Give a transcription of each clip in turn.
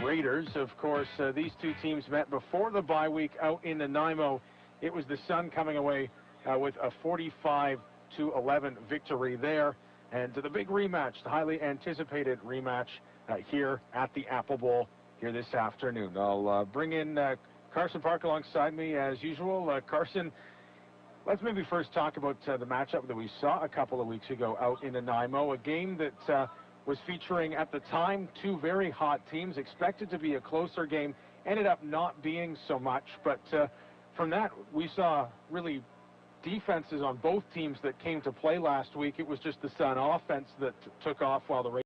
Raiders. Of course, these two teams met before the bye week out in Nanaimo. It was the Sun coming away with a 45-11 victory there. And to the big rematch, the highly anticipated rematch here at the Apple Bowl here this afternoon. I'll bring in Carson Park alongside me as usual. Carson, let's maybe first talk about the matchup that we saw a couple of weeks ago out in Nanaimo, a game that was featuring, at the time, two very hot teams, expected to be a closer game, ended up not being so much. But from that, we saw really defenses on both teams that came to play last week. It was just the Sun offense that took off while the Raiders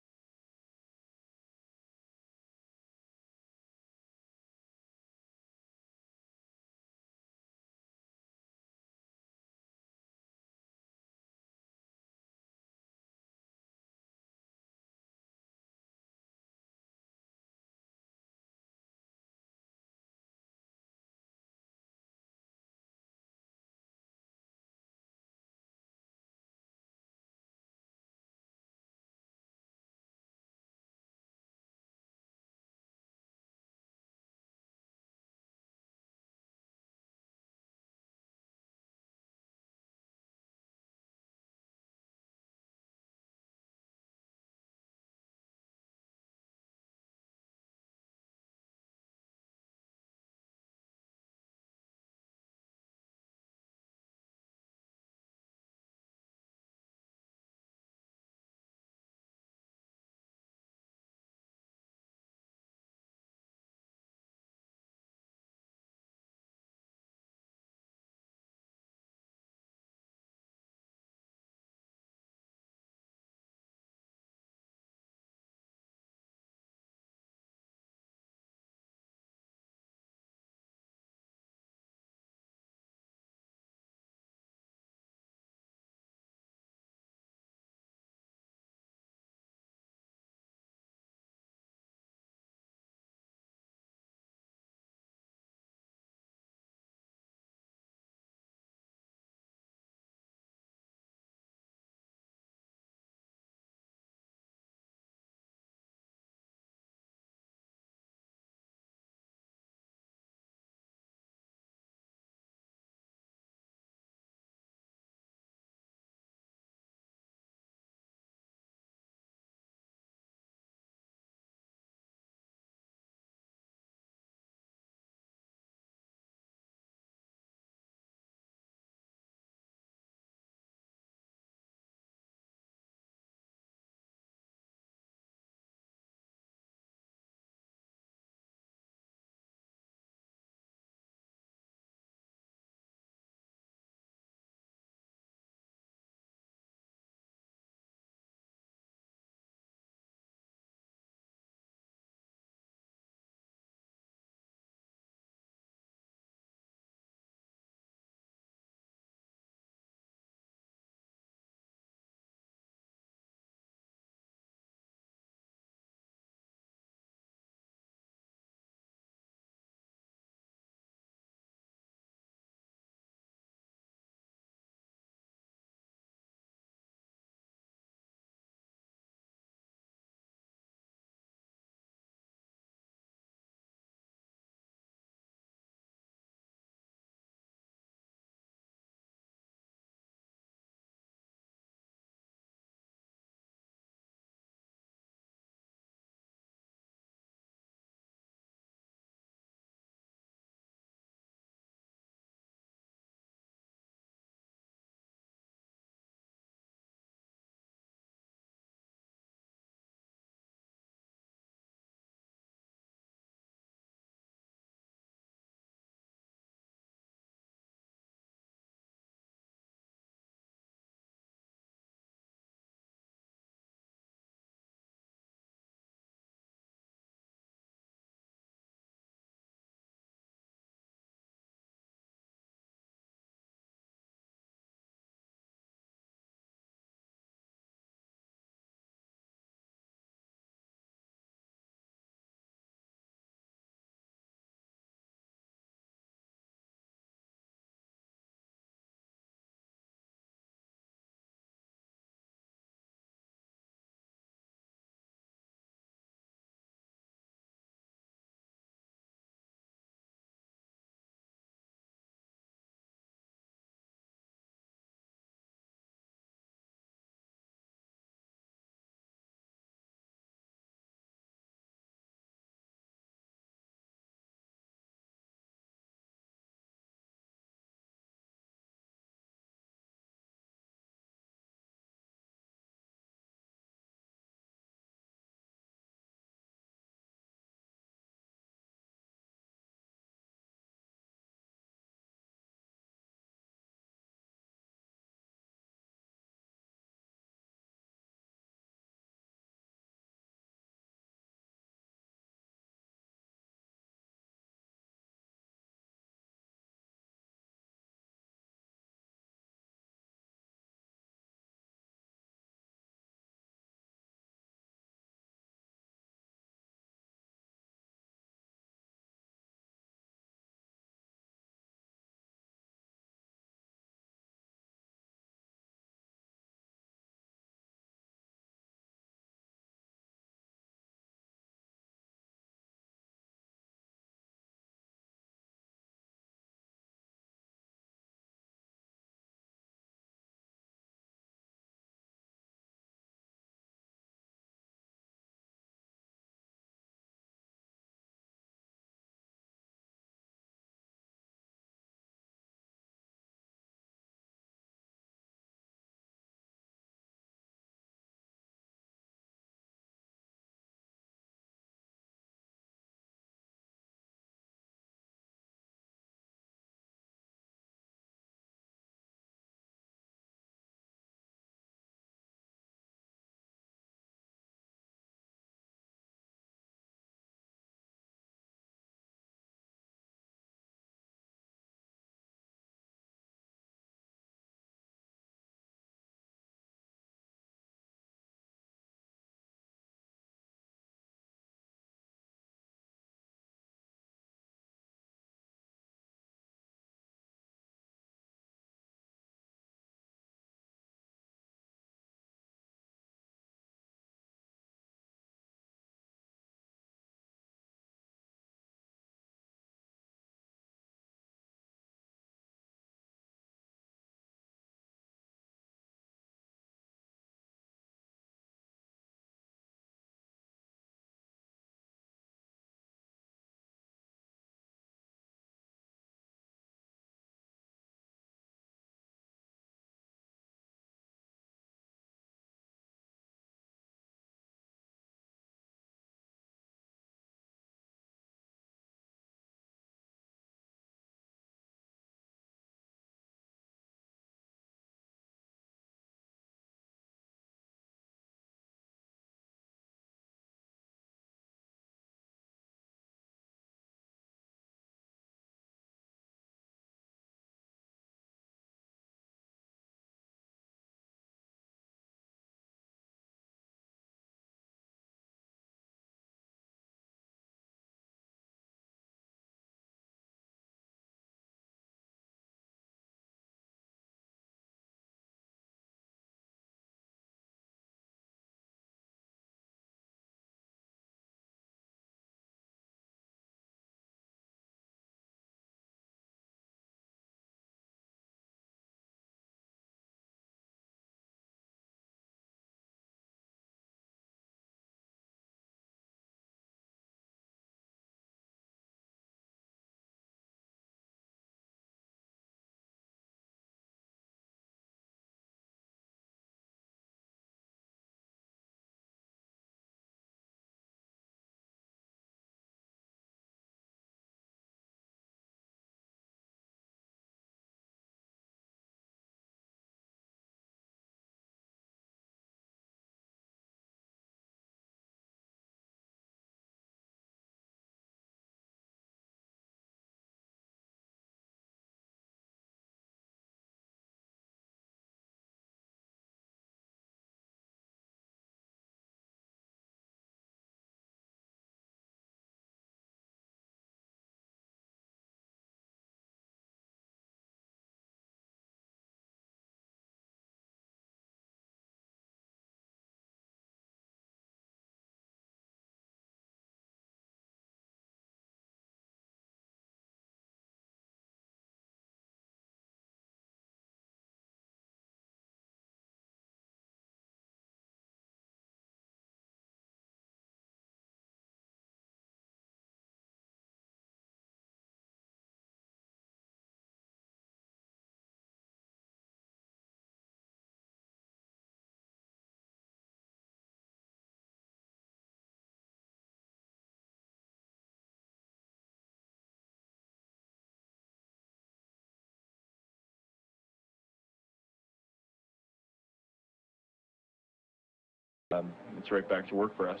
it's right back to work for us.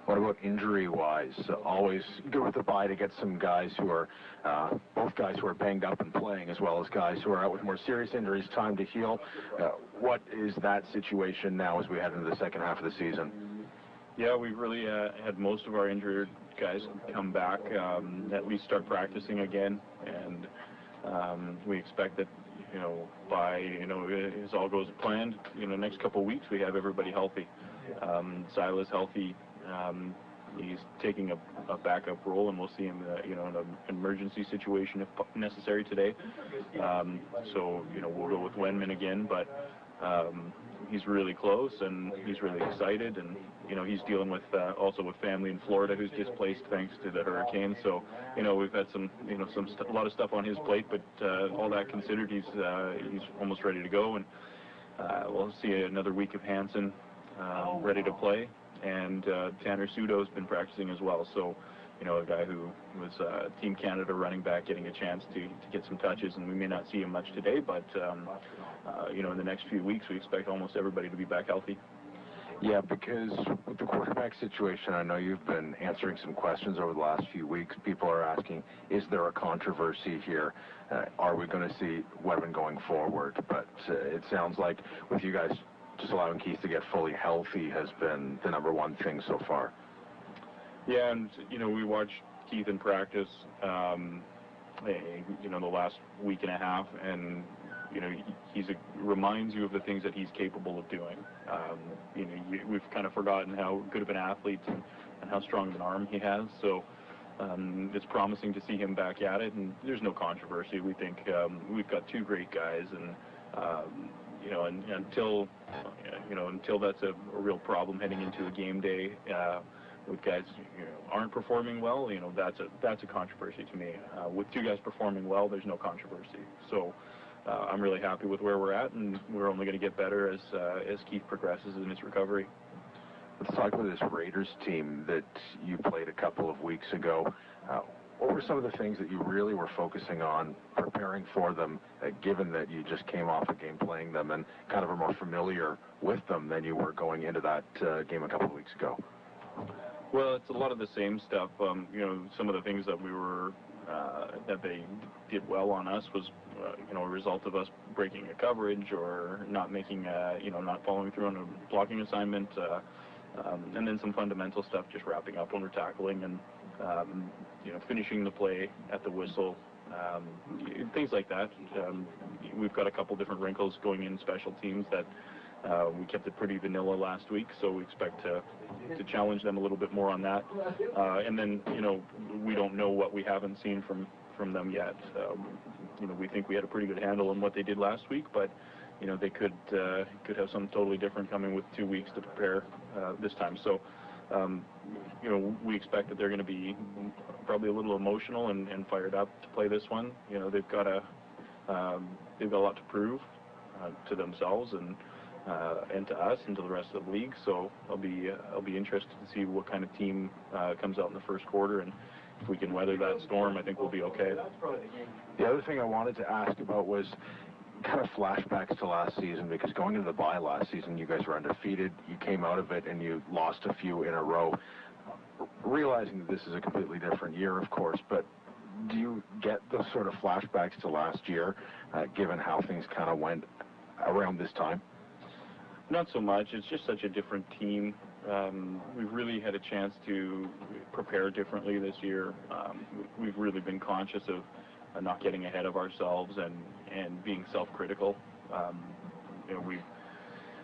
What about injury-wise? Always good with the bye to get some guys who are, both guys who are banged up and playing, as well as guys who are out with more serious injuries, time to heal. What is that situation now as we head into the second half of the season? Yeah, we've really had most of our injured guys come back, at least start practicing again, and we expect that, by, as all goes planned, next couple of weeks we have everybody healthy. Sila's healthy. He's taking a backup role, and we'll see him, in an emergency situation if necessary today. So, we'll go with Wenman again, but he's really close, and he's really excited, and, he's dealing with, also with family in Florida who's displaced thanks to the hurricane. So, we've had some, a lot of stuff on his plate, but all that considered, he's almost ready to go, and we'll see another week of Hansen ready to play. And Tanner Sudo's been practicing as well, so a guy who was Team Canada running back getting a chance to get some touches, and we may not see him much today, but in the next few weeks we expect almost everybody to be back healthy. Yeah, because with the quarterback situation, I know you've been answering some questions over the last few weeks. People are asking, is there a controversy here? Are we going to see Wenman going forward? But it sounds like with you guys just allowing Keith to get fully healthy has been the number one thing so far. Yeah, and, we watched Keith in practice, the last week and a half, and, he reminds you of the things that he's capable of doing. We've kind of forgotten how good of an athlete and how strong of an arm he has, so it's promising to see him back at it, and there's no controversy. We think we've got two great guys, and and until that's a real problem heading into a game day, with guys aren't performing well, that's a controversy to me. With two guys performing well, there's no controversy. So I'm really happy with where we're at, and we're only going to get better as Keith progresses in his recovery. Let's talk about this Raiders team that you played a couple of weeks ago. What were some of the things that you really were focusing on preparing for them, given that you just came off a game playing them and kind of are more familiar with them than you were going into that game a couple of weeks ago? Well, it's a lot of the same stuff. Some of the things that we were that they did well on us was, a result of us breaking a coverage or not making, not following through on a blocking assignment, and then some fundamental stuff, just wrapping up when we're tackling and, finishing the play at the whistle, things like that. We've got a couple different wrinkles going in special teams that we kept it pretty vanilla last week, so we expect to challenge them a little bit more on that. And then, we don't know what we haven't seen from them yet. We think we had a pretty good handle on what they did last week, but they could have something totally different coming with 2 weeks to prepare this time. So, we expect that they're going to be probably a little emotional and fired up to play this one. They've got a lot to prove to themselves and to us and to the rest of the league. So I'll be interested to see what kind of team comes out in the first quarter, and if we can weather that storm, I think we'll be okay. The other thing I wanted to ask about was kind of flashbacks to last season, because going into the bye last season, you guys were undefeated. You came out of it and you lost a few in a row. Realizing that this is a completely different year, of course, but do you get those sort of flashbacks to last year, given how things kind of went around this time? Not so much. It's just such a different team. We've really had a chance to prepare differently this year. We've really been conscious of not getting ahead of ourselves and being self-critical.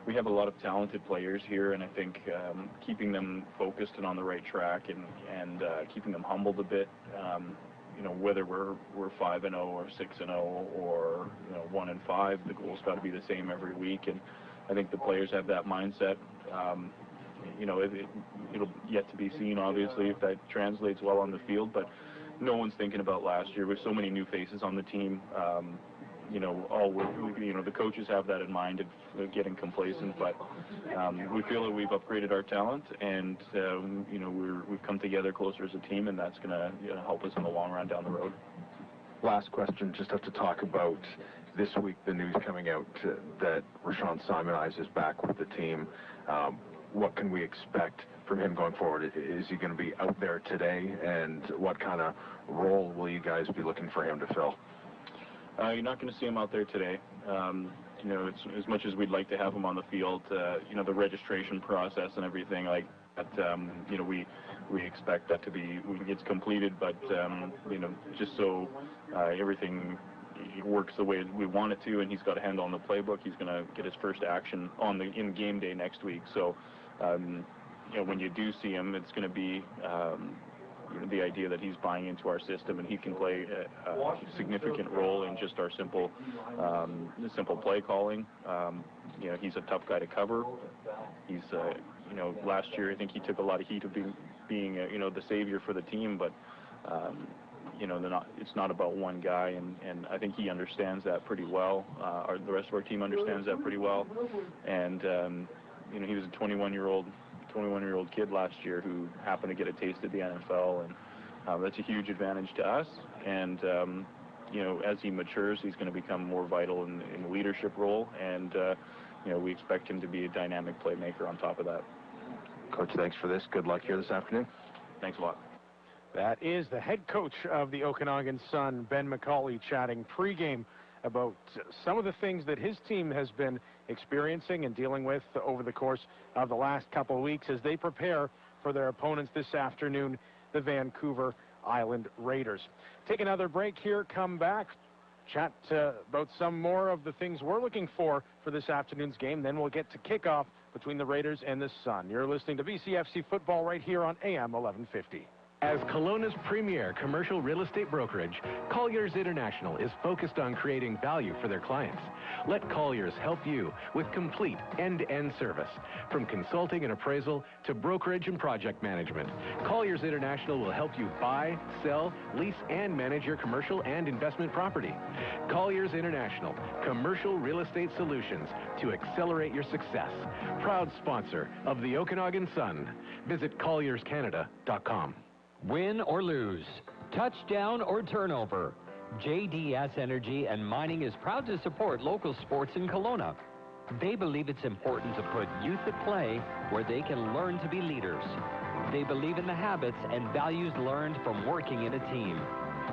We have a lot of talented players here, and I think keeping them focused and on the right track and keeping them humbled a bit, whether we're 5-0 or 6-0 or 1-5, the goal's got to be the same every week, and I think the players have that mindset. It'll yet to be seen, obviously, if that translates well on the field, but no one's thinking about last year with so many new faces on the team. The coaches have that in mind of getting complacent, but we feel that we've upgraded our talent, and we've come together closer as a team, and that's going to help us in the long run down the road. Last question, just have to talk about this week, the news coming out that Rashawn Simonides is back with the team. what can we expect from him going forward? Is he going to be out there today, and what kind of role will you guys be looking for him to fill? You're not going to see him out there today. You know, it's, as much as we'd like to have him on the field, you know, the registration process and everything like that, you know, we expect that to be, it's completed, but, you know, just so everything works the way we want it to, and he's got a handle on the playbook, he's going to get his first action on in game day next week. So, you know, when you do see him, it's going to be you know, the idea that he's buying into our system and he can play a significant role in just our simple play calling. You know, he's a tough guy to cover. He's you know, last year I think he took a lot of heat of being you know, the savior for the team, but you know, it's not about one guy, and I think he understands that pretty well. The rest of our team understands that pretty well, and you know, he was a 21-year-old kid last year who happened to get a taste of the NFL, and that's a huge advantage to us. And you know, as he matures, he's going to become more vital in the leadership role, and you know, we expect him to be a dynamic playmaker on top of that. Coach, thanks for this. Good luck here this afternoon. Thanks a lot. That is the head coach of the Okanagan Sun, Ben McCauley, chatting pregame about some of the things that his team has been experiencing and dealing with over the course of the last couple of weeks as they prepare for their opponents this afternoon, the Vancouver Island Raiders. Take another break here, come back, chat about some more of the things we're looking for this afternoon's game. Then we'll get to kickoff between the Raiders and the Sun. You're listening to BCFC Football right here on AM 1150. As Kelowna's premier commercial real estate brokerage, Colliers International is focused on creating value for their clients. Let Colliers help you with complete end-to-end service, from consulting and appraisal to brokerage and project management. Colliers International will help you buy, sell, lease, and manage your commercial and investment property. Colliers International, commercial real estate solutions to accelerate your success. Proud sponsor of the Okanagan Sun. Visit collierscanada.com. Win or lose, touchdown or turnover, JDS Energy and Mining is proud to support local sports in Kelowna. They believe it's important to put youth at play where they can learn to be leaders. They believe in the habits and values learned from working in a team.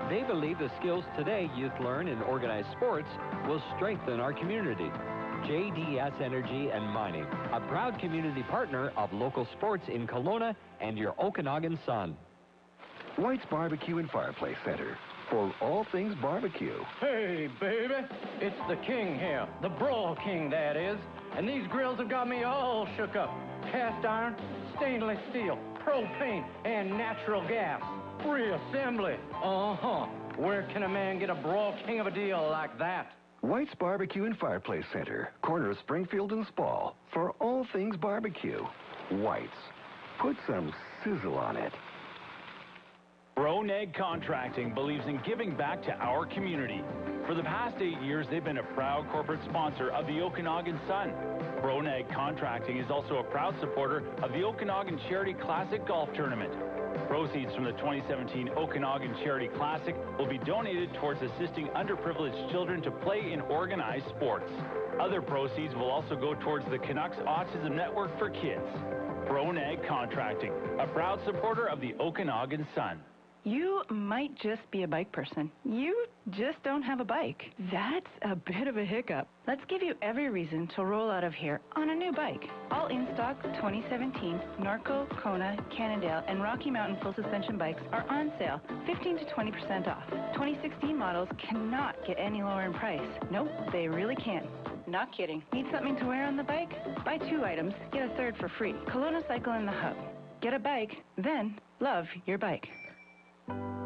They believe the skills today youth learn in organized sports will strengthen our community. JDS Energy and Mining, a proud community partner of local sports in Kelowna and your Okanagan Sun. White's Barbecue and Fireplace Center for all things barbecue. Hey, baby, it's the king here, the Brawl King, that is. And these grills have got me all shook up. Cast iron, stainless steel, propane, and natural gas. Reassembly. Uh-huh. Where can a man get a Brawl King of a deal like that? White's Barbecue and Fireplace Center, corner of Springfield and Spall, for all things barbecue. White's. Put some sizzle on it. Broneg Contracting believes in giving back to our community. For the past 8 years, they've been a proud corporate sponsor of the Okanagan Sun. Broneg Contracting is also a proud supporter of the Okanagan Charity Classic Golf Tournament. Proceeds from the 2017 Okanagan Charity Classic will be donated towards assisting underprivileged children to play in organized sports. Other proceeds will also go towards the Canucks Autism Network for Kids. Broneg Contracting, a proud supporter of the Okanagan Sun. You might just be a bike person. You just don't have a bike. That's a bit of a hiccup. Let's give you every reason to roll out of here on a new bike. All in-stock 2017 Norco, Kona, Cannondale, and Rocky Mountain full suspension bikes are on sale, 15 to 20% off. 2016 models cannot get any lower in price. Nope, they really can't. Not kidding. Need something to wear on the bike? Buy 2 items, get a third for free. Kelowna Cycle in the Hub. Get a bike, then love your bike.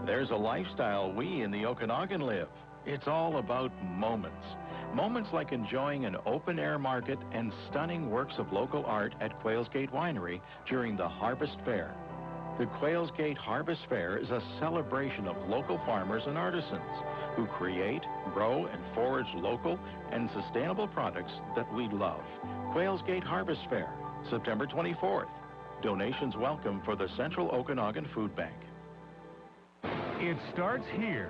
There's a lifestyle we in the Okanagan live. It's all about moments. Moments like enjoying an open-air market and stunning works of local art at Quails Gate Winery during the Harvest Fair. The Quails Gate Harvest Fair is a celebration of local farmers and artisans who create, grow, and forage local and sustainable products that we love. Quails Gate Harvest Fair, September 24th. Donations welcome for the Central Okanagan Food Bank. It starts here.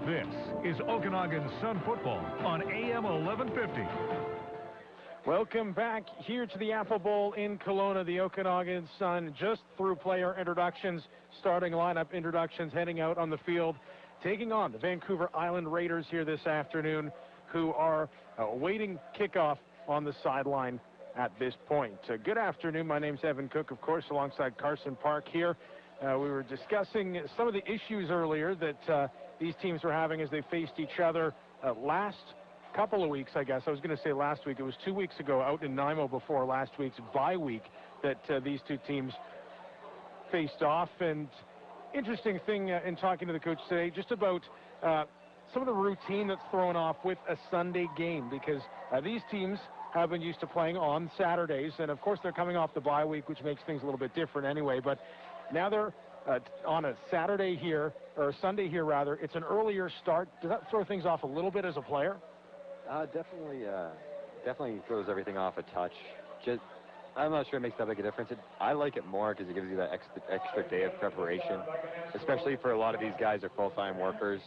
This is Okanagan Sun Football on AM 1150. Welcome back here to the Apple Bowl in Kelowna. The Okanagan Sun just through player introductions, starting lineup introductions, heading out on the field, taking on the Vancouver Island Raiders here this afternoon, who are awaiting kickoff on the sideline at this point. Good afternoon. My name's Evan Cook, of course, alongside Carson Park here. We were discussing some of the issues earlier that these teams were having as they faced each other last couple of weeks, I guess. I was going to say last week. It was 2 weeks ago out in Nanaimo before last week's bye week that these two teams faced off. And interesting thing in talking to the coach today, just about some of the routine that's thrown off with a Sunday game, because these teams have been used to playing on Saturdays, and of course they're coming off the bye week, which makes things a little bit different anyway. But now they're on a Saturday here, or a Sunday here rather. It's an earlier start. Does that throw things off a little bit as a player? Definitely throws everything off a touch. I'm not sure it makes that big a difference. I like it more because it gives you that extra day of preparation, especially for a lot of these guys are full-time workers,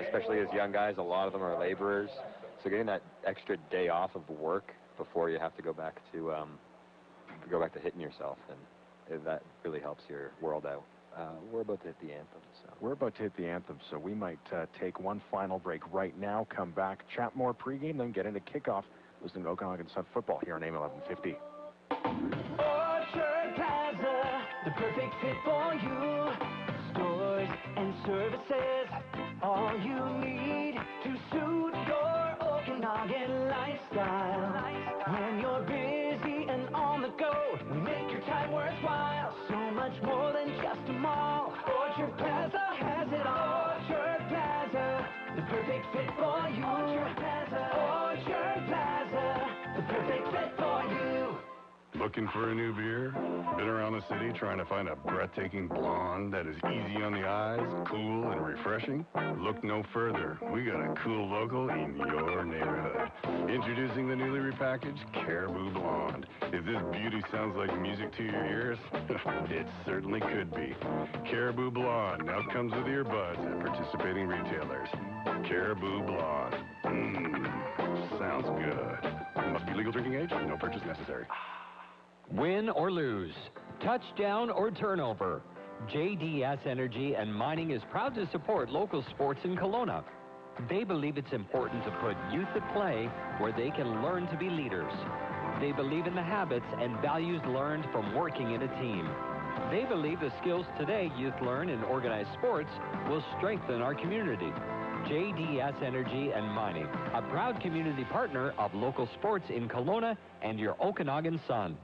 especially as young guys. A lot of them are laborers, so getting that extra day off of work before you have to go back to hitting yourself, and that really helps your world out. We're about to hit the anthem. We're about to hit the anthem, so we might take one final break right now, come back, chat more pregame, then get into kickoff. Listening to Okanagan Sun football here on AM 1150. Orchard Plaza, the perfect fit for you. Stores and services, all you need to suit your Okanagan lifestyle. When you're busy and on the go, we make your time worthwhile. So much more than just a mall. Orchard Plaza has it all. Orchard Plaza, the perfect fit for you. Orchard Plaza, the perfect fit for you. Looking for a new beer? Been around the city trying to find a breathtaking blonde that is easy on the eyes, cool and refreshing? Look no further. We got a cool local in your neighborhood. Introducing the newly repackaged Caribou Blonde. If this beauty sounds like music to your ears, it certainly could be. Caribou Blonde now comes with earbuds at participating retailers. Caribou Blonde. Sounds good. Must be legal drinking age. No purchase necessary. Win or lose, touchdown or turnover, JDS Energy and Mining is proud to support local sports in Kelowna. They believe it's important to put youth at play where they can learn to be leaders. They believe in the habits and values learned from working in a team. They believe the skills today youth learn in organized sports will strengthen our community. JDS Energy and Mining, a proud community partner of local sports in Kelowna and your Okanagan Sun.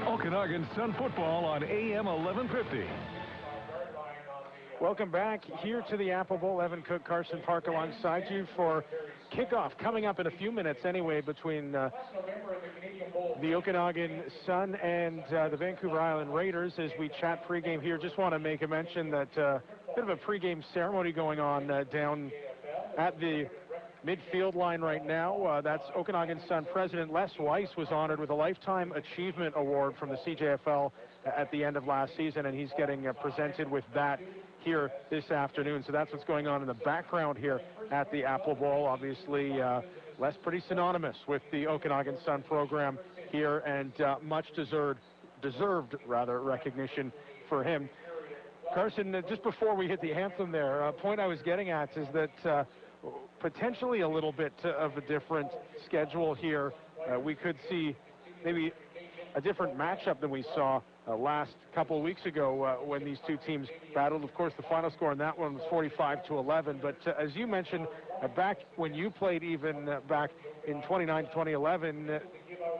Okanagan Sun football on AM 1150. Welcome back here to the Apple Bowl. Evan Cook, Carson Park alongside you for kickoff coming up in a few minutes anyway between the Okanagan Sun and the Vancouver Island Raiders. As we chat pregame here, just want to make a mention that bit of a pregame ceremony going on down at the midfield line right now. That's Okanagan Sun President Les Weiss was honored with a Lifetime Achievement Award from the CJFL at the end of last season, and he's getting presented with that here this afternoon. So that's what's going on in the background here at the Apple Bowl. Obviously, Les pretty synonymous with the Okanagan Sun program here, and much deserved recognition for him. Carson, just before we hit the anthem there, a point I was getting at is that potentially a little bit of a different schedule here. We could see maybe a different matchup than we saw last couple of weeks ago when these two teams battled. Of course, the final score in that one was 45-11. But as you mentioned, back when you played, even back in 2009-2011,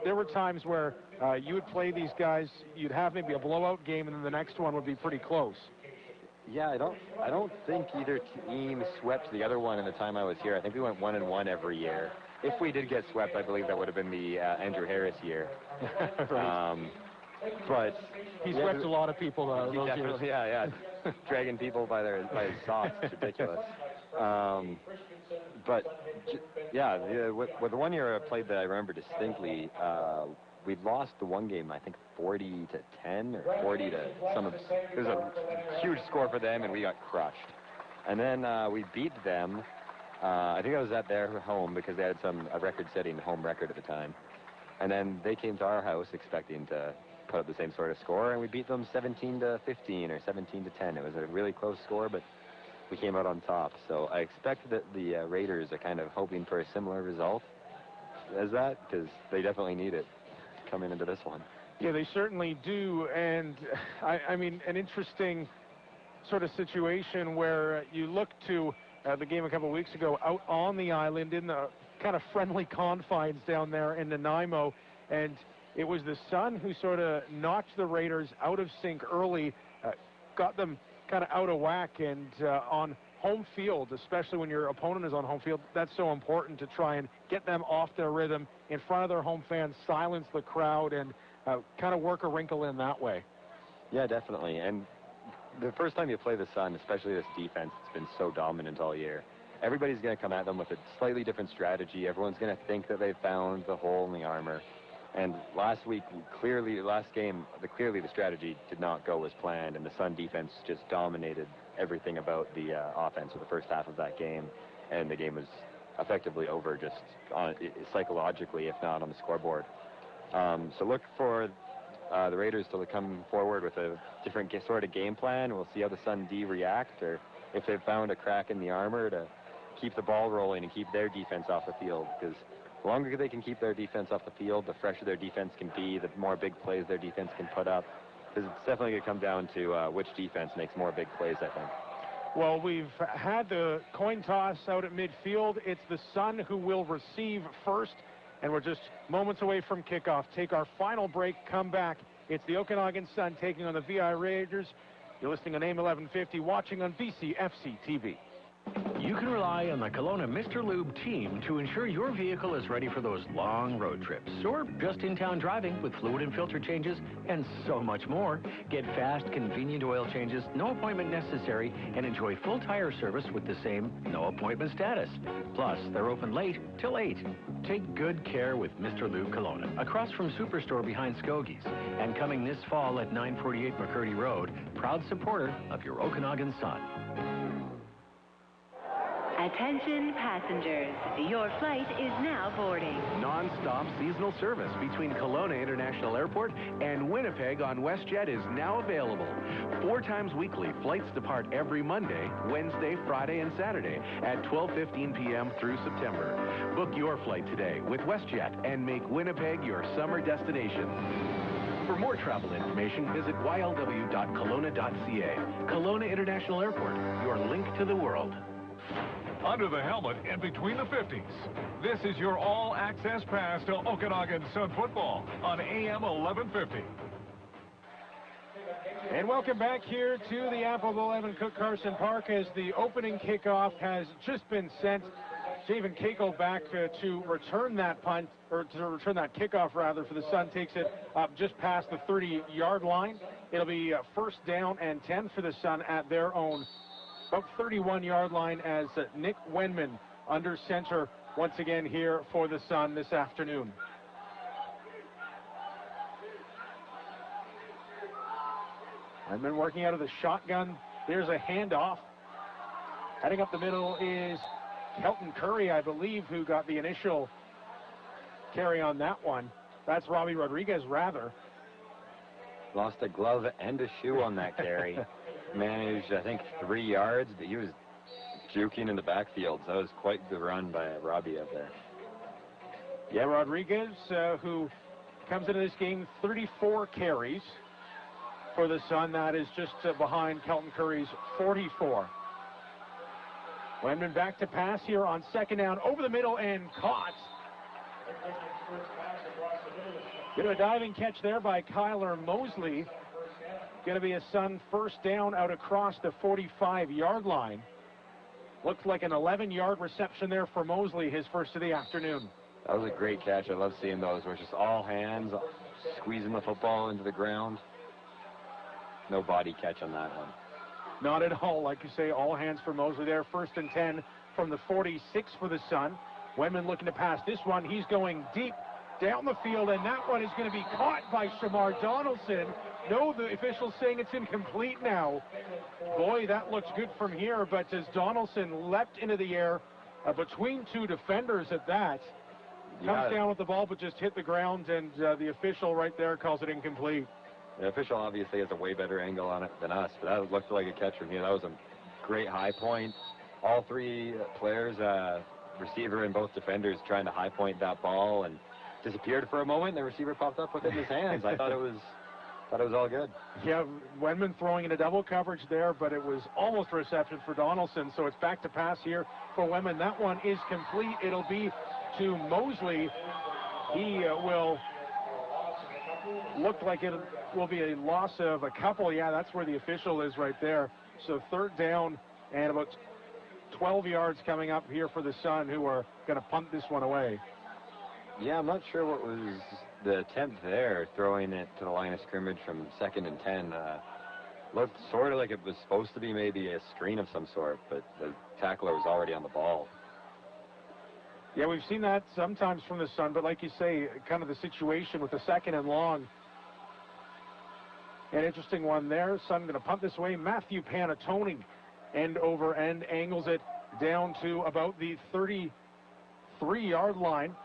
there were times where you would play these guys, you'd have maybe a blowout game, and then the next one would be pretty close. Yeah, I don't think either team swept the other one in the time I was here. I think we went 1-1 every year. If we did get swept, I believe that would have been the Andrew Harris year. Right. But he swept a lot of people those years. Yeah, dragging people by his socks. It's ridiculous. But yeah, with the 1 year I played that I remember distinctly, we lost the one game, I think 40-10 or 40 to some of. It was a huge score for them, and we got crushed. And then we beat them. I think I was at their home because they had a record-setting home record at the time. And then they came to our house expecting to put up the same sort of score, and we beat them 17-15 or 17-10. It was a really close score, but we came out on top. So I expect that the Raiders are kind of hoping for a similar result as that, because they definitely need it coming into this one. Yeah, they certainly do. And I mean, an interesting sort of situation where you look to the game a couple of weeks ago out on the island in the kind of friendly confines down there in Nanaimo, and it was the Sun who sort of knocked the Raiders out of sync early, got them kind of out of whack, and on home field, especially when your opponent is on home field, that's so important to try and get them off their rhythm in front of their home fans, silence the crowd, and kind of work a wrinkle in that way. Yeah, definitely. And the first time you play the Sun, especially this defense, it's been so dominant all year. Everybody's going to come at them with a slightly different strategy. Everyone's going to think that they've found the hole in the armor. And last week, clearly the strategy did not go as planned, and the Sun defense just dominated everything about the offense for the first half of that game, and the game was effectively over just psychologically, if not on the scoreboard. So look for the Raiders to come forward with a different sort of game plan. We'll see how the Sun D react, or if they've found a crack in the armor to keep the ball rolling and keep their defense off the field, because the longer they can keep their defense off the field, the fresher their defense can be, the more big plays their defense can put up. Because it's definitely going to come down to which defense makes more big plays, I think. Well, we've had the coin toss out at midfield. It's the Sun who will receive first, and we're just moments away from kickoff. Take our final break, come back. It's the Okanagan Sun taking on the VI Raiders. You're listening on AM 1150, watching on BCFC TV. You can rely on the Kelowna Mr. Lube team to ensure your vehicle is ready for those long road trips or just in-town driving with fluid and filter changes and so much more. Get fast, convenient oil changes, no appointment necessary, and enjoy full tire service with the same no appointment status. Plus, they're open late till 8. Take good care with Mr. Lube Kelowna, across from Superstore behind Skogie's, and coming this fall at 948 McCurdy Road, proud supporter of your Okanagan Sun. Attention passengers, your flight is now boarding. Non-stop seasonal service between Kelowna International Airport and Winnipeg on WestJet is now available. 4 times weekly, flights depart every Monday, Wednesday, Friday, and Saturday at 12:15 p.m. through September. Book your flight today with WestJet and make Winnipeg your summer destination. For more travel information, visit ylw.kelowna.ca. Kelowna International Airport, your link to the world. Under the helmet and between the 50s. This is your all-access pass to Okanagan Sun football on AM 1150. And welcome back here to the Apple 11 Cook Carson Park as the opening kickoff has just been sent. Javen Keiko back to return that punt, or to return that kickoff rather, for the Sun. Takes it up just past the 30-yard line. It'll be first down and 10 for the Sun at their own about 31-yard line as Nick Wenman under center once again here for the Sun this afternoon. Wenman working out of the shotgun. There's a handoff. Heading up the middle is Kelton Curry, I believe, who got the initial carry on that one. That's Robbie Rodriguez, rather. Lost a glove and a shoe on that carry. Managed, I think, 3 yards, but he was juking in the backfield. So that was quite the run by Robbie up there. Yeah, Rodriguez, who comes into this game 34 carries for the Sun. That is just behind Kelton Curry's 44. Wenman back to pass here on second down, over the middle and caught. Bit of a diving catch there by Kyler Mosley. Going to be a Sun first down out across the 45-yard line. Looks like an 11-yard reception there for Mosley, his first of the afternoon. That was a great catch. I love seeing those where it's just all hands, squeezing the football into the ground. No body catch on that one. Not at all. Like you say, all hands for Mosley there. First and 10 from the 46 for the Sun. Wenman looking to pass this one. He's going deep down the field, and that one is going to be caught by Shamar Donaldson. No, the official's saying it's incomplete now. Boy, that looks good from here, but as Donaldson leapt into the air between 2 defenders at that, Comes down with the ball, but just hit the ground, and the official right there calls it incomplete. The official obviously has a way better angle on it than us, but that looked like a catch from here. That was a great high point. All three players, receiver and both defenders, trying to high point that ball, and disappeared for a moment. The receiver popped up with it in his hands. I thought it was all good. Yeah, Wenman throwing into double coverage there, but it was almost a reception for Donaldson, so it's back to pass here for Wenman. That one is complete. It'll be to Mosley. He will look like it will be a loss of a couple. Yeah, that's where the official is right there. So third down and about 12 yards coming up here for the Sun, who are going to punt this one away. Yeah, I'm not sure what was the attempt there, throwing it to the line of scrimmage from 2nd and 10. Looked sort of like it was supposed to be maybe a screen of some sort, but the tackler was already on the ball. Yeah, we've seen that sometimes from the Sun, but like you say, kind of the situation with the 2nd and long. An interesting one there. Sun going to punt this way. Matthew Panatone, end over end, angles it down to about the 33-yard line.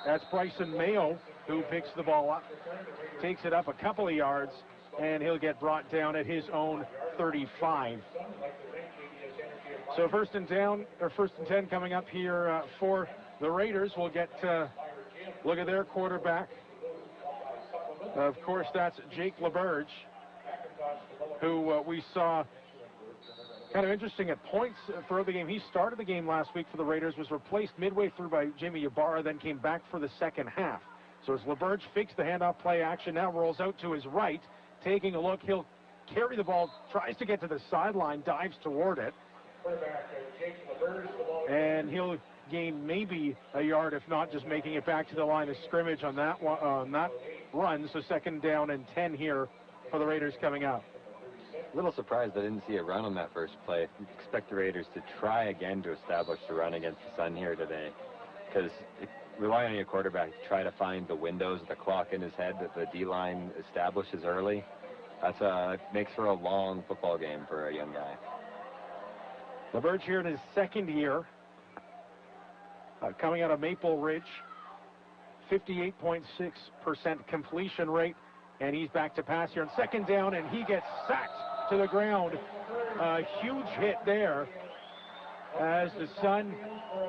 That's Bryson Mayo who picks the ball up, takes it up a couple of yards, and he'll get brought down at his own 35. So first and 10 coming up here for the Raiders. We'll get look at their quarterback. Of course, that's Jake LaBerge, who we saw kind of interesting at points throughout the game. He started the game last week for the Raiders, was replaced midway through by Jimmy Ybarra, then came back for the second half. So as LaBerge fakes the handoff play action, now rolls out to his right, taking a look. He'll carry the ball, tries to get to the sideline, dives toward it. And he'll gain maybe a yard, if not just making it back to the line of scrimmage on that run. So second down and 10 here for the Raiders coming up. A little surprised I didn't see a run on that first play. Expect the Raiders to try again to establish the run against the Sun here today, because relying on your quarterback to try to find the windows of the clock in his head that the D-line establishes early, that makes for a long football game for a young guy. LaBerge here in his second year, coming out of Maple Ridge, 58.6% completion rate, and he's back to pass here on second down, and he gets sacked to the ground. A huge hit there as the Sun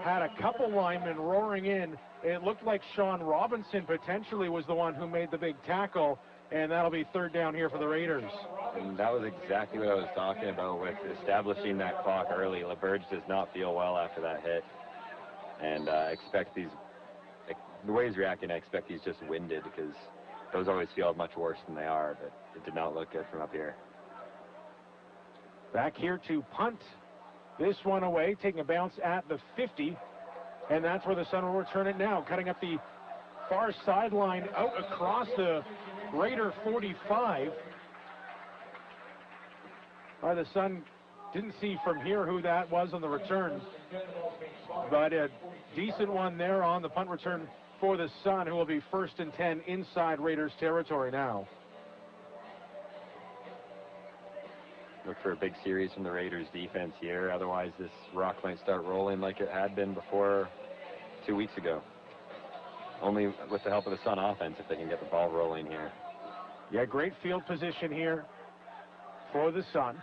had a couple linemen roaring in. It looked like Sean Robinson potentially was the one who made the big tackle, and that'll be third down here for the Raiders. And that was exactly what I was talking about with establishing that clock early. LaBerge does not feel well after that hit, and I expect the way he's reacting, I expect he's just winded, because those always feel much worse than they are, but it did not look good from up here. Back here to punt this one away, taking a bounce at the 50, and that's where the Sun will return it now, cutting up the far sideline out across the Raider 45. The Sun didn't see from here who that was on the return, but a decent one there on the punt return for the Sun, who will be first and 10 inside Raiders territory now. Look for a big series from the Raiders defense here. Otherwise, this rock might start rolling like it had been before 2 weeks ago. Only with the help of the Sun offense if they can get the ball rolling here. Yeah, great field position here for the Sun.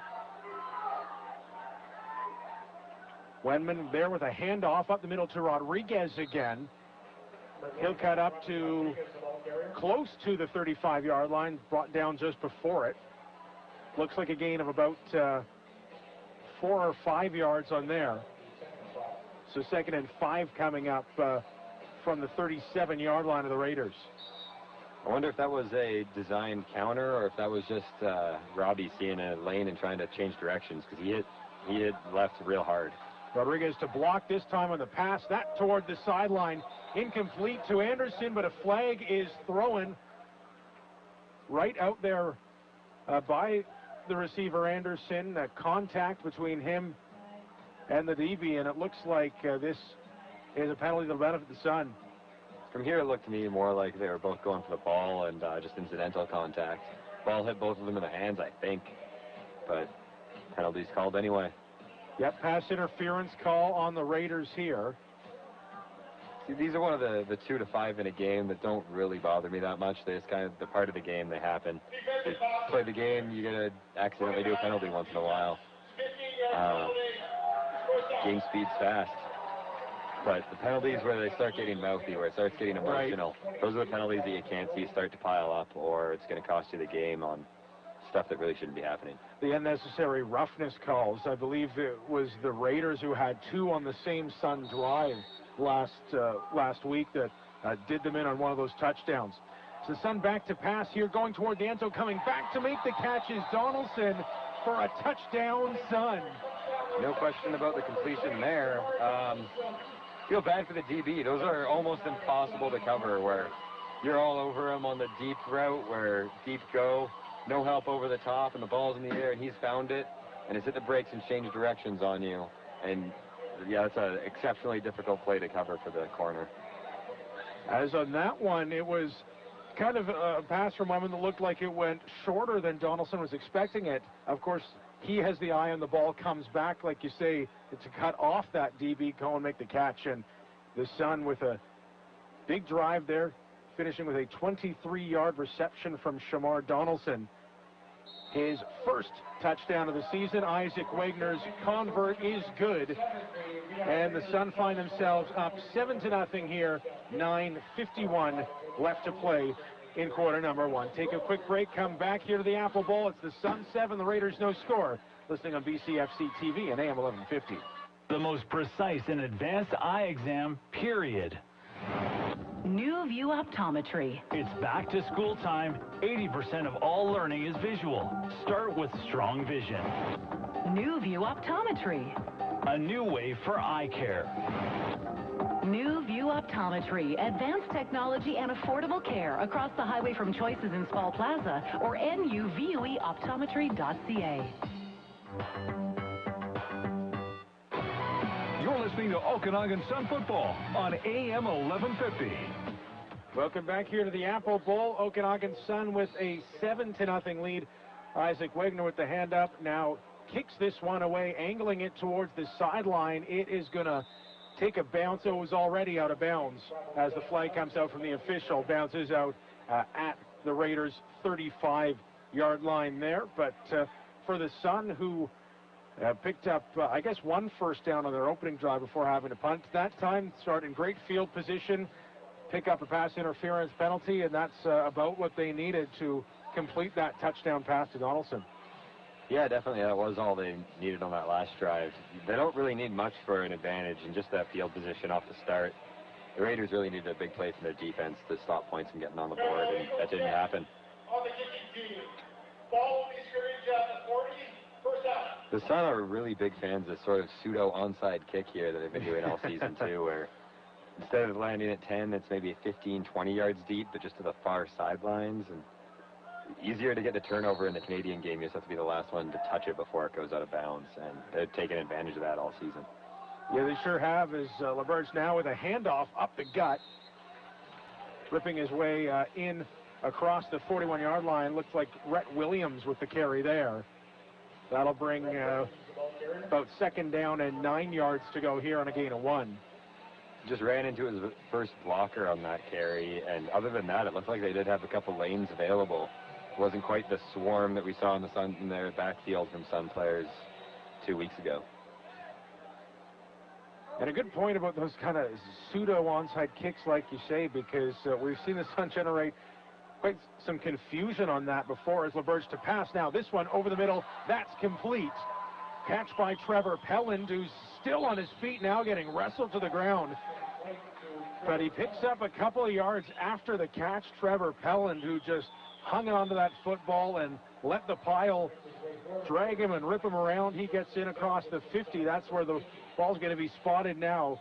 Wenman there with a handoff up the middle to Rodriguez again. He'll cut up to close to the 35-yard line, brought down just before it. Looks like a gain of about 4 or 5 yards on there. So second and 5 coming up from the 37-yard line of the Raiders. I wonder if that was a designed counter or if that was just Robbie seeing a lane and trying to change directions, because he hit left real hard. Rodriguez to block this time on the pass. That toward the sideline. Incomplete to Anderson, but a flag is thrown right out there by the receiver Anderson. Contact between him and the DB, and it looks like this is a penalty that'll benefit the Sun. From here, it looked to me more like they were both going for the ball and just incidental contact. Ball hit both of them in the hands, I think, but penalty's called anyway. Yep, pass interference call on the Raiders here. See, these are one of the 2 to 5 in a game that don't really bother me that much. They're just kind of the part of the game. They happen. You play the game, you're going to accidentally do a penalty once in a while. Game speed's fast. But the penalties where they start getting mouthy, where it starts getting emotional, those are the penalties that you can't see start to pile up, or it's going to cost you the game on stuff that really shouldn't be happening. The unnecessary roughness calls. I believe it was the Raiders who had 2 on the same Sun drive last week that did them in on one of those touchdowns. So the Sun back to pass here, going toward the end zone, coming back to make the catch is Donaldson for a touchdown, Sun. No question about the completion there. Feel bad for the DB. Those are almost impossible to cover, where you're all over him on the deep route, where deep go, no help over the top, and the ball's in the air, and he's found it, and it's hit the brakes and changed directions on you. And yeah, it's an exceptionally difficult play to cover for the corner. As on that one, it was kind of a pass from Wyman that looked like it went shorter than Donaldson was expecting it. Of course, he has the eye on the ball, comes back, like you say, to cut off that DB, go and make the catch. And the Sun with a big drive there, finishing with a 23-yard reception from Shamar Donaldson. His first touchdown of the season. Isaac Wagner's convert is good. And the Sun find themselves up 7-0 here. 9:51 left to play in quarter number 1. Take a quick break, come back here to the Apple Bowl. It's the Sun 7, the Raiders no score. Listening on BCFC TV and AM 1150. The most precise and advanced eye exam, period. New View Optometry. It's back to school time. 80% of all learning is visual. Start with strong vision. New View Optometry. A new way for eye care. New View Optometry. Advanced technology and affordable care across the highway from Choices in Spall Plaza or nuvueoptometry.ca. You're listening to Okanagan Sun Football on AM 1150. Welcome back here to the Apple Bowl. Okanagan Sun with a 7-0 lead. Isaac Wagner with the hand up now kicks this one away, angling it towards the sideline. It is going to take a bounce. It was already out of bounds as the flag comes out from the official. Bounces out at the Raiders' 35-yard line there. But for the Sun, who picked up, I guess, 1 first down on their opening drive before having to punt. That time, start in great field position, pick up a pass interference penalty, and that's about what they needed to complete that touchdown pass to Donaldson. Yeah, definitely. That was all they needed on that last drive. They don't really need much for an advantage in just that field position off the start. The Raiders really needed a big play from their defense to stop points from getting on the board, and that didn't happen. On the kicking team, ball will be scrimmage at the 40, first out. The Sun are really big fans of sort of pseudo onside kick here that they've been doing all season too, where instead of landing at 10, it's maybe 15, 20 yards deep, but just to the far sidelines. And easier to get the turnover in the Canadian game. You just have to be the last one to touch it before it goes out of bounds, and they've taken advantage of that all season. Yeah, they sure have, as LaBerge now with a handoff up the gut, ripping his way in across the 41-yard line. Looks like Rhett Williams with the carry there. That'll bring about 2nd down and 9 yards to go here on a gain of 1. Just ran into his first blocker on that carry, and other than that, it looked like they did have a couple lanes available. It wasn't quite the swarm that we saw in the Sun in their backfield from Sun players 2 weeks ago. And a good point about those kind of pseudo onside kicks, like you say, because we've seen the Sun generate quite some confusion on that before, as LaBerge to pass now. This one over the middle, that's complete. Catch by Trevor Pelland, who's still on his feet now, getting wrestled to the ground. But he picks up a couple of yards after the catch. Trevor Pelland, who just hung onto that football and let the pile drag him and rip him around. He gets in across the 50. That's where the ball's going to be spotted now.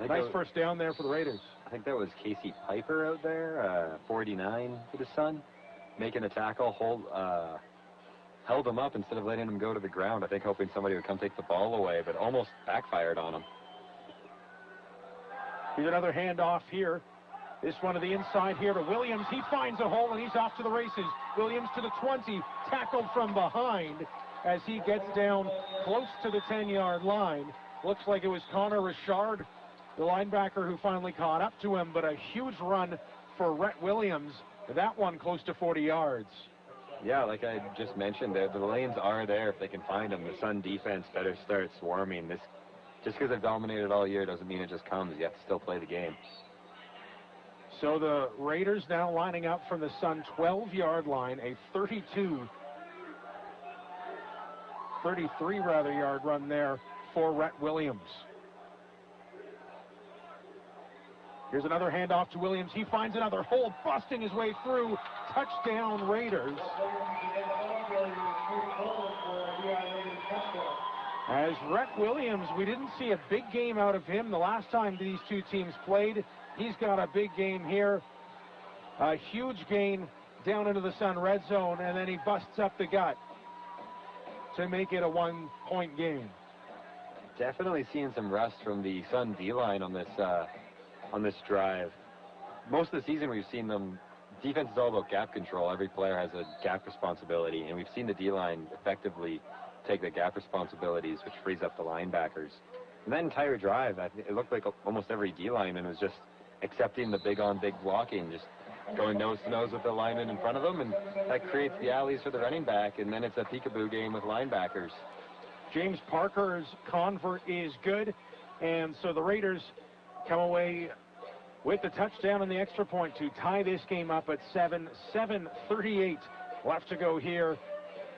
Nice first down there for the Raiders. I think that was Casey Piper out there, 49 for the Sun, making a tackle, held him up instead of letting him go to the ground, I think hoping somebody would come take the ball away, but almost backfired on him. Here's another handoff here. This one to the inside here to Williams. He finds a hole, and he's off to the races. Williams to the 20, tackled from behind as he gets down close to the 10-yard line. Looks like it was Connor Richard the linebacker who finally caught up to him, but a huge run for Rhett Williams. That one close to 40 yards. Yeah, like I just mentioned, the lanes are there if they can find them. The Sun defense better start swarming. This, just because they've dominated all year doesn't mean it just comes. You have to still play the game. So the Raiders now lining up from the Sun 12-yard line, a 33-yard run there for Rhett Williams. Here's another handoff to Williams. He finds another hole, busting his way through. Touchdown, Raiders. As Rhett Williams, we didn't see a big game out of him the last time these two teams played. He's got a big game here. A huge gain down into the Sun red zone, and then he busts up the gut to make it a one-point game. Definitely seeing some rust from the Sun D-line on this drive. Most of the season we've seen them, defense is all about gap control. Every player has a gap responsibility, and we've seen the D-line effectively take the gap responsibilities, which frees up the linebackers. And that entire drive, it looked like almost every D-lineman was just accepting the big-on-big blocking, just going nose-to-nose with the lineman in front of them, and that creates the alleys for the running back, and then it's a peekaboo game with linebackers. James Parker's convert is good, and so the Raiders come away with the touchdown and the extra point to tie this game up at 7:38 left to go here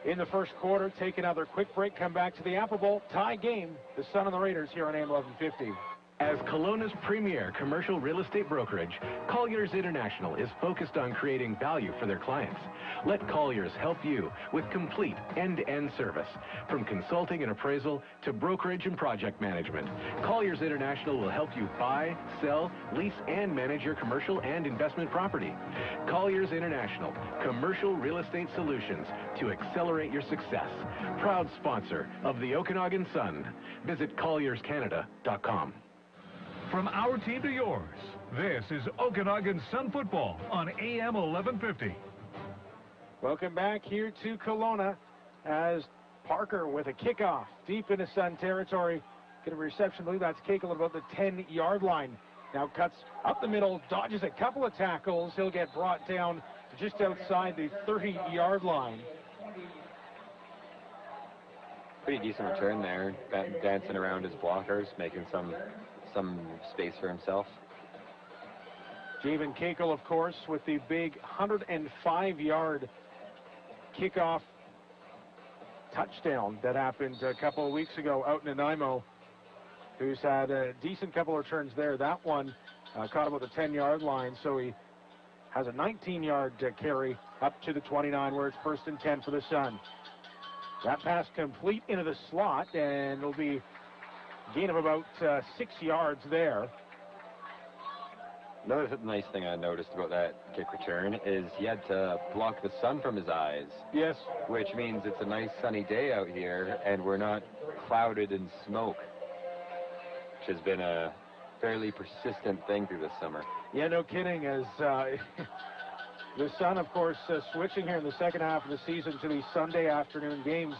in the first quarter. Take another quick break, come back to the Apple Bowl tie game. The Sun and the Raiders here on AM 1150. As Kelowna's premier commercial real estate brokerage, Colliers International is focused on creating value for their clients. Let Colliers help you with complete end-to-end service, from consulting and appraisal to brokerage and project management. Colliers International will help you buy, sell, lease, and manage your commercial and investment property. Colliers International, commercial real estate solutions to accelerate your success. Proud sponsor of the Okanagan Sun. Visit collierscanada.com. From our team to yours, this is Okanagan Sun Football on AM 1150. Welcome back here to Kelowna as Parker with a kickoff deep into Sun territory. Get a reception, I believe that's Kekel at about the 10-yard line. Now cuts up the middle, dodges a couple of tackles. He'll get brought down just outside the 30-yard line. Pretty decent return there, dancing around his blockers, making some space for himself. Javen Kekel, of course, with the big 105-yard kickoff touchdown that happened a couple of weeks ago out in Nanaimo, who's had a decent couple of returns there. That one caught him at the 10-yard line, so he has a 19-yard carry up to the 29, where it's 1st and 10 for the Sun. That pass complete into the slot, and it'll be a gain of about 6 yards there. Another nice thing I noticed about that kick return is he had to block the sun from his eyes. Yes. Which means it's a nice sunny day out here, and we're not clouded in smoke, which has been a fairly persistent thing through this summer. Yeah, no kidding, as the Sun, of course, switching here in the second half of the season to these Sunday afternoon games.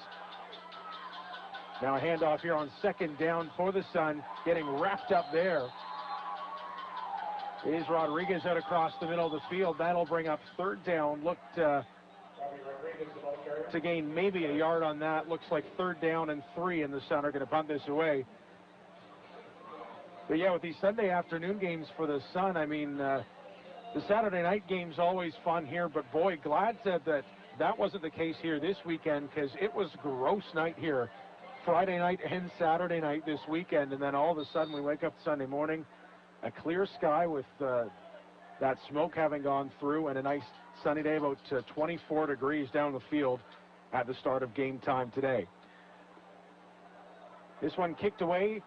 Now a handoff here on 2nd down for the Sun, getting wrapped up there is Rodriguez out across the middle of the field. That'll bring up 3rd down. Looked to gain maybe a yard on that. Looks like 3rd down and 3, and the Sun are going to punt this away. But yeah, with these Sunday afternoon games for the Sun, I mean, the Saturday night game's always fun here, but boy, Glad said that wasn't the case here this weekend, because it was gross night here Friday night and Saturday night this weekend, and then all of a sudden we wake up Sunday morning, a clear sky with that smoke having gone through, and a nice sunny day, about 24 degrees down the field at the start of game time today. This one kicked away,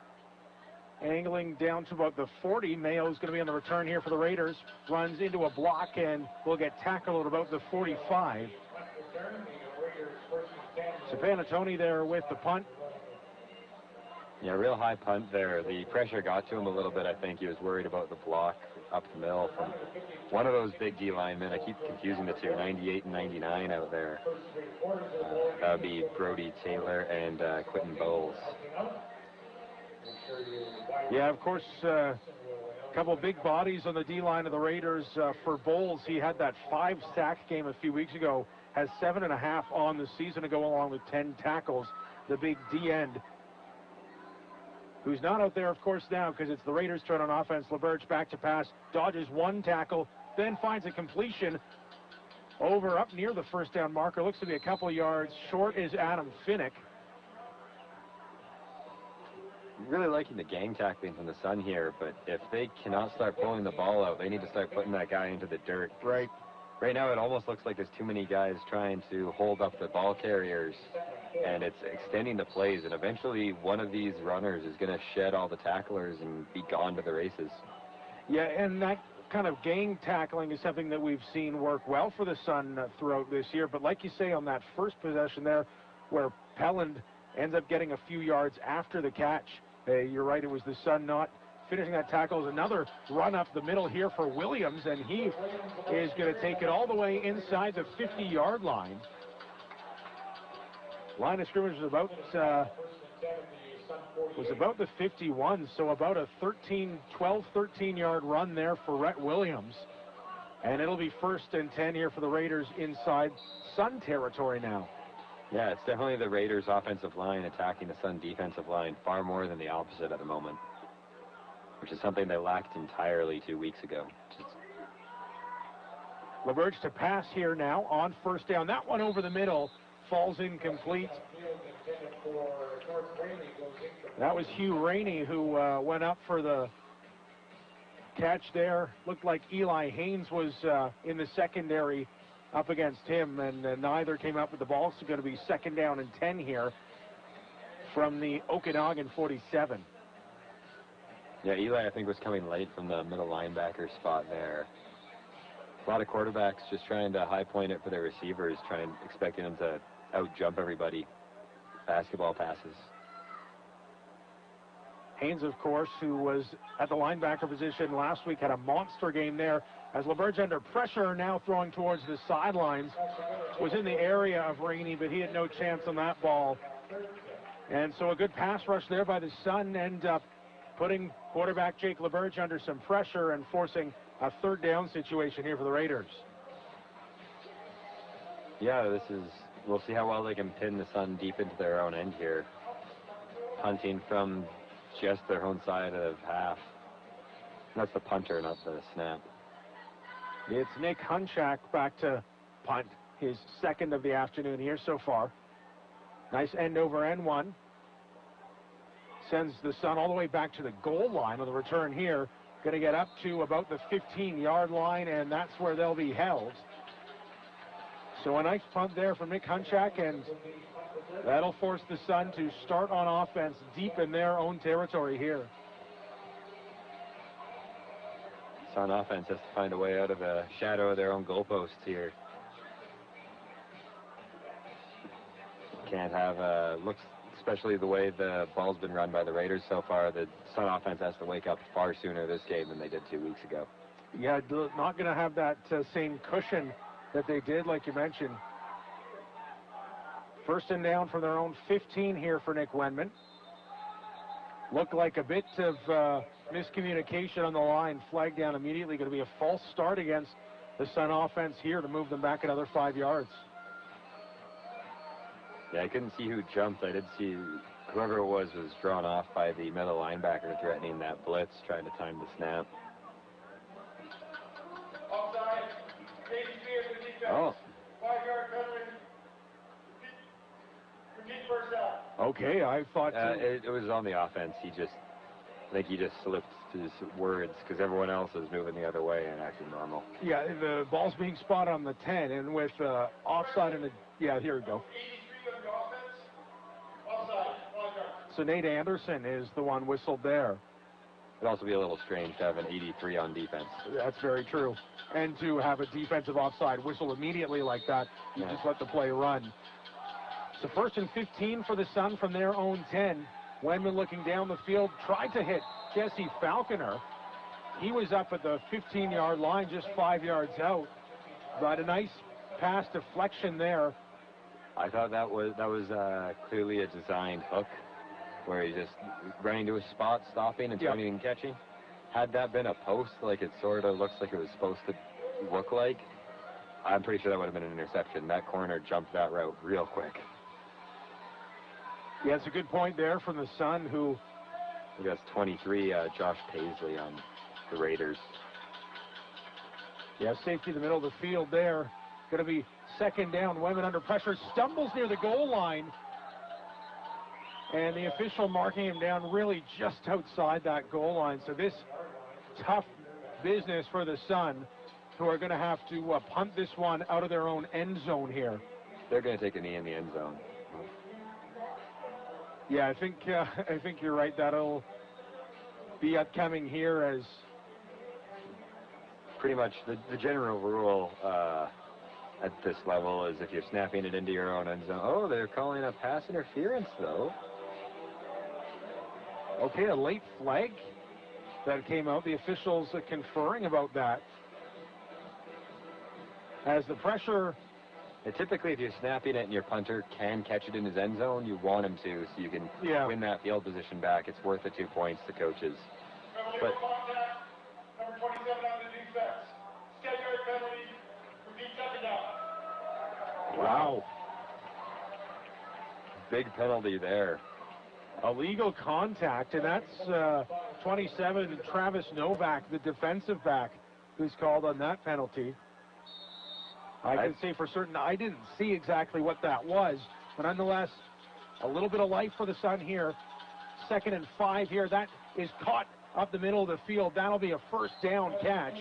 angling down to about the 40. Mayo's going to be on the return here for the Raiders. Runs into a block and will get tackled at about the 45. Sapanatoni there with the punt. Yeah, real high punt there. The pressure got to him a little bit. I think he was worried about the block up the middle from one of those big D linemen. I keep confusing the two, 98 and 99 out there. That would be Brody Taylor and Quentin Bowles. Yeah, of course, a couple big bodies on the D-line of the Raiders. For Bowles, he had that 5-sack game a few weeks ago, has 7.5 on the season to go along with 10 tackles. The big D-end, who's not out there, of course, now because it's the Raiders' turn on offense. LeBurge back to pass, dodges one tackle, then finds a completion over up near the first down marker. Looks to be a couple yards short is Adam Finnick. I'm really liking the gang tackling from the Sun here, but if they cannot start pulling the ball out, they need to start putting that guy into the dirt. Right. Right now, it almost looks like there's too many guys trying to hold up the ball carriers, and it's extending the plays, and eventually one of these runners is going to shed all the tacklers and be gone to the races. Yeah, and that kind of gang tackling is something that we've seen work well for the Sun throughout this year. But like you say, on that first possession there, where Pelland ends up getting a few yards after the catch, you're right, it was the Sun not finishing that tackle. Another run up the middle here for Williams, and he is going to take it all the way inside the 50-yard line. Line of scrimmage was about the 51, so about a 13-yard run there for Rhett Williams. And it'll be 1st and 10 here for the Raiders inside Sun territory now. Yeah, it's definitely the Raiders' offensive line attacking the Sun defensive line far more than the opposite at the moment, which is something they lacked entirely 2 weeks ago. LeBurge to pass here now on 1st down. That one over the middle falls incomplete. That was Hugh Rainey who went up for the catch there. Looked like Eli Haynes was in the secondary up against him, and neither came up with the ball. So going to be 2nd down and 10 here from the Okanagan 47. Yeah, Eli, I think, was coming late from the middle linebacker spot there. A lot of quarterbacks just trying to high point it for their receivers, expecting them to out-jump everybody. Basketball passes. Haynes, of course, who was at the linebacker position last week, had a monster game there. As LeBurge under pressure, now throwing towards the sidelines, was in the area of Rainey, but he had no chance on that ball. And so a good pass rush there by the Sun, end up putting quarterback Jake LeBurge under some pressure and forcing a 3rd down situation here for the Raiders. Yeah, we'll see how well they can pin the Sun deep into their own end here. Punting from just their own side of half. That's the punter, not the snap. It's Nick Hunchak back to punt, his 2nd of the afternoon here so far. Nice end over end one. Sends the Sun all the way back to the goal line on the return here. Going to get up to about the 15-yard line, and that's where they'll be held. So a nice punt there from Nick Hunchak, and that'll force the Sun to start on offense deep in their own territory here. Sun offense has to find a way out of the shadow of their own goalposts here. Can't have looks, especially the way the ball's been run by the Raiders so far, the Sun offense has to wake up far sooner this game than they did 2 weeks ago. Yeah, not going to have that same cushion that they did, like you mentioned. 1st and down from their own 15 here for Nick Wenman. Looked like a bit of miscommunication on the line. Flagged down immediately. Going to be a false start against the Sun offense here to move them back another 5 yards. Yeah, I couldn't see who jumped. I did see whoever it was drawn off by the middle linebacker threatening that blitz, trying to time the snap. Oh. 5-yard penalty. Repeat 1st down. Okay, I thought... it was on the offense. I think he just slipped his words because everyone else is moving the other way and acting normal. Yeah, the ball's being spotted on the 10, and with offside and yeah, here we go. 83 on the offense. Offside. 5 yards. So Nate Anderson is the one whistled there. It'd also be a little strange to have an 83 on defense. That's very true. And to have a defensive offside whistle immediately like that, you just let the play run. So 1st and 15 for the Sun from their own 10. Wenman looking down the field, tried to hit Jesse Falconer. He was up at the 15-yard line, just 5 yards out. But a nice pass deflection there. I thought that was clearly a designed hook. where he's just running to a spot, stopping and turning and catching. Had that been a post like it sort of looks like it was supposed to look like, I'm pretty sure that would have been an interception. That corner jumped that route real quick. Yeah, it's a good point there from the Sun, who... I guess 23, Josh Paisley on the Raiders. Yeah, safety in the middle of the field there. Going to be second down. Wemmen under pressure. Stumbles near the goal line. And the official marking him down really just outside that goal line. So this tough business for the Sun, who are going to have to punt this one out of their own end zone here. They're going to take a knee in the end zone. Yeah, I think you're right. That'll be upcoming here as pretty much the general rule at this level is if you're snapping it into your own end zone. Oh, they're calling a pass interference though. Okay, a late flag that came out. The officials conferring about that as the pressure. Typically, if you're snapping it and your punter can catch it in his end zone, you want him to, so you can win that field position back. It's worth the 2 points to coaches. But number 27 on the defense. 10-yard penalty. Repeat second down. Wow. Big penalty there. Illegal contact, and that's 27, Travis Novak, the defensive back, who's called on that penalty. I can say for certain I didn't see exactly what that was, but nonetheless, a little bit of life for the Sun here. 2nd and 5 here. That is caught up the middle of the field. That'll be a first down catch.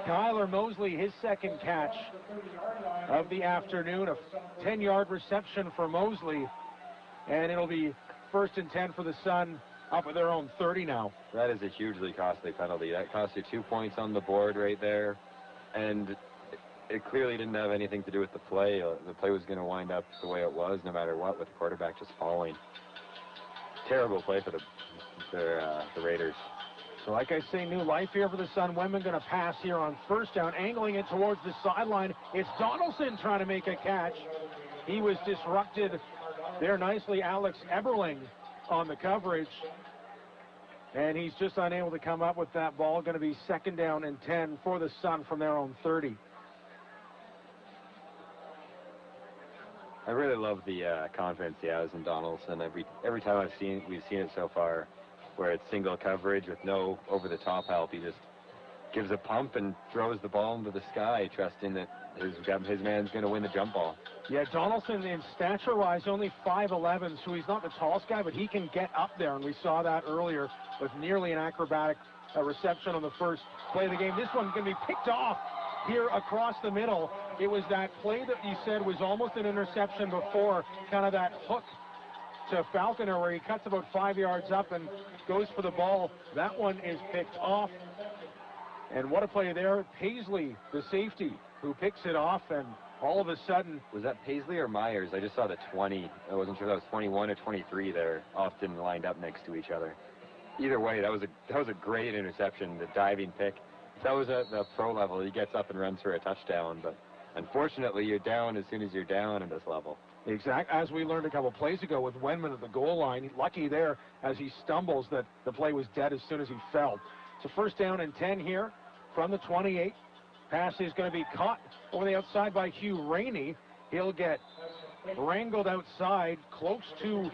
Kyler Mosley, his second catch of the afternoon. A 10-yard reception for Mosley, and it'll be 1st and 10 for the Sun up at their own 30 now. That is a hugely costly penalty. That cost you 2 points on the board right there, and it clearly didn't have anything to do with the play. The play was going to wind up the way it was, no matter what, with the quarterback just falling. Terrible play for the Raiders. So like I say, new life here for the Sun. Wemmen going to pass here on first down, angling it towards the sideline. It's Donaldson trying to make a catch. He was disrupted there nicely. Alex Eberling on the coverage. And he's just unable to come up with that ball. Going to be 2nd down and 10 for the Sun from their own 30. I really love the confidence he has in Donaldson. Every time we've seen it so far, where it's single coverage with no over-the-top help. He just gives a pump and throws the ball into the sky, trusting that his man's going to win the jump ball. Yeah, Donaldson in stature-wise only 5'11", so he's not the tallest guy, but he can get up there, and we saw that earlier with nearly an acrobatic reception on the first play of the game. This one's going to be picked off here across the middle. It was that play that you said was almost an interception before, kind of that hook to Falconer where he cuts about 5 yards up and goes for the ball. That one is picked off. And what a play there. Paisley, the safety, who picks it off, and all of a sudden... Was that Paisley or Myers? I just saw the 20. I wasn't sure if that was 21 or 23 there, often lined up next to each other. Either way, that was a great interception, the diving pick. If that was at the pro level, he gets up and runs for a touchdown, but unfortunately, you're down as soon as you're down at this level. Exactly, as we learned a couple plays ago with Wendman at the goal line. Lucky there as he stumbles that the play was dead as soon as he fell. So 1st down and 10 here from the 28. Pass is going to be caught over the outside by Hugh Rainey. He'll get wrangled outside close to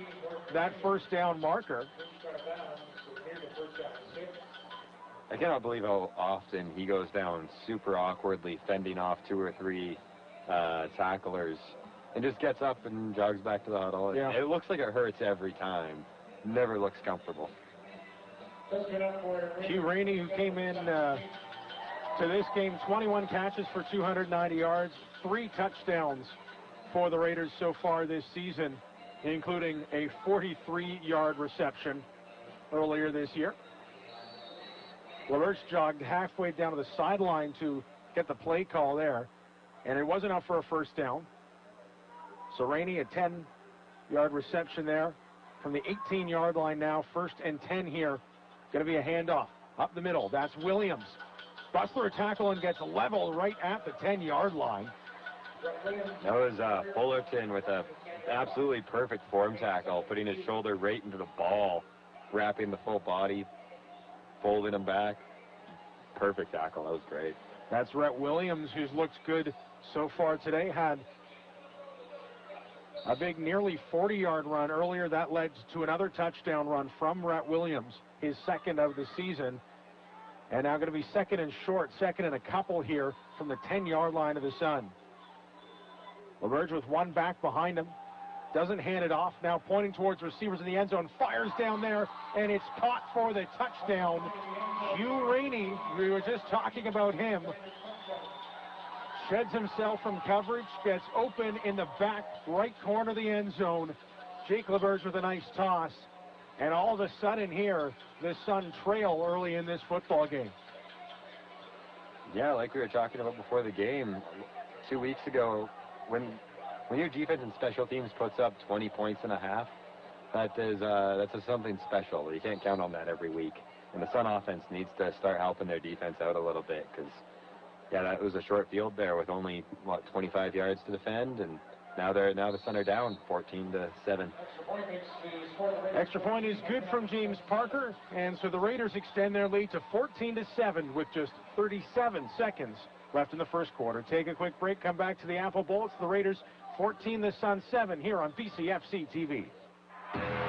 that 1st down marker. I cannot believe how often he goes down super awkwardly, fending off 2 or 3 tacklers, and just gets up and jogs back to the huddle. Yeah. It looks like it hurts every time. Never looks comfortable. Hugh Rainey, who came in to this game, 21 catches for 290 yards, 3 touchdowns for the Raiders so far this season, including a 43-yard reception earlier this year. LaRoche jogged halfway down to the sideline to get the play call there, and it wasn't enough for a 1st down. So Rainey, a 10-yard reception there from the 18-yard line now. 1st and 10 here. Going to be a handoff up the middle. That's Williams. Bustler a tackle and gets leveled right at the 10-yard line. That was Fullerton with a absolutely perfect form tackle, putting his shoulder right into the ball, wrapping the full body, folding him back. Perfect tackle. That was great. That's Rhett Williams, who's looked good so far today. Had a big nearly 40-yard run earlier. That led to another touchdown run from Rhett Williams, his second of the season. And now going to be second and short, second and a couple here from the 10-yard line of the Sun. LaBerge with one back behind him. Doesn't hand it off. Now pointing towards receivers in the end zone. Fires down there, and it's caught for the touchdown. Hugh Rainey, we were just talking about him, sheds himself from coverage, gets open in the back right corner of the end zone. Jake LaBerge with a nice toss. And all of a sudden here, the Sun trail early in this football game. Yeah, like we were talking about before the game, 2 weeks ago, when your defense and special teams puts up 20 points and a half, that's something special. You can't count on that every week. And the Sun offense needs to start helping their defense out a little bit because, yeah, that was a short field there with only, 25 yards to defend, and now the Sun are down 14-7. Extra point is good from James Parker, and so the Raiders extend their lead to 14-7 with just 37 seconds left in the first quarter. Take a quick break, come back to the Apple Bowl. It's the Raiders 14, the Sun 7 here on BCFC TV.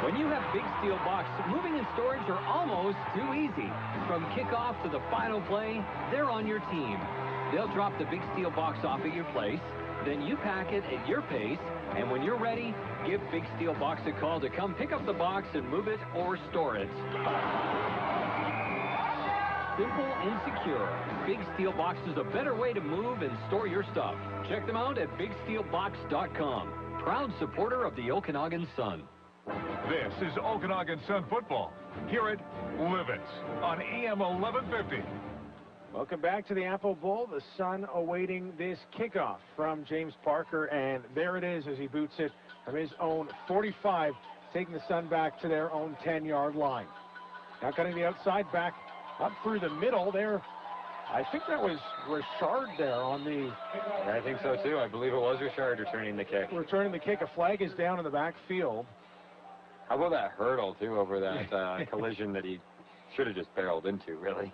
When you have Big Steel Box, moving and storage are almost too easy. From kickoff to the final play, they're on your team. They'll drop the Big Steel Box off at your place, then you pack it at your pace, and when you're ready, give Big Steel Box a call to come pick up the box and move it or store it. Simple and secure. Big Steel Box is a better way to move and store your stuff. Check them out at BigSteelBox.com. Proud supporter of the Okanagan Sun. This is Okanagan Sun football. Hear it, live it on AM 1150. Welcome back to the Apple Bowl. The Sun awaiting this kickoff from James Parker, and there it is as he boots it from his own 45, taking the Sun back to their own 10-yard line. Now cutting the outside back up through the middle there. I think that was Richard there on the... I think so too. I believe it was Richard returning the kick. Returning the kick. A flag is down in the backfield. How about that hurdle too over that collision that he should have just barreled into, really?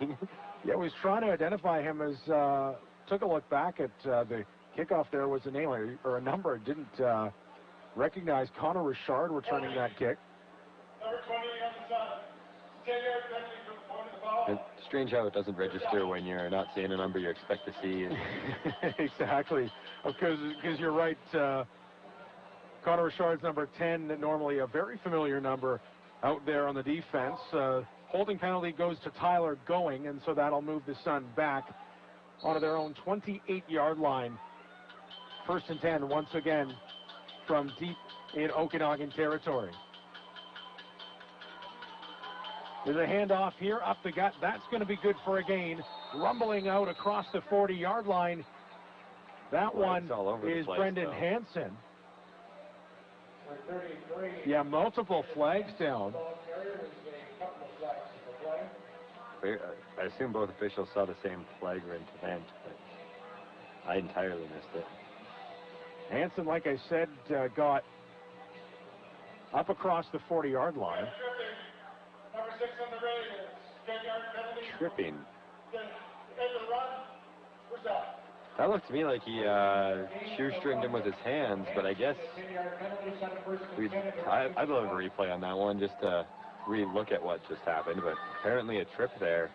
Yeah, was trying to identify him as, took a look back at the kickoff there was a name or a number. Didn't recognize Connor Richard returning that kick. Number 20 on the side. 10-yard penalty from the point of the ball. It's strange how it doesn't register when you're not seeing a number you expect to see. Exactly. Because you're right. Connor Richard's number 10, normally a very familiar number out there on the defense. Holding penalty goes to Tyler Going, and so that'll move the Sun back onto their own 28-yard line. First and 10 once again from deep in Okanagan territory. There's a handoff here up the gut. That's going to be good for a gain. Rumbling out across the 40-yard line. That one is Brendan Hansen. Yeah, multiple flags down. I assume both officials saw the same flagrant event, but I entirely missed it. Hansen, like I said, got up across the 40-yard line. Number 6 on the Raiders. 10-yard penalty. Tripping. End of the run. Where's that? That looked to me like he shoestringed him with his hands, but I guess I'd love a replay on that one just to re-look at what just happened, but apparently a trip there.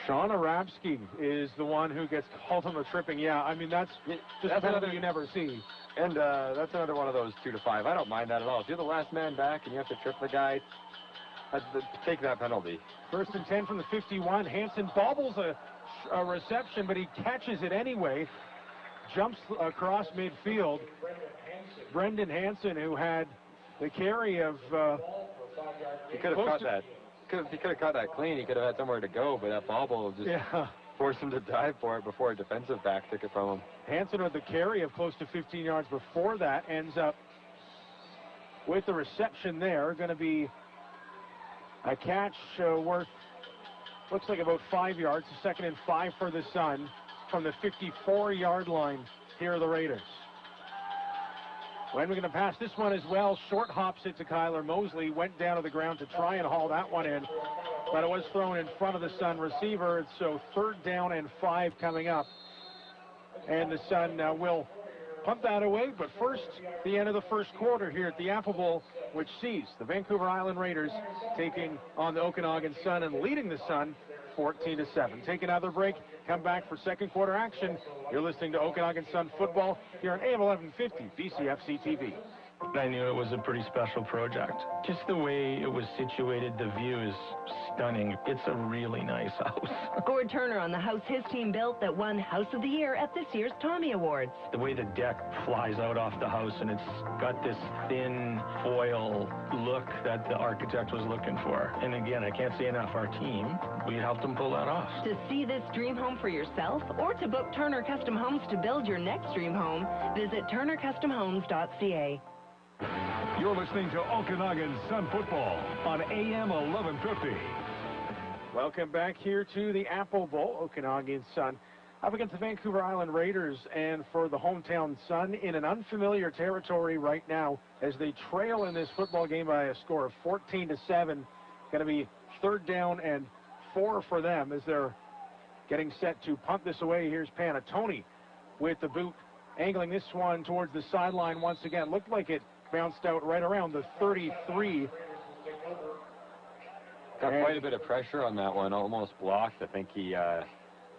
Sean Arabsky is the one who gets called on the tripping. Yeah, I mean, that's another you never see. And that's another one of those 2 to 5. I don't mind that at all. If you're the last man back and you have to trip the guy, take that penalty. First and 10 from the 51. Hansen bobbles a reception, but he catches it anyway. Jumps across midfield. Brendan Hansen, who had the carry of... he could have caught that. He could have caught that clean. He could have had somewhere to go, but that bobble just forced him to dive for it before a defensive back took it from him. Hansen with the carry of close to 15 yards before that ends up with the reception there. Going to be a catch worth, looks like about 5 yards. Second and 5 for the Sun from the 54-yard line. Here are the Raiders. Wenman going to pass this one as well. Short hops it to Kyler Mosley. Went down to the ground to try and haul that one in. But it was thrown in front of the Sun receiver. So 3rd down and 5 coming up. And the Sun will punt that away. But first, the end of the first quarter here at the Apple Bowl, which sees the Vancouver Island Raiders taking on the Okanagan Sun and leading the Sun 14-7. Take another break. Come back for second quarter action. You're listening to Okanagan Sun football here on AM 1150 BCFC TV. I knew it was a pretty special project. Just the way it was situated, the view is stunning. It's a really nice house. Gord Turner on the house his team built that won House of the Year at this year's Tommy Awards. The way the deck flies out off the house, and it's got this thin foil look that the architect was looking for. And again, I can't say enough, our team, we helped them pull that off. To see this dream home for yourself or to book Turner Custom Homes to build your next dream home, visit turnercustomhomes.ca. You're listening to Okanagan Sun football on AM 1150. Welcome back here to the Apple Bowl. Okanagan Sun up against the Vancouver Island Raiders, and for the hometown Sun in an unfamiliar territory right now as they trail in this football game by a score of 14-7. Going to be 3rd down and 4 for them as they're getting set to punt this away. Here's Panatoni with the boot, angling this one towards the sideline once again. Looked like it bounced out right around the 33. Got quite a bit of pressure on that one, almost blocked. I think he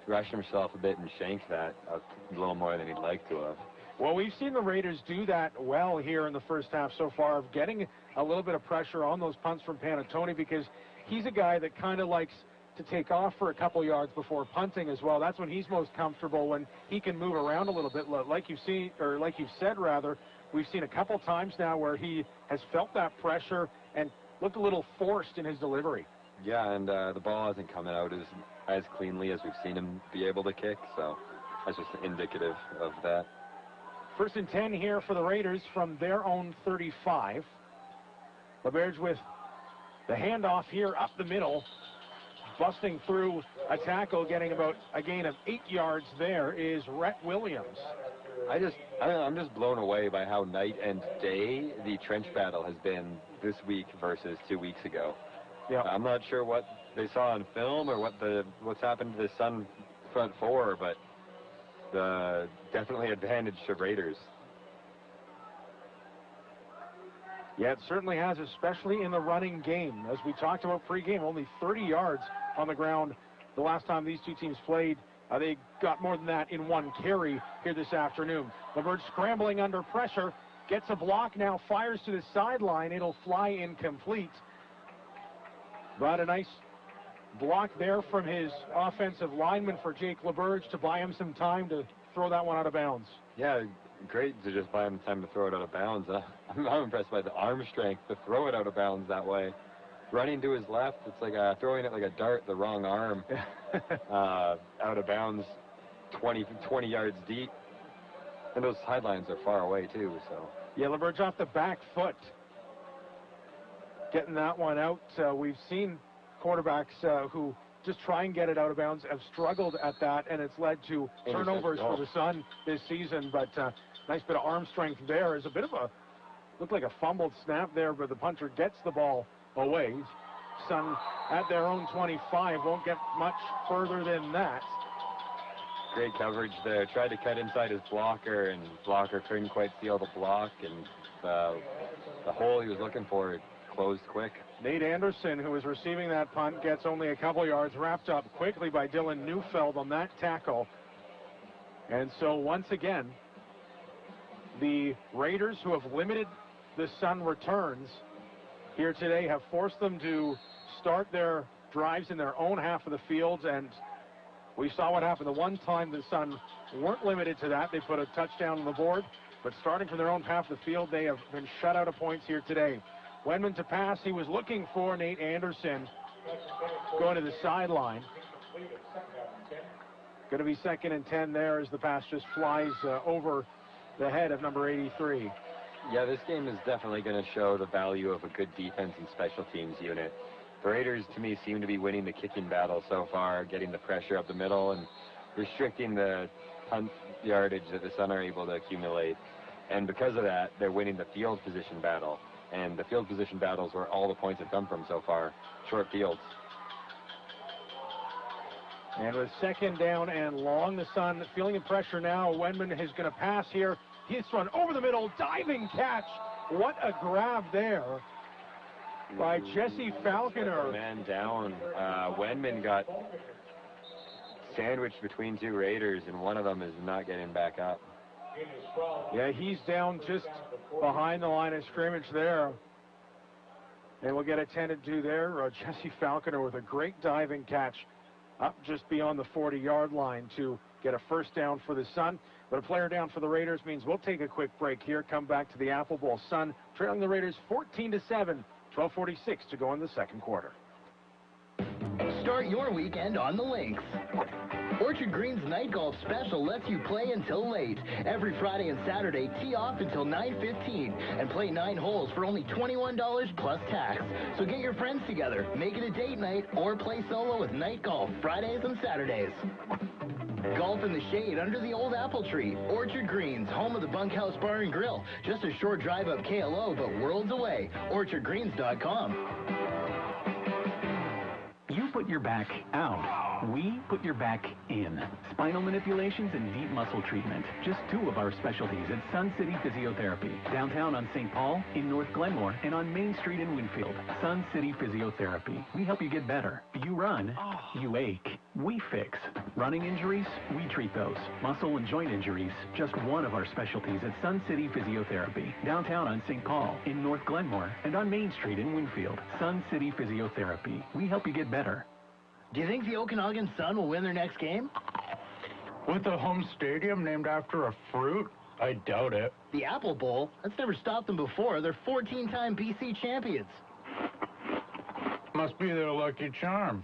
rushed himself a bit and shanked that a little more than he'd like to have. Well, we've seen the Raiders do that well here in the first half so far, of getting a little bit of pressure on those punts from Panatoni, because he's a guy that kind of likes to take off for a couple yards before punting as well. That's when he's most comfortable, when he can move around a little bit. Like you've seen, or like you've said rather, we've seen a couple times now where he has felt that pressure and looked a little forced in his delivery. Yeah, and the ball hasn't come out as cleanly as we've seen him be able to kick, so that's just indicative of that. 1st and 10 here for the Raiders from their own 35. LeBerge with the handoff here up the middle, busting through a tackle, getting about a gain of 8 yards there is Rhett Williams. I don't know, I'm just blown away by how night and day the trench battle has been this week versus 2 weeks ago. Yeah. I'm not sure what they saw on film or what's happened to the Sun front four, but definitely advantage to Raiders. Yeah, it certainly has, especially in the running game. As we talked about pregame, only 30 yards on the ground the last time these two teams played. They got more than that in one carry here this afternoon. LeBerge scrambling under pressure, gets a block now, fires to the sideline. It'll fly incomplete. But a nice block there from his offensive lineman for Jake LeBerge to buy him some time to throw that one out of bounds. Yeah, great to just buy him time to throw it out of bounds. I'm impressed by the arm strength to throw it out of bounds that way. Running to his left, it's like throwing it like a dart, the wrong arm, out of bounds 20 yards deep. And those sidelines are far away, too. So yeah, LeBerge off the back foot, getting that one out. We've seen quarterbacks who just try and get it out of bounds have struggled at that, and it's led to turnovers for the Sun this season. But nice bit of arm strength there. Is a bit of a, looked like a fumbled snap there, but the punter gets the ball away. Sun at their own 25, won't get much further than that. Great coverage there. Tried to cut inside his blocker, and blocker couldn't quite seal the block, and the hole he was looking for closed quick. Nate Anderson, who was receiving that punt, gets only a couple yards, wrapped up quickly by Dylan Neufeld on that tackle. And so once again, the Raiders, who have limited the Sun returns here today, have forced them to start their drives in their own half of the field, and we saw what happened the one time the Sun weren't limited to that. They put a touchdown on the board, but starting from their own half of the field, they have been shut out of points here today. Wenman to pass. He was looking for Nate Anderson, going to the sideline. Going to be 2nd and 10 there as the pass just flies over the head of number 83. Yeah, this game is definitely going to show the value of a good defense and special teams unit. The Raiders, to me, seem to be winning the kicking battle so far, getting the pressure up the middle and restricting the punt yardage that the Sun are able to accumulate. And because of that, they're winning the field position battle. And the field position battles where all the points have come from so far, short fields. And with second down and long, the Sun feeling the pressure now. Wenman is going to pass here. He's run over the middle, diving catch. What a grab there by Jesse Falconer. Man down. Wenman got sandwiched between two Raiders, and one of them is not getting back up. Yeah, he's down just behind the line of scrimmage there. And we'll get attended to there. Jesse Falconer with a great diving catch up just beyond the 40-yard line to get a first down for the Sun. But a player down for the Raiders means we'll take a quick break here, come back to the Apple Bowl. Sun trailing the Raiders 14-7, 12:46 to go in the second quarter. Start your weekend on the links. Orchard Green's Night Golf Special lets you play until late. Every Friday and Saturday, tee off until 9:15 and play 9 holes for only $21 plus tax. So get your friends together, make it a date night, or play solo with Night Golf Fridays and Saturdays. Golf in the shade under the old apple tree. Orchard Greens, home of the Bunkhouse Bar and Grill. Just a short drive up KLO, but worlds away. OrchardGreens.com. You put your back out. We put your back in. Spinal manipulations and deep muscle treatment. Just 2 of our specialties at Sun City Physiotherapy. Downtown on St. Paul, in North Glenmore, and on Main Street in Winfield. Sun City Physiotherapy. We help you get better. You run, you ache. We fix. Running injuries, we treat those. Muscle and joint injuries, just one of our specialties at Sun City Physiotherapy. Downtown on St. Paul, in North Glenmore, and on Main Street in Winfield. Sun City Physiotherapy. We help you get better. Do you think the Okanagan Sun will win their next game? With a home stadium named after a fruit? I doubt it. The Apple Bowl? That's never stopped them before. They're 14-time BC champions. Must be their lucky charm.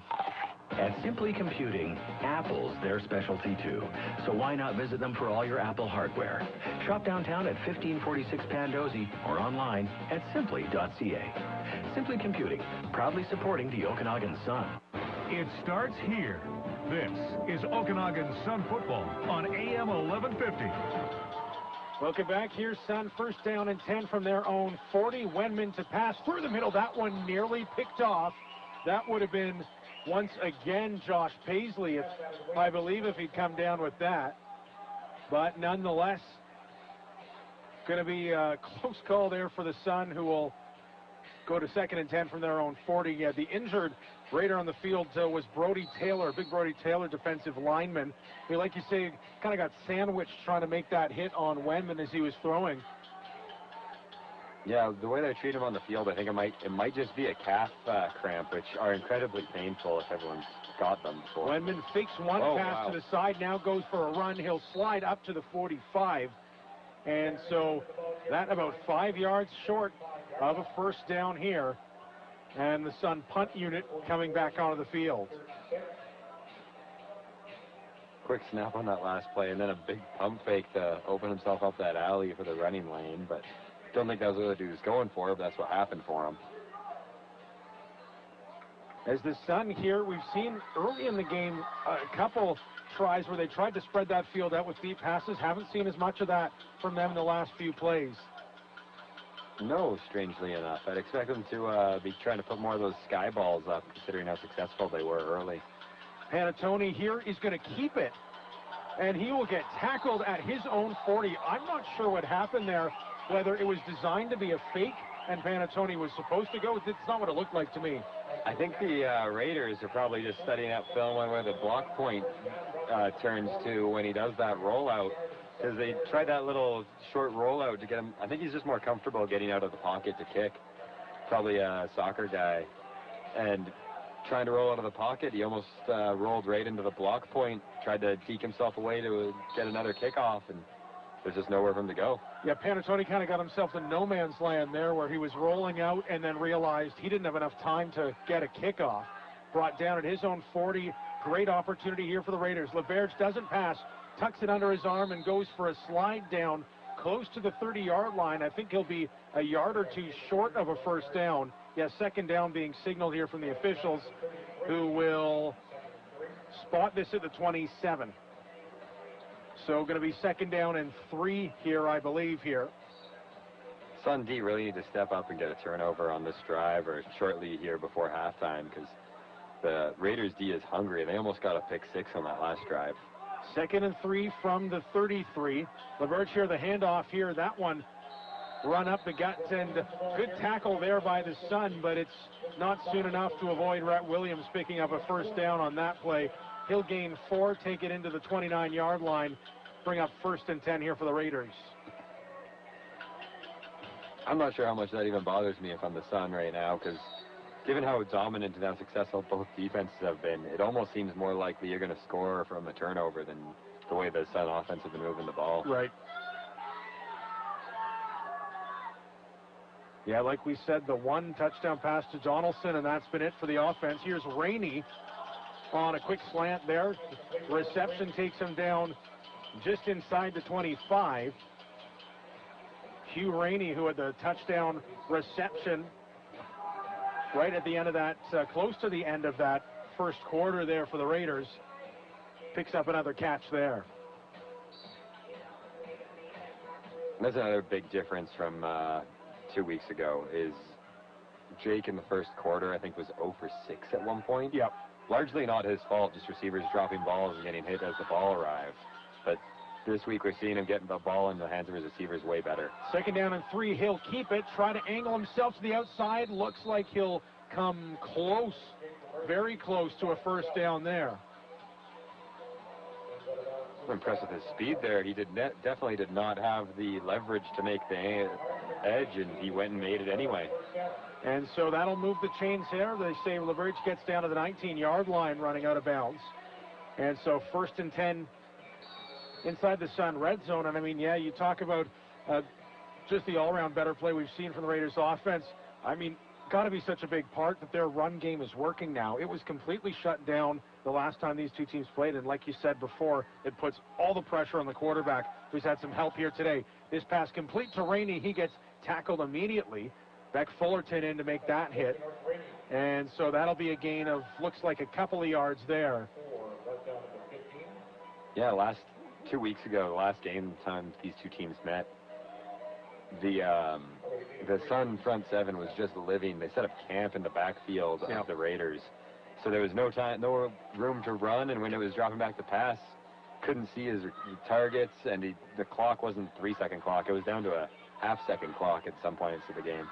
At Simply Computing, Apple's their specialty too. So why not visit them for all your Apple hardware? Shop downtown at 1546 Pandosy or online at simply.ca. Simply Computing, proudly supporting the Okanagan Sun. It starts here. This is Okanagan Sun football on AM 1150. Welcome back. Here's Sun, first down and 10 from their own 40. Wenman to pass through the middle. That one nearly picked off. That would have been, once again, Josh Paisley, I believe, if he'd come down with that. But nonetheless, going to be a close call there for the Sun, who will go to second and 10 from their own 40. Yeah, the injured Raider on the field was Brody Taylor, big Brody Taylor, defensive lineman. He, like you say, kind of got sandwiched trying to make that hit on Wenman as he was throwing. Yeah, the way they treat him on the field, I think it might just be a calf cramp, which are incredibly painful if everyone's got them before. Wenman fakes one pass to the side, now goes for a run. He'll slide up to the 45. And so that about 5 yards short of a first down here. And the Sun punt unit coming back onto the field. Quick snap on that last play, and then a big pump fake to open himself up that alley for the running lane. But don't think that was what he was going for, but that's what happened for him. As the Sun here, we've seen early in the game a couple tries where they tried to spread that field out with deep passes. Haven't seen as much of that from them in the last few plays. No, strangely enough. I'd expect them to be trying to put more of those sky balls up, considering how successful they were early. Panatoni here is going to keep it, and he will get tackled at his own 40. I'm not sure what happened there, whether it was designed to be a fake and Panatoni was supposed to go. It's not what it looked like to me. I think the Raiders are probably just studying out film on where the block point turns to when he does that rollout. Because they tried that little short rollout to get him. I think he's just more comfortable getting out of the pocket to kick. Probably a soccer guy. And trying to roll out of the pocket, he almost rolled right into the block point, tried to deke himself away to get another kickoff, and there's just nowhere for him to go. Yeah, Panatoni kind of got himself in no man's land there where he was rolling out and then realized he didn't have enough time to get a kickoff. Brought down at his own 40. Great opportunity here for the Raiders. LeBerge doesn't pass. Tucks it under his arm and goes for a slide down close to the 30-yard line. I think he'll be a yard or two short of a first down. Yeah, second down being signaled here from the officials, who will spot this at the 27. So going to be second down and 3 here, I believe, here. Sun D really need to step up and get a turnover on this drive or shortly here before halftime, because the Raiders D is hungry. They almost got a pick 6 on that last drive. 2nd and 3 from the 33. LaBerge here, the handoff here. That one run up the gut, and good tackle there by the Sun, but it's not soon enough to avoid Rhett Williams picking up a first down on that play. He'll gain 4, take it into the 29-yard line, bring up 1st and 10 here for the Raiders. I'm not sure how much that even bothers me if I'm the Sun right now, because given how dominant and how successful both defenses have been, it almost seems more likely you're going to score from a turnover than the way the Sun offense have been moving the ball. Right. Yeah, like we said, the 1 touchdown pass to Donaldson, and that's been it for the offense. Here's Rainey on a quick slant there. Reception takes him down just inside the 25. Hugh Rainey, who had the touchdown reception right at the end of that, close to the end of that first quarter there for the Raiders, picks up another catch there. That's another big difference from 2 weeks ago is Jake in the first quarter, I think, was 0 for 6 at one point. Yep. Largely not his fault, just receivers dropping balls and getting hit as the ball arrives. But this week we're seeing him getting the ball in the hands of his receivers way better. 2nd down and 3, he'll keep it, try to angle himself to the outside. Looks like he'll come close, very close to a first down there. I'm impressed with his speed there. He definitely did not have the leverage to make the edge, and he went and made it anyway. And so that'll move the chains here. They say LaBerge gets down to the 19-yard line running out of bounds. And so 1st and 10 inside the Sun red zone. And I mean, yeah, you talk about just the all-around better play we've seen from the Raiders offense. I mean, got to be such a big part that their run game is working now. It was completely shut down the last time these two teams played, and like you said before, it puts all the pressure on the quarterback, who's had some help here today. This pass complete to Rainey. He gets tackled immediately. Beck Fullerton in to make that hit. And so that'll be a gain of, looks like a couple of yards there. Yeah, 2 weeks ago, the last game time these two teams met, the Sun front seven was just living. They set up camp in the backfield of the Raiders. So there was no room to run, and when it was dropping back to pass, couldn't see his targets, and the clock wasn't 3-second clock. It was down to a half-second clock at some points of the game.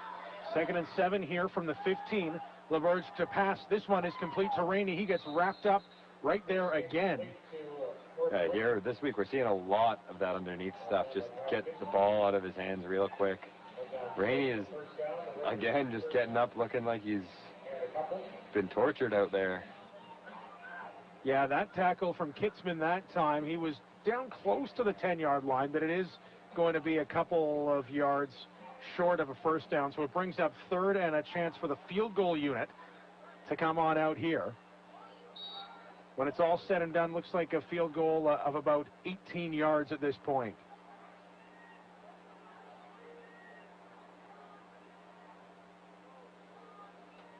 2nd and 7 here from the 15. LaBerge to pass. This one is complete to Rainey. He gets wrapped up right there again. Here this week we're seeing a lot of that underneath stuff. Just get the ball out of his hands real quick. Rainey is, again, just getting up looking like he's been tortured out there. Yeah, that tackle from Kitzman that time, he was down close to the 10-yard line, but it is going to be a couple of yards short of a first down. So it brings up 3rd and a chance for the field goal unit to come on out here. When it's all said and done, looks like a field goal of about 18 yards at this point.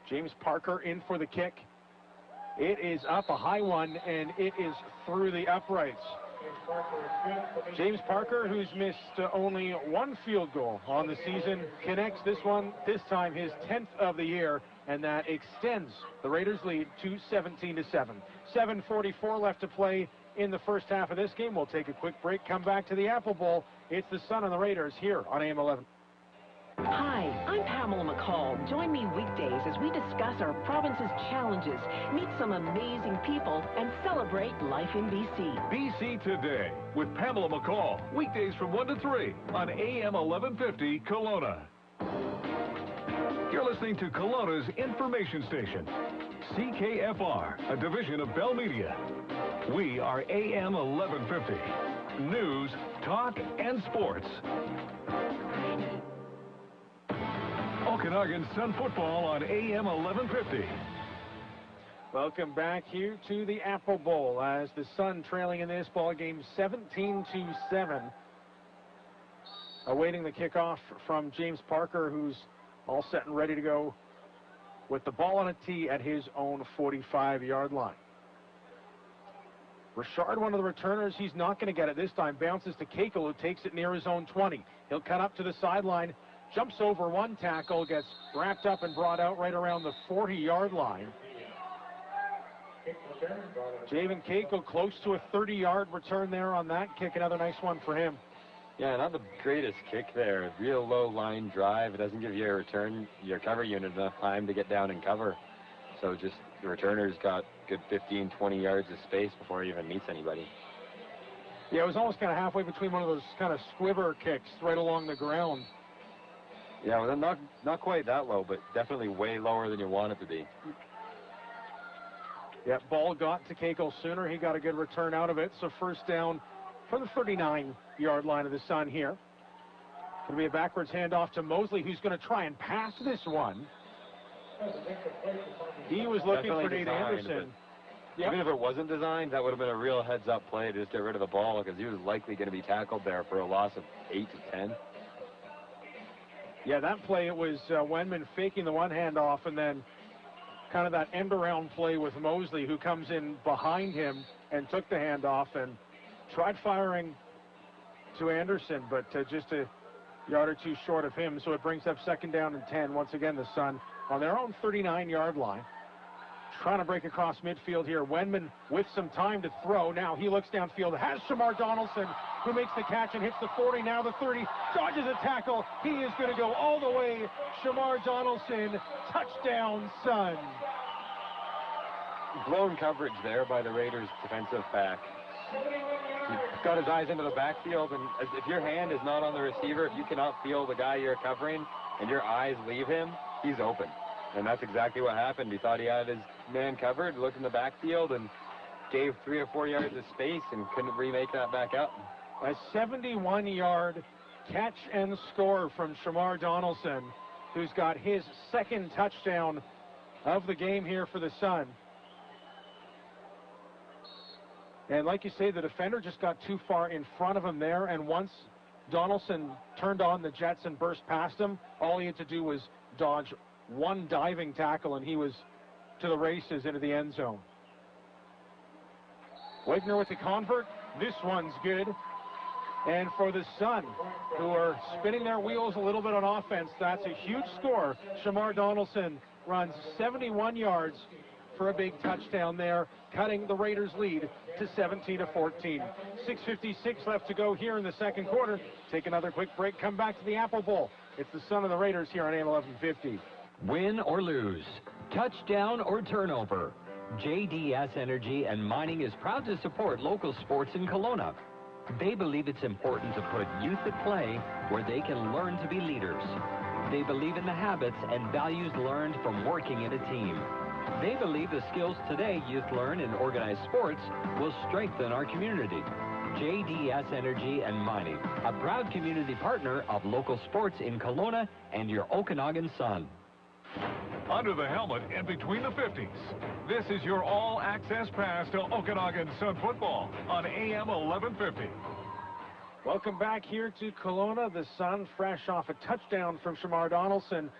James Parker in for the kick. It is up, a high one, and it is through the uprights. James Parker, who's missed only 1 field goal on the season, connects this time his 10th of the year, and that extends the Raiders' lead to 17-7. 7:44 left to play in the first half of this game. We'll take a quick break, come back to the Apple Bowl. It's the Sun and the Raiders here on AM 11. Hi, I'm Pamela McCall. Join me weekdays as we discuss our province's challenges, meet some amazing people, and celebrate life in BC. BC Today with Pamela McCall. Weekdays from 1 to 3 on AM 1150 Kelowna. You're listening to Kelowna's information station, CKFR, a division of Bell Media. We are AM 1150. News, talk, and sports. Okanagan Sun football on AM 1150. Welcome back here to the Apple Bowl as the Sun trailing in this ball game 17-7. Awaiting the kickoff from James Parker, who's all set and ready to go with the ball on a tee at his own 45-yard line. Richard, one of the returners, he's not going to get it this time. Bounces to Kekel, who takes it near his own 20. He'll cut up to the sideline, jumps over one tackle, gets wrapped up and brought out right around the 40-yard line. Javen Keiko close to a 30-yard return there on that kick. Another nice one for him. Yeah, not the greatest kick there. Real low line drive. It doesn't give you a return, your cover unit, enough time to get down and cover. So just the returner's got good 15, 20 yards of space before he even meets anybody. Yeah, it was almost kind of halfway between one of those kind of squiver kicks right along the ground. Yeah, well, not quite that low, but definitely way lower than you want it to be. Yeah, ball got to Keiko sooner. He got a good return out of it. So first down for the 39-yard line of the Sun here. Going to be a backwards handoff to Mosley, who's going to try and pass this one. He was looking for Nate Anderson. Yep. Even if it wasn't designed, that would have been a real heads-up play to just get rid of the ball, because he was likely going to be tackled there for a loss of 8 to 10. Yeah, that play, it was Wenman faking the one handoff, and then kind of that end-around play with Mosley, who comes in behind him and took the handoff and tried firing to Anderson, but just a yard or two short of him. So it brings up second down and 10. Once again, the Sun on their own 39-yard line. Trying to break across midfield here. Wenman with some time to throw. Now he looks downfield. Has Shamar Donaldson, who makes the catch and hits the 40. Now the 30. Dodges a tackle. He is going to go all the way. Shamar Donaldson. Touchdown, Sun. Blown coverage there by the Raiders defensive back. He's got his eyes into the backfield, and if your hand is not on the receiver, if you cannot feel the guy you're covering and your eyes leave him, he's open. And that's exactly what happened. He thought he had his man covered, looked in the backfield, and gave 3 or 4 yards of space and couldn't remake that back up. A 71-yard catch and score from Shamar Donaldson, who's got his second touchdown of the game here for the Sun. And like you say, the defender just got too far in front of him there, and once Donaldson turned on the jets and burst past him, all he had to do was dodge one diving tackle, and he was to the races into the end zone. Wagner with the convert. This one's good. And for the Sun, who are spinning their wheels a little bit on offense, that's a huge score. Shamar Donaldson runs 71 yards for a big touchdown there, cutting the Raiders' lead to 17-14. 6:56 left to go here in the second quarter. Take another quick break, come back to the Apple Bowl. It's the Sun of the Raiders here on AM 1150. Win or lose, touchdown or turnover, JDS Energy and Mining is proud to support local sports in Kelowna. They believe it's important to put youth at play where they can learn to be leaders. They believe in the habits and values learned from working in a team. They believe the skills today youth learn in organized sports will strengthen our community. JDS Energy and Mining, a proud community partner of local sports in Kelowna and your Okanagan Sun. Under the helmet and between the 50s. This is your all-access pass to Okanagan Sun football on AM 1150. Welcome back here to Kelowna. The Sun fresh off a touchdown from Shamar Donaldson.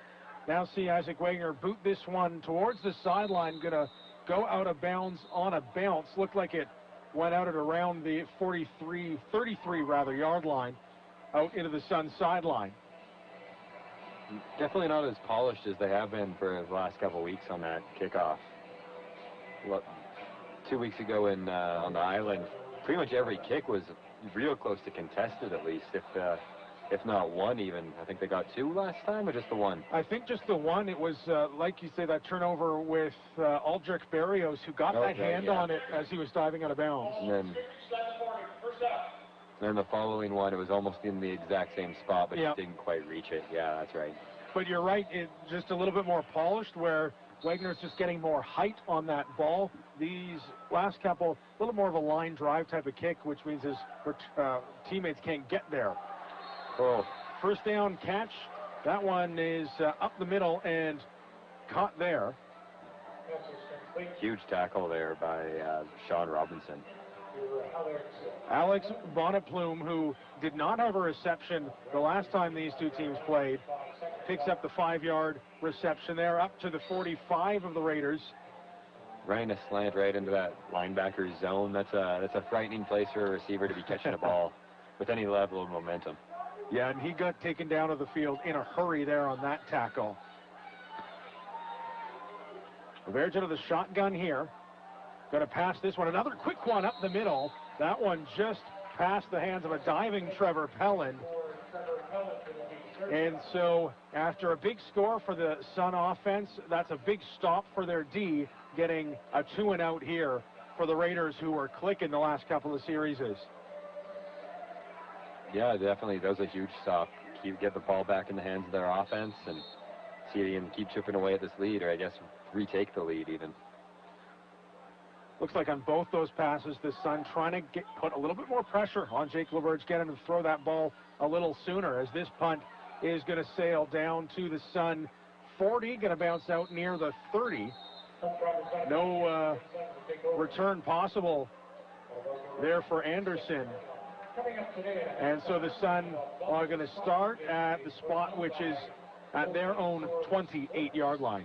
Now see Isaac Wagner boot this one towards the sideline. Going to go out of bounds on a bounce. Looked like it went out at around the 33 yard line out into the Sun sideline. Definitely not as polished as they have been for the last couple of weeks on that kickoff. 2 weeks ago on the island, pretty much every kick was real close to contested, at least, if not one even. I think they got 2 last time, or just the one? I think just the one. It was, like you say, that turnover with Aldrich Barrios, who got that hand on it as he was diving out of bounds. And then the following one, it was almost in the exact same spot, but just didn't quite reach it. Yeah, that's right. But you're right, it's just a little bit more polished, where Wagner's just getting more height on that ball. These last couple, a little more of a line drive type of kick, which means his teammates can't get there. Oh. First down catch. That one is up the middle and caught there. Huge tackle there by Sean Robinson. Alex Bonnetplume, who did not have a reception the last time these two teams played, picks up the 5-yard reception there, up to the 45 of the Raiders. Running a slant right into that linebacker's zone. That's a frightening place for a receiver to be catching a ball with any level of momentum. Yeah, and he got taken down to the field in a hurry there on that tackle. Verge to the shotgun here. Going to pass this one. Another quick one up the middle. That one just past the hands of a diving Trevor Pelland. And so after a big score for the Sun offense, that's a big stop for their D, getting a 2-and-out here for the Raiders, who were clicking the last couple of series. Yeah, definitely. That was a huge stop. Get the ball back in the hands of their offense and see if they can keep chipping away at this lead, or I guess retake the lead even. Looks like on both those passes, the Sun trying to put a little bit more pressure on Jake LaBerge, get him to throw that ball a little sooner, as this punt is going to sail down to the Sun 40, going to bounce out near the 30. No return possible there for Anderson. And so the Sun are going to start at the spot which is at their own 28-yard line.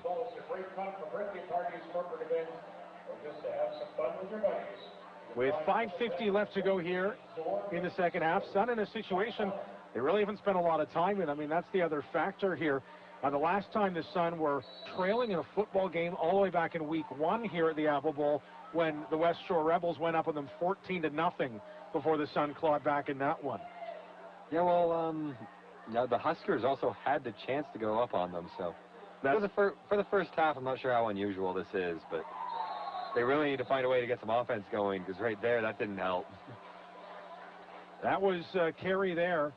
With 5:50 left to go here in the second half, Sun in a situation they really haven't spent a lot of time in. I mean, that's the other factor here. The last time the Sun were trailing in a football game all the way back in week 1 here at the Apple Bowl, when the West Shore Rebels went up on them 14-0 before the Sun clawed back in that one. Yeah, well, the Huskers also had the chance to go up on them, so for the first half, I'm not sure how unusual this is, but they really need to find a way to get some offense going, because right there, that didn't help. That was carry there.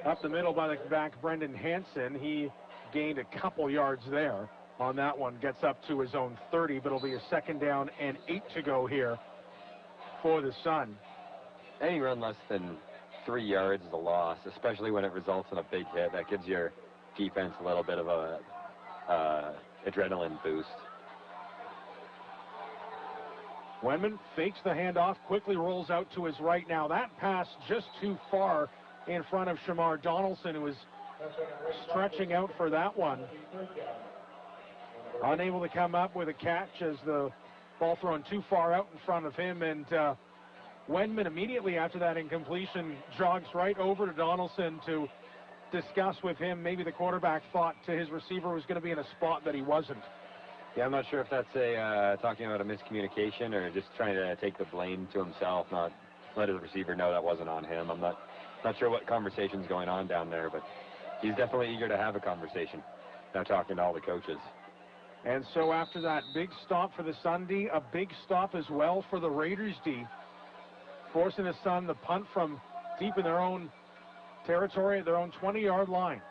Up the middle by the back, Brendan Hansen. He gained a couple yards there on that one. Gets up to his own 30, but it'll be a 2nd down and 8 to go here for the Sun. Any run less than 3 yards is a loss, especially when it results in a big hit. That gives your defense a little bit of a adrenaline boost. Wenman fakes the handoff, quickly rolls out to his right. Now that pass just too far in front of Shamar Donaldson, who was stretching out for that one. Unable to come up with a catch as the ball thrown too far out in front of him, and Wenman immediately after that incompletion jogs right over to Donaldson to discuss with him. Maybe the quarterback thought his receiver was going to be in a spot that he wasn't. Yeah, I'm not sure if that's talking about a miscommunication or just trying to take the blame to himself, not let his receiver know that wasn't on him. I'm not sure what conversation's going on down there, but he's definitely eager to have a conversation. Now talking to all the coaches. And so after that big stop for the Sun D, a big stop as well for the Raiders D, forcing the Sun to punt from deep in their own territory at their own 20-yard line.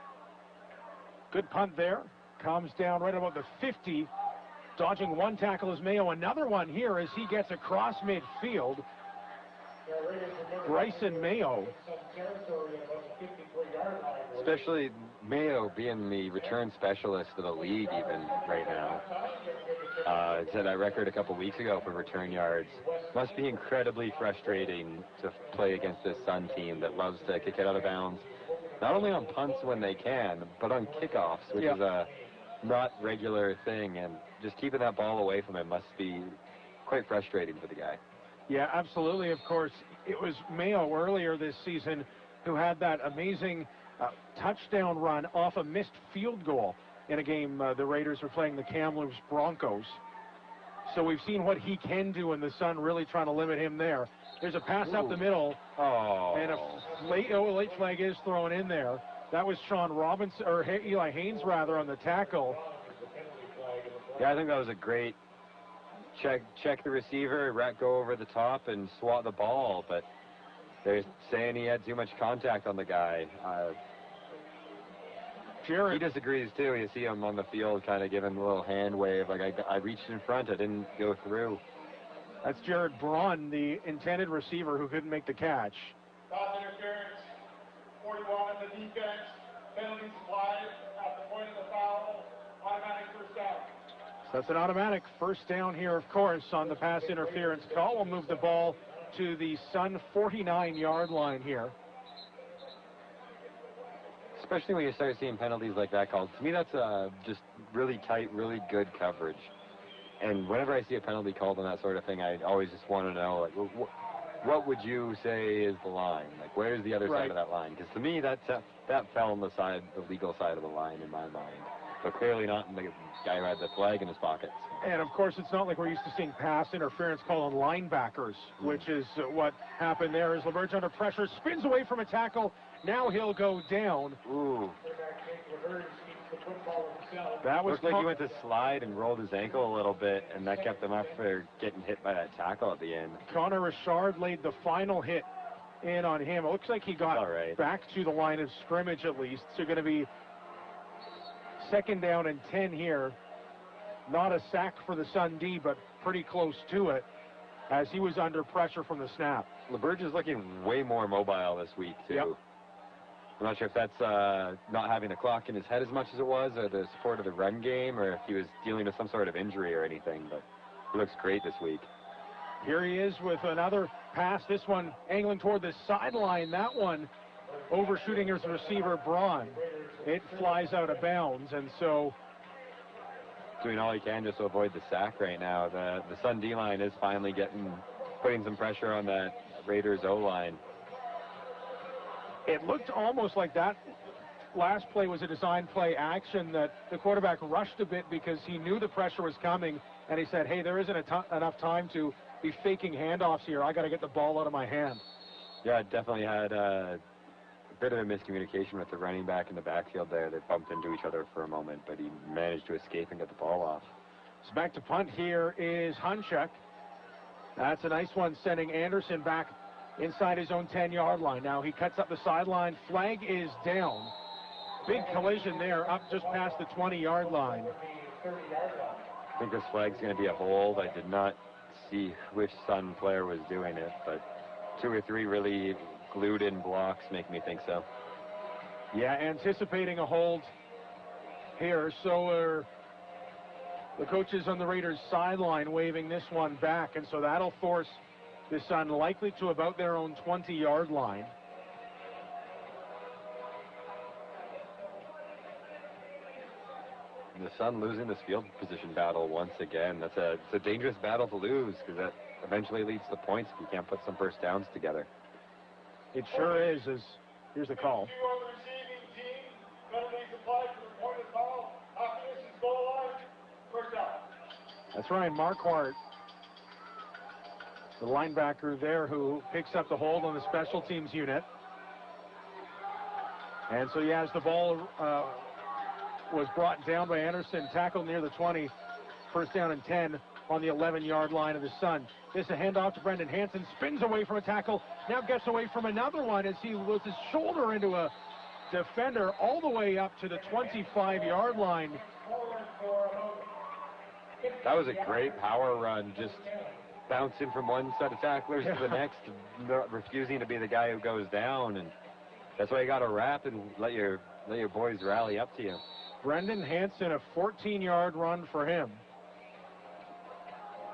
Good punt there. Comes down right about the 50. Dodging one tackle is Mayo. Another one here as he gets across midfield. Bryson Mayo. Especially Mayo being the return specialist of the league even right now. Set that record a couple weeks ago for return yards. Must be incredibly frustrating to play against this Sun team that loves to kick it out of bounds. Not only on punts when they can, but on kickoffs, which is a not regular thing, and just keeping that ball away from him must be quite frustrating for the guy. Yeah, absolutely. Of course, it was Mayo earlier this season who had that amazing touchdown run off a missed field goal in a game the Raiders were playing the Kamloops Broncos. So we've seen what he can do, and the Sun really trying to limit him there. There's a pass up the middle, and a late flag is thrown in there. That was Sean Robinson, or Eli Haynes rather, on the tackle. Yeah, I think that was a great check the receiver, go over the top and swat the ball, but they're saying he had too much contact on the guy. He disagrees too. You see him on the field kind of giving a little hand wave, like I reached in front, I didn't go through. That's Jared Braun, the intended receiver who couldn't make the catch. Pass interference, 41 on the defense, penalty supplied at the point of the foul, automatic first down. So that's an automatic first down here, of course, on the pass interference call. We'll move the ball to the Sun 49-yard line here. Especially when you start seeing penalties like that called. To me, that's just really tight, really good coverage. And whenever I see a penalty called on that sort of thing, I always just want to know, like, what would you say is the line? Like, where's the other side of that line? Because to me, that fell on the legal side of the line in my mind. But clearly not in the guy who had the flag in his pocket. And, of course, it's not like we're used to seeing pass interference called on linebackers, which is what happened there as LeBurge under pressure, spins away from a tackle. Now he'll go down. Ooh. That was looked like he went to slide and rolled his ankle a little bit, and that kept him up for getting hit by that tackle at the end. Connor Richard laid the final hit in on him. It looks like he got back to the line of scrimmage at least. So going to be 2nd down and 10 here. Not a sack for the Sun D, but pretty close to it as he was under pressure from the snap. LeBurge is looking way more mobile this week, too. Yep. I'm not sure if that's not having the clock in his head as much as it was, or the support of the run game, or if he was dealing with some sort of injury or anything, but he looks great this week. Here he is with another pass, this one angling toward the sideline. That one overshooting his receiver, Braun. It flies out of bounds, and so doing all he can just to avoid the sack right now. The Sun D-line is finally putting some pressure on that Raiders O-line. It looked almost like that last play was a design play action that the quarterback rushed a bit because he knew the pressure was coming, and he said, hey, there isn't enough time to be faking handoffs here. I got to get the ball out of my hand. Yeah, it definitely had a bit of a miscommunication with the running back in the backfield there. They bumped into each other for a moment, but he managed to escape and get the ball off. So back to punt here is Hunchuk. That's a nice one, sending Anderson back inside his own 10-yard line. Now he cuts up the sideline. Flag is down. Big collision there up just past the 20-yard line. I think this flag's going to be a hold. I did not see which Sun player was doing it, but 2 or 3 really glued-in blocks make me think so. Yeah, anticipating a hold here. So are the coaches on the Raiders sideline waving this one back, and so that'll force the Sun likely to about their own 20-yard line. And the Sun losing this field position battle once again. It's a dangerous battle to lose because that eventually leads to points if you can't put some first downs together. It sure is. Here's the call. That's Ryan Marquardt, the linebacker there, who picks up the hold on the special teams unit. And so, yeah, as the ball was brought down by Anderson, tackled near the 20, 1st down and 10 on the 11-yard line of the Sun. This is a handoff to Brendan Hansen, spins away from a tackle, now gets away from another one as he was his shoulder into a defender all the way up to the 25-yard line. That was a great power run, just bouncing from one set of tacklers to the next, refusing to be the guy who goes down, and that's why you got to wrap and let your boys rally up to you. Brendan Hansen, a 14-yard run for him.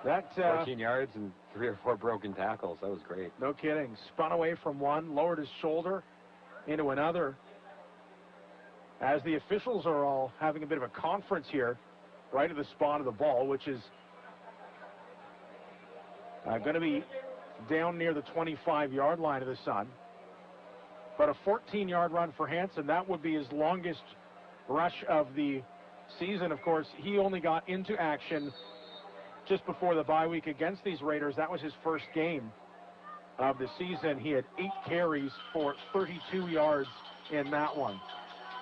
14 yards and 3 or 4 broken tackles. That was great. No kidding. Spun away from one, lowered his shoulder into another. As the officials are all having a bit of a conference here, right at the spot of the ball, which is going to be down near the 25-yard line of the Sun. But a 14-yard run for Hansen, that would be his longest rush of the season. Of course, he only got into action just before the bye week against these Raiders. That was his first game of the season. He had 8 carries for 32 yards in that one.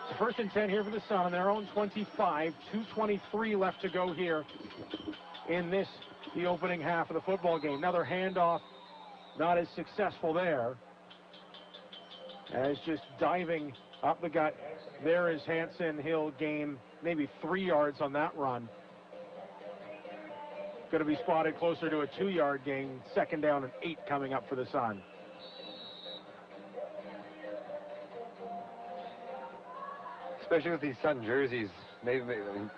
So 1st and 10 here for the Sun on their own 25. 2:23 left to go here in the opening half of the football game. Another handoff, not as successful there. As just diving up the gut. There is Hansen. He'll gain maybe 3 yards on that run. Going to be spotted closer to a 2-yard gain. 2nd down and 8 coming up for the Sun. Especially with these Sun jerseys, maybe reminds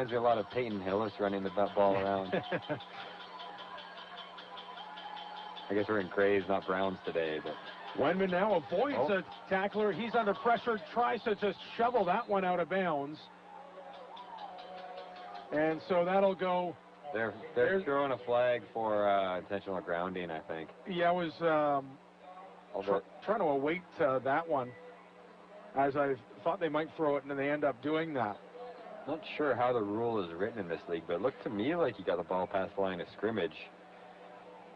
me a lot of Peyton Hillis running the ball around. I guess we're in grays, not browns today, but. Wendman now avoids a tackler. He's under pressure, tries to just shovel that one out of bounds. And so that'll go They're throwing a flag for intentional grounding, I think. Yeah, I was trying to await that one, as I thought they might throw it, and then they end up doing that. Not sure how the rule is written in this league, but it looked to me like he got the ball past the line of scrimmage,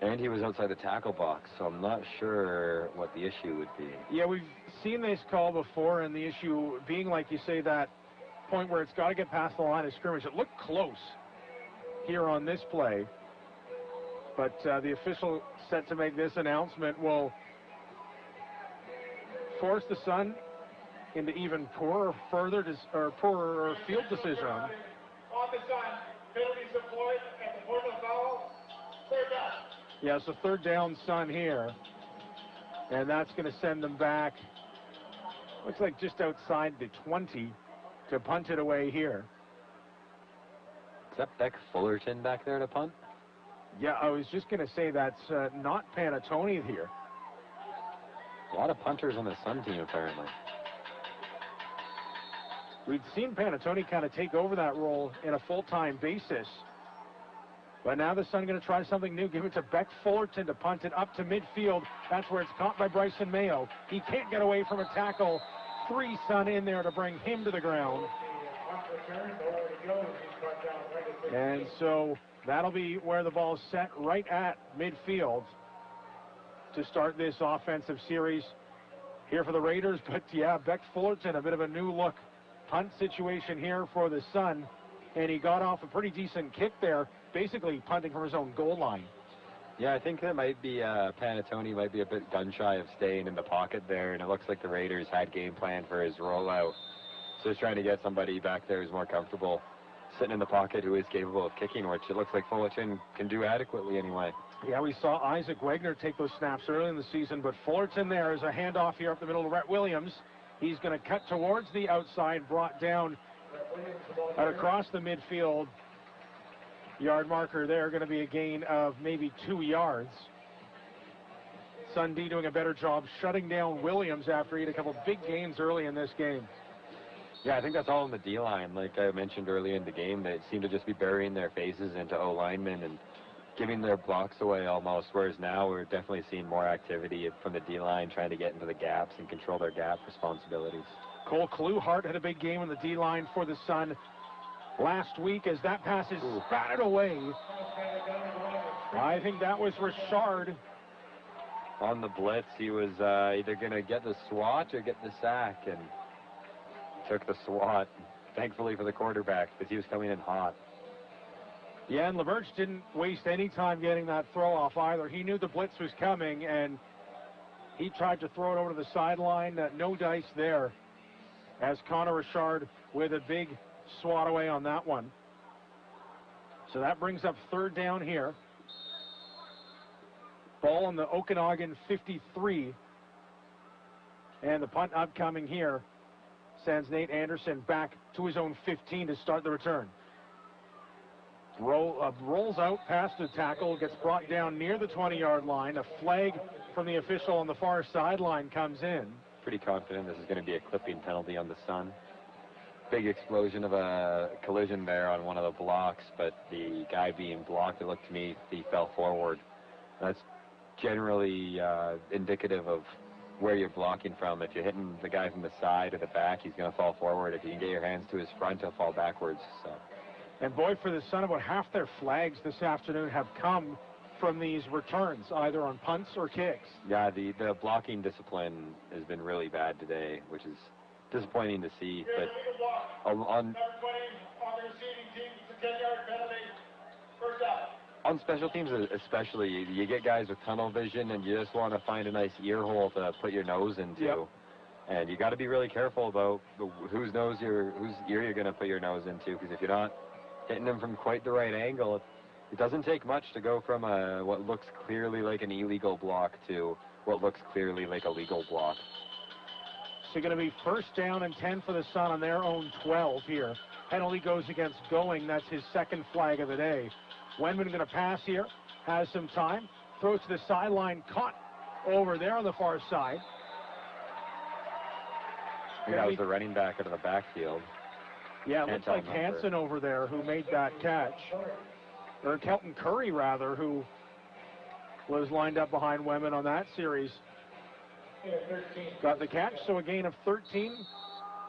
and he was outside the tackle box, so I'm not sure what the issue would be. Yeah, we've seen this call before, and the issue being, like you say, that point where it's got to get past the line of scrimmage. It looked close here on this play, but the official set to make this announcement will force the Sun into even poorer field decision. On the Sun, penalties deployed at the point of the foul, third down. Yeah, it's a third down Sun here, and that's going to send them back, looks like just outside the 20 to punt it away here. Is that Beck Fullerton back there to punt? Yeah, I was just going to say that's not Panatoni here. A lot of punters on the Sun team, apparently. We'd seen Panatoni kind of take over that role in a full-time basis. But now the Sun going to try something new. Give it to Beck Fullerton to punt it up to midfield. That's where it's caught by Bryson Mayo. He can't get away from a tackle. 3 Sun in there to bring him to the ground. And so that'll be where the ball's set, right at midfield, to start this offensive series here for the Raiders. But yeah, Beck Fullerton, a bit of a new look punt situation here for the Sun, and he got off a pretty decent kick there, basically punting from his own goal line. Yeah, I think that might be Panatoni might be a bit gun-shy of staying in the pocket there, and it looks like the Raiders had game plan for his rollout. So he's trying to get somebody back there who's more comfortable sitting in the pocket, who is capable of kicking, which it looks like Fullerton can do adequately anyway. Yeah, we saw Isaac Wagner take those snaps early in the season, but Fullerton there is a handoff here up the middle to Rhett Williams. He's going to cut towards the outside, brought down across the midfield. Yard marker there, going to be a gain of maybe 2 yards. Sun D doing a better job shutting down Williams after he had a couple big gains early in this game. Yeah, I think that's all in the D-line. Like I mentioned earlier in the game, they seem to just be burying their faces into O-linemen and giving their blocks away almost, whereas now we're definitely seeing more activity from the D-line trying to get into the gaps and control their gap responsibilities. Cole Kluhart had a big game in the D-line for the Sun last week as that pass is batted away. I think that was Richard. On the blitz, he was either going to get the swat or get the sack, and took the swat, thankfully for the quarterback, because he was coming in hot. Yeah, and LaBerge didn't waste any time getting that throw off either. He knew the blitz was coming, and he tried to throw it over to the sideline. No dice there, as Connor Richard with a big swat away on that one. So that brings up third down here. Ball on the Okanagan 53. And the punt upcoming here sends Nate Anderson back to his own 15 to start the return. Rolls out past the tackle, gets brought down near the 20-yard line. A flag from the official on the far sideline comes in. Pretty confident this is going to be a clipping penalty on the Sun. Big explosion of a collision there on one of the blocks, but the guy being blocked, it looked to me, he fell forward. That's generally indicative of where you're blocking from. If you're hitting the guy from the side or the back, he's going to fall forward. If you can get your hands to his front, he'll fall backwards. So. And boy, for the Sun, about half their flags this afternoon have come from these returns, either on punts or kicks. Yeah, the blocking discipline has been really bad today, which is disappointing to see. But on special teams especially, you get guys with tunnel vision, and you just want to find a nice ear hole to put your nose into. Yep. And you got to be really careful about whose ear you're going to put your nose into, because if you're not hitting them from quite the right angle, it doesn't take much to go from what looks clearly like an illegal block to what looks clearly like a legal block. So going to be first down and 10 for the Sun on their own 12 here. Penalty goes against Going. That's his second flag of the day. Wenman going to pass here. Has some time. Throws to the sideline. Caught over there on the far side. That was the running back out of the backfield. Yeah, it looks like Hansen over there who made that catch. or Kelton Curry rather, who was lined up behind Wemmen on that series. Got the catch, so a gain of 13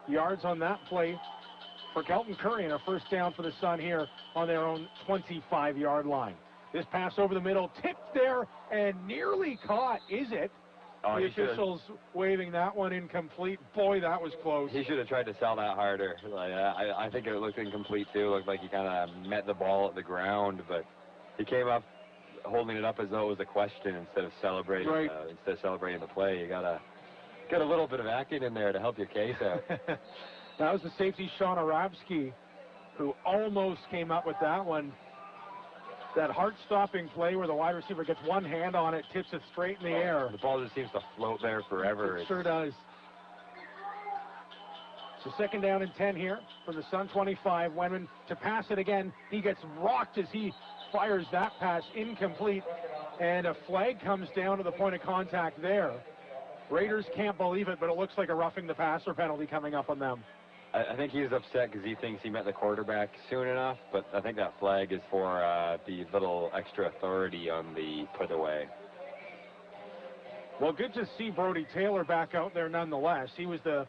yards on that play for Kelton Curry, and a first down for the Sun here on their own 25-yard line. This pass over the middle, tipped there, and nearly caught. Is it? Oh, the officials waving that one incomplete. Boy, that was close. He should have tried to sell that harder. Like, I think it looked incomplete, too. It looked like he kind of met the ball at the ground, but he came up holding it up as though it was a question instead of celebrating. Right. Instead of celebrating the play, you gotta get a little bit of acting in there to help your case out. That was the safety Sean Arabsky, who almost came up with that one. That heart-stopping play where the wide receiver gets one hand on it, tips it straight in the air. The ball just seems to float there forever. It sure does. So second down and 10 here from the Sun 25. Wenman to pass it again. He gets rocked as he fires that pass incomplete. And a flag comes down to the point of contact there. Raiders can't believe it, but it looks like a roughing the passer penalty coming up on them. I think he's upset because he thinks he met the quarterback soon enough, but I think that flag is for the little extra authority on the put away. Well, good to see Brody Taylor back out there nonetheless. He was the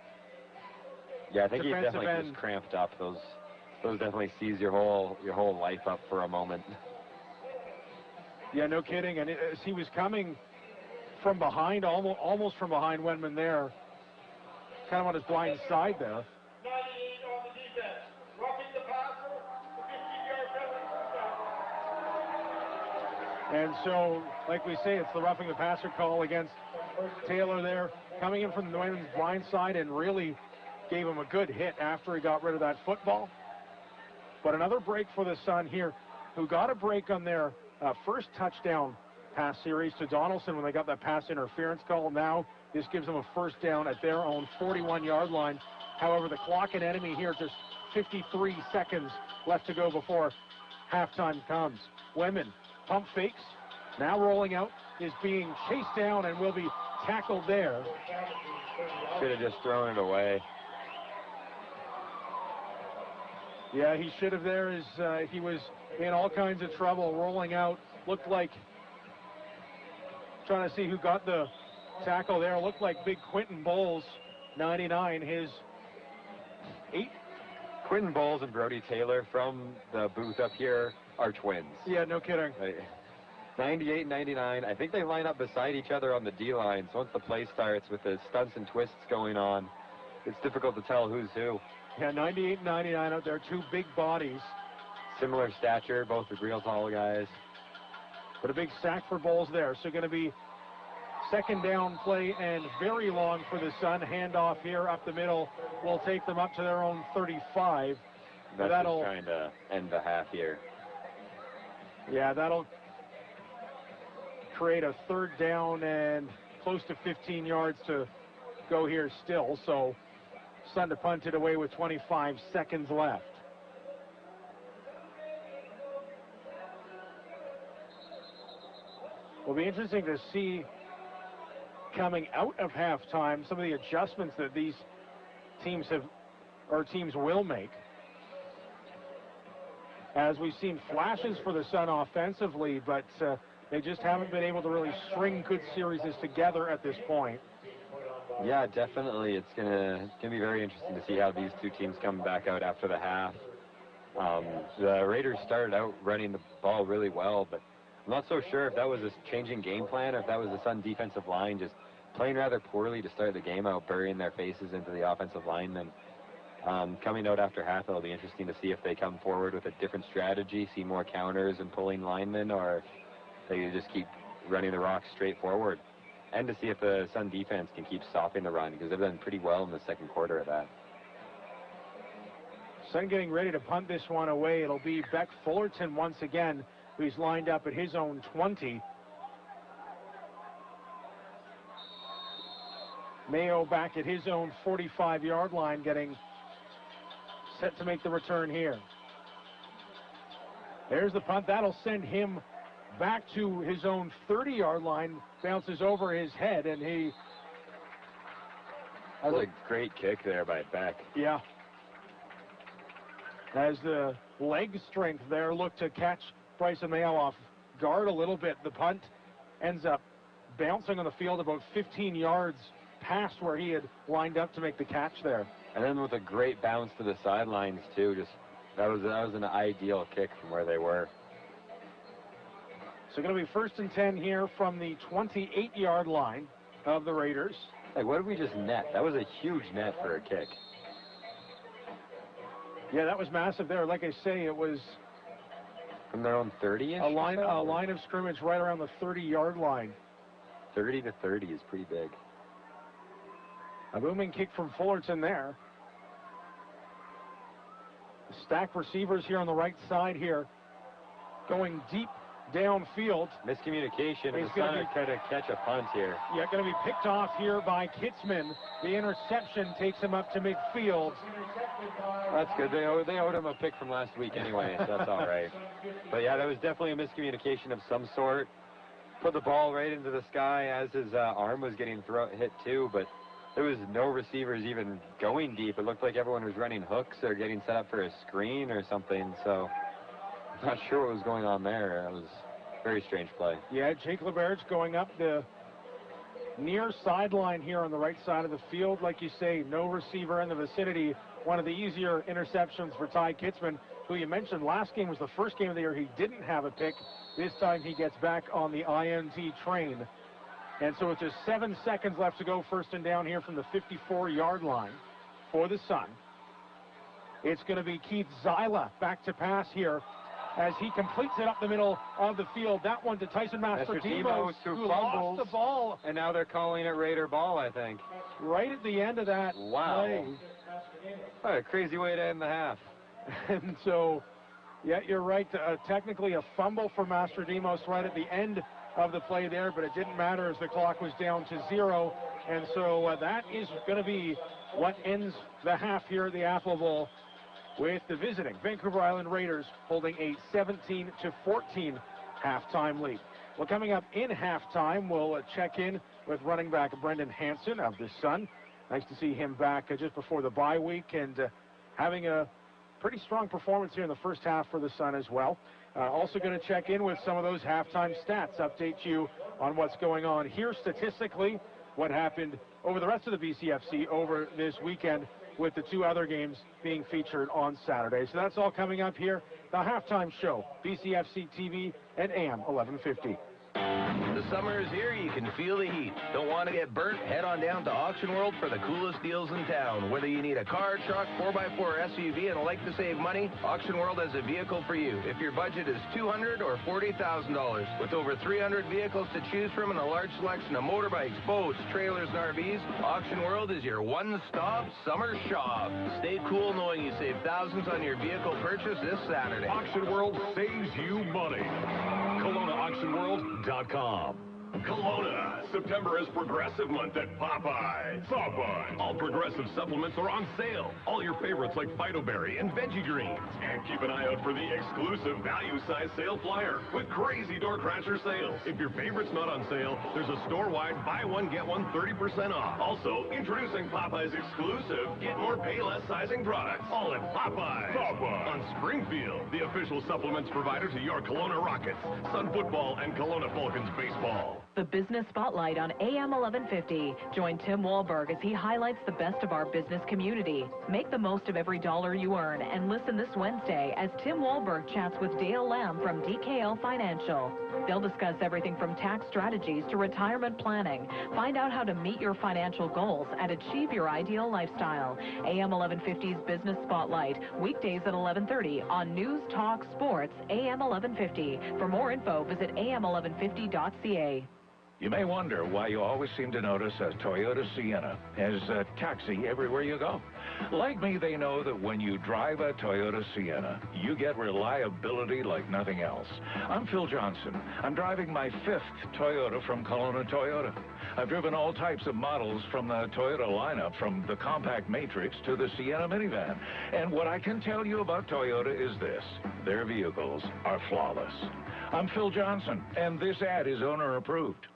I think he's defensive definitely end. just cramped up. Those definitely seize your whole life up for a moment. Yeah, no kidding. And as he was coming from behind, almost from behind Wenman there, kind of on his blind side there. 98 on the defense. Roughing the passer, the 15-yard penalty. And so, like we say, it's the roughing the passer call against Taylor there, coming in from the Wenman's blind side and really gave him a good hit after he got rid of that football. But another break for the Sun here, who got a break on their first touchdown pass series to Donaldson when they got that pass interference call. Now this gives them a first down at their own 41-yard line. However, the clock and enemy here, just 53 seconds left to go before halftime comes. Wenman pump fakes, now rolling out, is being chased down and will be tackled there. Should have just thrown it away. Yeah, he should have there as he was in all kinds of trouble rolling out. Looked like, trying to see who got the tackle there, looked like big Quentin Bowles, 99, his 8. Quentin Bowles and Brody Taylor from the booth up here are twins. Yeah, no kidding. 98, 99. I think they line up beside each other on the D-line. So once the play starts with the stunts and twists going on, it's difficult to tell who's who. Yeah, 98 and 99 out there, two big bodies. Similar stature, both are real tall guys. But a big sack for Bowles there. So going to be second down play and very long for the Sun. Handoff here up the middle will take them up to their own 35. That's just trying to end the half here. Yeah, that'll create a third down and close to 15 yards to go here still. So Sun to punt it away with 25 seconds left. Will be interesting to see coming out of halftime some of the adjustments that these teams will make. As we've seen flashes for the Sun offensively, but they just haven't been able to really string good series together at this point. Yeah, definitely. It's gonna be very interesting to see how these two teams come back out after the half. The Raiders started out running the ball really well, but I'm not so sure if that was a changing game plan or if that was the Sun defensive line just playing rather poorly to start the game out, burying their faces into the offensive linemen. Coming out after half, it'll be interesting to see if they come forward with a different strategy, see more counters and pulling linemen, or if they just keep running the rock straight forward. And to see if the Sun defense can keep stopping the run, because they've done pretty well in the second quarter of that. Sun getting ready to punt this one away. It'll be Beck Fullerton once again, who's lined up at his own 20. Mayo back at his own 45-yard line, getting set to make the return here. There's the punt. That'll send him back to his own 30-yard line, bounces over his head, and he... That was a great kick there by Beck. Yeah. As the leg strength there looked to catch Bryson Mayo off guard a little bit. The punt ends up bouncing on the field about 15 yards past where he had lined up to make the catch there. And then with a great bounce to the sidelines too. Just that was an ideal kick from where they were. So going to be 1st and 10 here from the 28-yard line of the Raiders. Like, what did we just net? That was a huge net for a kick. Yeah, that was massive there. Like I say, it was from their own 30-ish. A line of scrimmage right around the 30-yard line. 30 to 30 is pretty big. A booming kick from Fullerton there. The stacked receivers here on the right side here, going deep downfield. Miscommunication. He's going to try to catch a punt here. Yeah, going to be picked off here by Kitzman. The interception takes him up to midfield. That's good. They owed him a pick from last week anyway, so that's all right. But yeah, that was definitely a miscommunication of some sort. Put the ball right into the sky as his arm was getting hit too, but there was no receivers even going deep. It looked like everyone was running hooks or getting set up for a screen or something, so I'm not sure what was going on there. It was a very strange play. Yeah, Jake LeBerge going up the near sideline here on the right side of the field. Like you say, no receiver in the vicinity. One of the easier interceptions for Ty Kitzman, who you mentioned last game was the first game of the year he didn't have a pick. This time he gets back on the INT train. And so it's just 7 seconds left to go, 1st and down here from the 54-yard line for the Sun. It's going to be Keith Zyla back to pass here as he completes it up the middle of the field. That one to Tyson Mastrodimos, who lost the ball. And now they're calling it Raider ball, I think. Right at the end of that play. What a crazy way to end the half. And so, yeah, you're right. Technically a fumble for Mastrodimos right at the end of the play there, but it didn't matter as the clock was down to 0. And so that is going to be what ends the half here at the Apple Bowl, with the visiting Vancouver Island Raiders holding a 17-14 halftime lead. Well, coming up in halftime, we'll check in with running back Brendan Hansen of the Sun. Nice to see him back just before the bye week and having a pretty strong performance here in the first half for the Sun as well. Also going to check in with some of those halftime stats, update you on what's going on here statistically, what happened over the rest of the BCFC over this weekend, with the 2 other games being featured on Saturday. So that's all coming up here. The Halftime Show, BCFC TV and AM 1150. The summer is here. You can feel the heat. Don't want to get burnt? Head on down to Auction World for the coolest deals in town. Whether you need a car, truck, 4x4, or SUV and like to save money, Auction World has a vehicle for you. If your budget is $200,000 or $40,000. With over 300 vehicles to choose from and a large selection of motorbikes, boats, trailers, and RVs, Auction World is your one-stop summer shop. Stay cool knowing you save thousands on your vehicle purchase this Saturday. Auction World saves you money. KelownaAuctionWorld.com. Kelowna, September is Progressive Month at Popeyes. All Progressive supplements are on sale. All your favorites like Phytoberry and Veggie Greens. And keep an eye out for the exclusive value size sale flyer with crazy door crasher sales. If your favorite's not on sale, there's a store-wide buy one, get one 30% off. Also, introducing Popeyes exclusive Get More, Pay Less sizing products. All at Popeyes. On Springfield, the official supplements provider to your Kelowna Rockets, Sun Football, and Kelowna Falcons baseball. The Business Spotlight on AM 1150. Join Tim Wahlberg as he highlights the best of our business community. Make the most of every dollar you earn and listen this Wednesday as Tim Wahlberg chats with Dale Lamb from DKL Financial. They'll discuss everything from tax strategies to retirement planning. Find out how to meet your financial goals and achieve your ideal lifestyle. AM 1150's Business Spotlight, weekdays at 11:30 on News Talk Sports, AM 1150. For more info, visit am1150.ca. You may wonder why you always seem to notice a Toyota Sienna as a taxi everywhere you go. Like me, they know that when you drive a Toyota Sienna, you get reliability like nothing else. I'm Phil Johnson. I'm driving my 5th Toyota from Kelowna Toyota. I've driven all types of models from the Toyota lineup, from the compact Matrix to the Sienna minivan. And what I can tell you about Toyota is this: their vehicles are flawless. I'm Phil Johnson, and this ad is owner approved.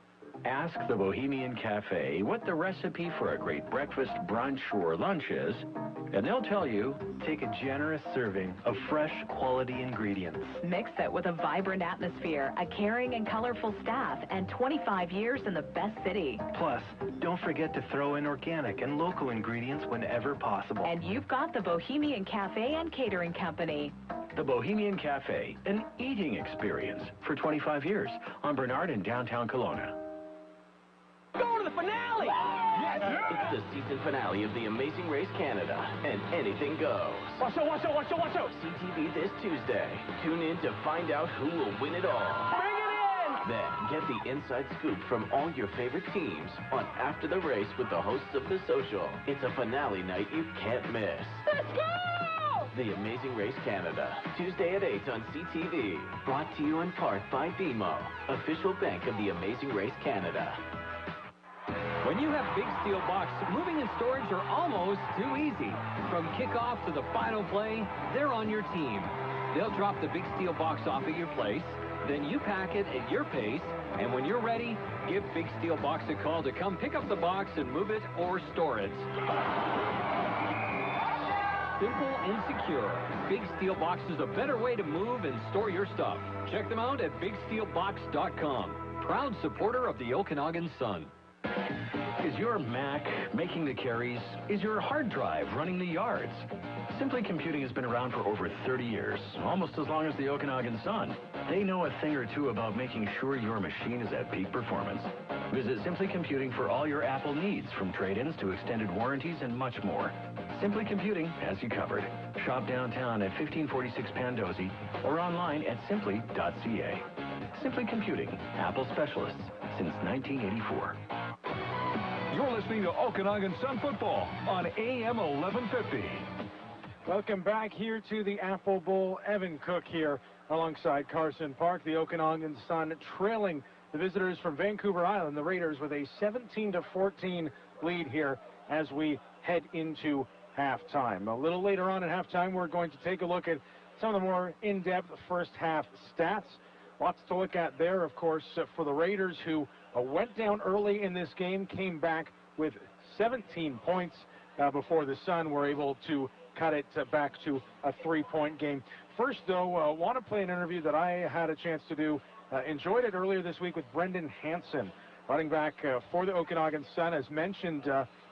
Ask the Bohemian Cafe what the recipe for a great breakfast, brunch, or lunch is, and they'll tell you, take a generous serving of fresh, quality ingredients. Mix it with a vibrant atmosphere, a caring and colorful staff, and 25 years in the best city. Plus, don't forget to throw in organic and local ingredients whenever possible. And you've got the Bohemian Cafe and Catering Company. The Bohemian Cafe, an eating experience for 25 years on Bernard in downtown Kelowna. Go to the finale! Yes! It's the season finale of The Amazing Race Canada, and anything goes. Watch out, watch out, watch out, watch out! CTV this Tuesday. Tune in to find out who will win it all. Bring it in! Then get the inside scoop from all your favorite teams on After the Race with the hosts of The Social. It's a finale night you can't miss. Let's go! The Amazing Race Canada, Tuesday at 8 on CTV. Brought to you in part by BMO, official bank of The Amazing Race Canada. When you have Big Steel Box, moving and storage are almost too easy. From kickoff to the final play, they're on your team. They'll drop the Big Steel Box off at your place, then you pack it at your pace, and when you're ready, give Big Steel Box a call to come pick up the box and move it or store it. Simple and secure. Big Steel Box is a better way to move and store your stuff. Check them out at bigsteelbox.com. Proud supporter of the Okanagan Sun. Is your Mac making the carries? Is your hard drive running the yards? Simply Computing has been around for over 30 years, almost as long as the Okanagan Sun. They know a thing or two about making sure your machine is at peak performance. Visit Simply Computing for all your Apple needs, from trade-ins to extended warranties and much more. Simply Computing has you covered. Shop downtown at 1546 Pandosy or online at simply.ca. Simply Computing, Apple specialists since 1984. You're listening to Okanagan Sun Football on AM 1150. Welcome back here to the Apple Bowl. Evan Cook here alongside Carson Park. The Okanagan Sun trailing the visitors from Vancouver Island, the Raiders, with a 17-14 lead here as we head into halftime. A little later on in halftime, we're going to take a look at some of the more in-depth first half stats. Lots to look at there, of course, for the Raiders, who went down early in this game, came back with 17 points before the Sun were able to cut it back to a 3-point game. First, though, want to play an interview that I had a chance to do. Enjoyed it earlier this week with Brendan Hansen, running back for the Okanagan Sun. As mentioned,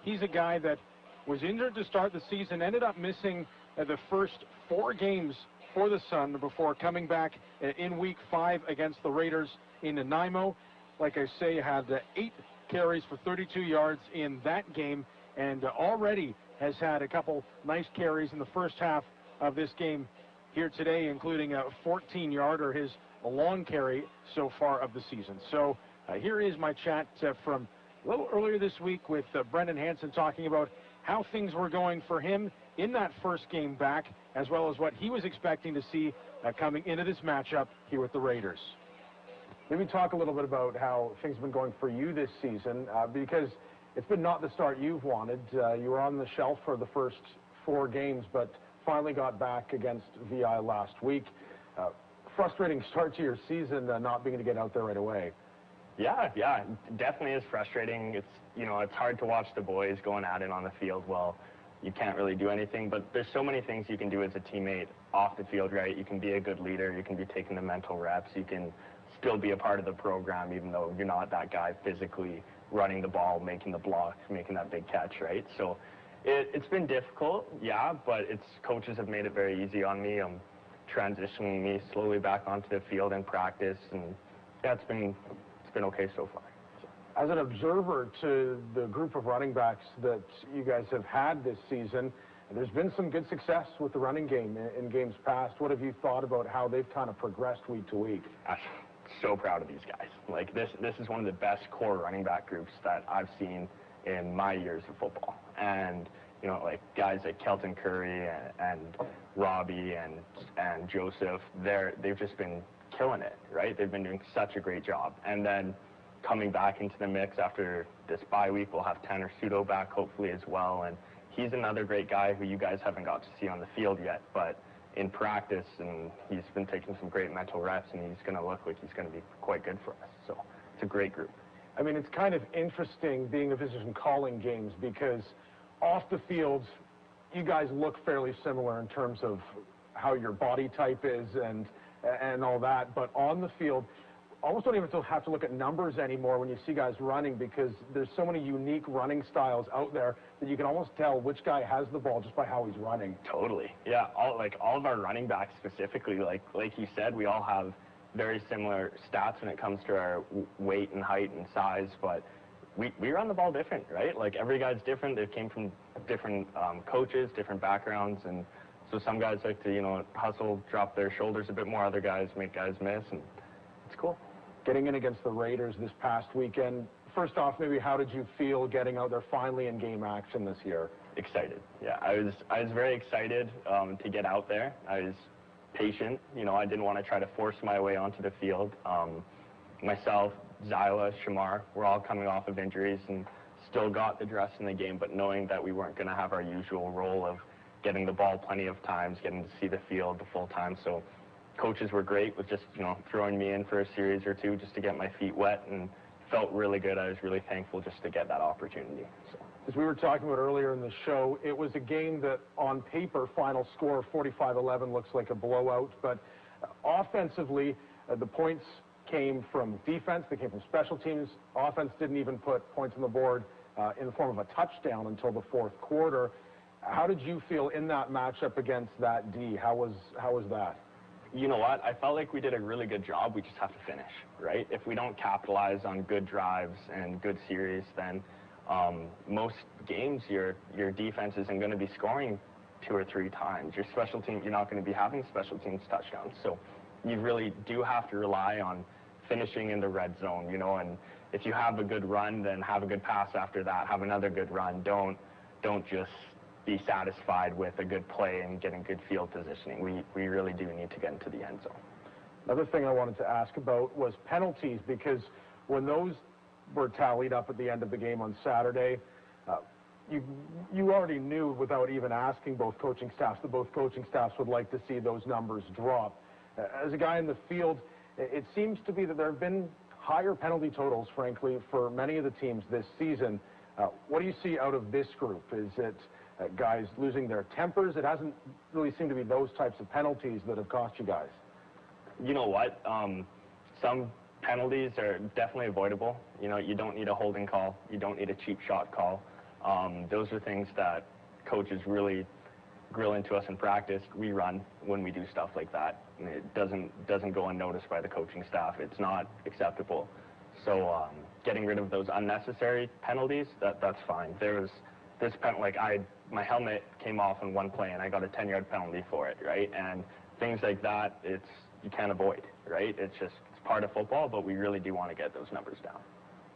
he's a guy that was injured to start the season, ended up missing the first 4 games for the Sun before coming back in Week 5 against the Raiders in Nanaimo. Like I say, had 8 carries for 32 yards in that game, and already has had a couple nice carries in the first half of this game here today, including a 14-yarder, his long carry so far of the season. So here is my chat from a little earlier this week with Brendan Hansen, talking about how things were going for him in that first game back, as well as what he was expecting to see coming into this matchup here with the Raiders. Maybe talk a little bit about how things have been going for you this season, because it's been not the start you've wanted. You were on the shelf for the first 4 games, but finally got back against VI last week. Frustrating start to your season, not being able to get out there right away. Yeah, definitely is frustrating. It's, it's hard to watch the boys going at it on the field. Well, you can't really do anything, but there's so many things you can do as a teammate off the field, right? You can be a good leader, you can be taking the mental reps, you can still be a part of the program even though you're not that guy physically running the ball, making the block, making that big catch, right? So it's been difficult, yeah, but coaches have made it very easy on me. Transitioning me slowly back onto the field and practice, and yeah, it's been okay so far. As an observer to the group of running backs that you guys have had this season, there's been some good success with the running game in games past. What have you thought about how they've kind of progressed week to week? I'm so proud of these guys. Like, this is one of the best core running back groups that I've seen in my years of football. And, like guys like Kelton Curry and Robbie and Joseph, they've just been killing it, right? They've been doing such a great job. And then coming back into the mix after this bye week, we'll have Tanner Sudo back hopefully as well. And he's another great guy who you guys haven't got to see on the field yet, but in practice, and he's been taking some great mental reps, and he's going to look like he's going to be quite good for us. So it's a great group. I mean, it's kind of interesting being a physician calling games because off the field, you guys look fairly similar in terms of how your body type is and all that. But on the field, almost don't even have to look at numbers anymore when you see guys running because there's so many unique running styles out there that you can almost tell which guy has the ball just by how he's running. Totally. Yeah, all of our running backs specifically, like you said, we all have very similar stats when it comes to our weight and height and size, but we run the ball different, right? Like every guy's different. They came from different coaches, different backgrounds, and so some guys like to, you know, hustle, drop their shoulders a bit more. Other guys make guys miss, and it's cool. Getting in against the Raiders this past weekend, first off, maybe how did you feel getting out there finally in game action this year? Excited. Yeah, I was very excited to get out there. I was patient. You know, I didn't want to try to force my way onto the field. Myself, Zyla, Shamar, we're all coming off of injuries and still got the dress in the game, but knowing that we weren't going to have our usual role of getting the ball plenty of times, getting to see the field the full time. So coaches were great with just, you know, throwing me in for a series or two just to get my feet wet, and felt really good. I was really thankful just to get that opportunity. So. As we were talking about earlier in the show, it was a game that on paper, final score 45-11 looks like a blowout, but offensively, the points came from defense, they came from special teams. Offense didn't even put points on the board in the form of a touchdown until the fourth quarter. How did you feel in that matchup against that D? How was that? You know what? I felt like we did a really good job. We just have to finish, right? If we don't capitalize on good drives and good series, then most games your defense isn't going to be scoring 2 or 3 times. Your special team, you're not going to be having special teams touchdowns. So you really do have to rely on finishing in the red zone, you know, and if you have a good run, then have a good pass after that, have another good run. Don't just be satisfied with a good play and getting good field positioning. We really do need to get into the end zone. Another thing I wanted to ask about was penalties, because when those were tallied up at the end of the game on Saturday, you already knew without even asking both coaching staffs that both coaching staffs would like to see those numbers drop. As a guy in the field, it seems to be that there have been higher penalty totals, frankly, for many of the teams this season. What do you see out of this group? Is it guys losing their tempers? It hasn't really seemed to be those types of penalties that have cost you guys. You know what? Some penalties are definitely avoidable. You know, you don't need a holding call. You don't need a cheap shot call. Those are things that coaches really grill into us in practice. We run when we do stuff like that. And it doesn't go unnoticed by the coaching staff. It's not acceptable. So getting rid of those unnecessary penalties, that's fine. There's this my helmet came off in one play and I got a 10-yard penalty for it, right? And things like that, you can't avoid, right? It's part of football, but we really do want to get those numbers down.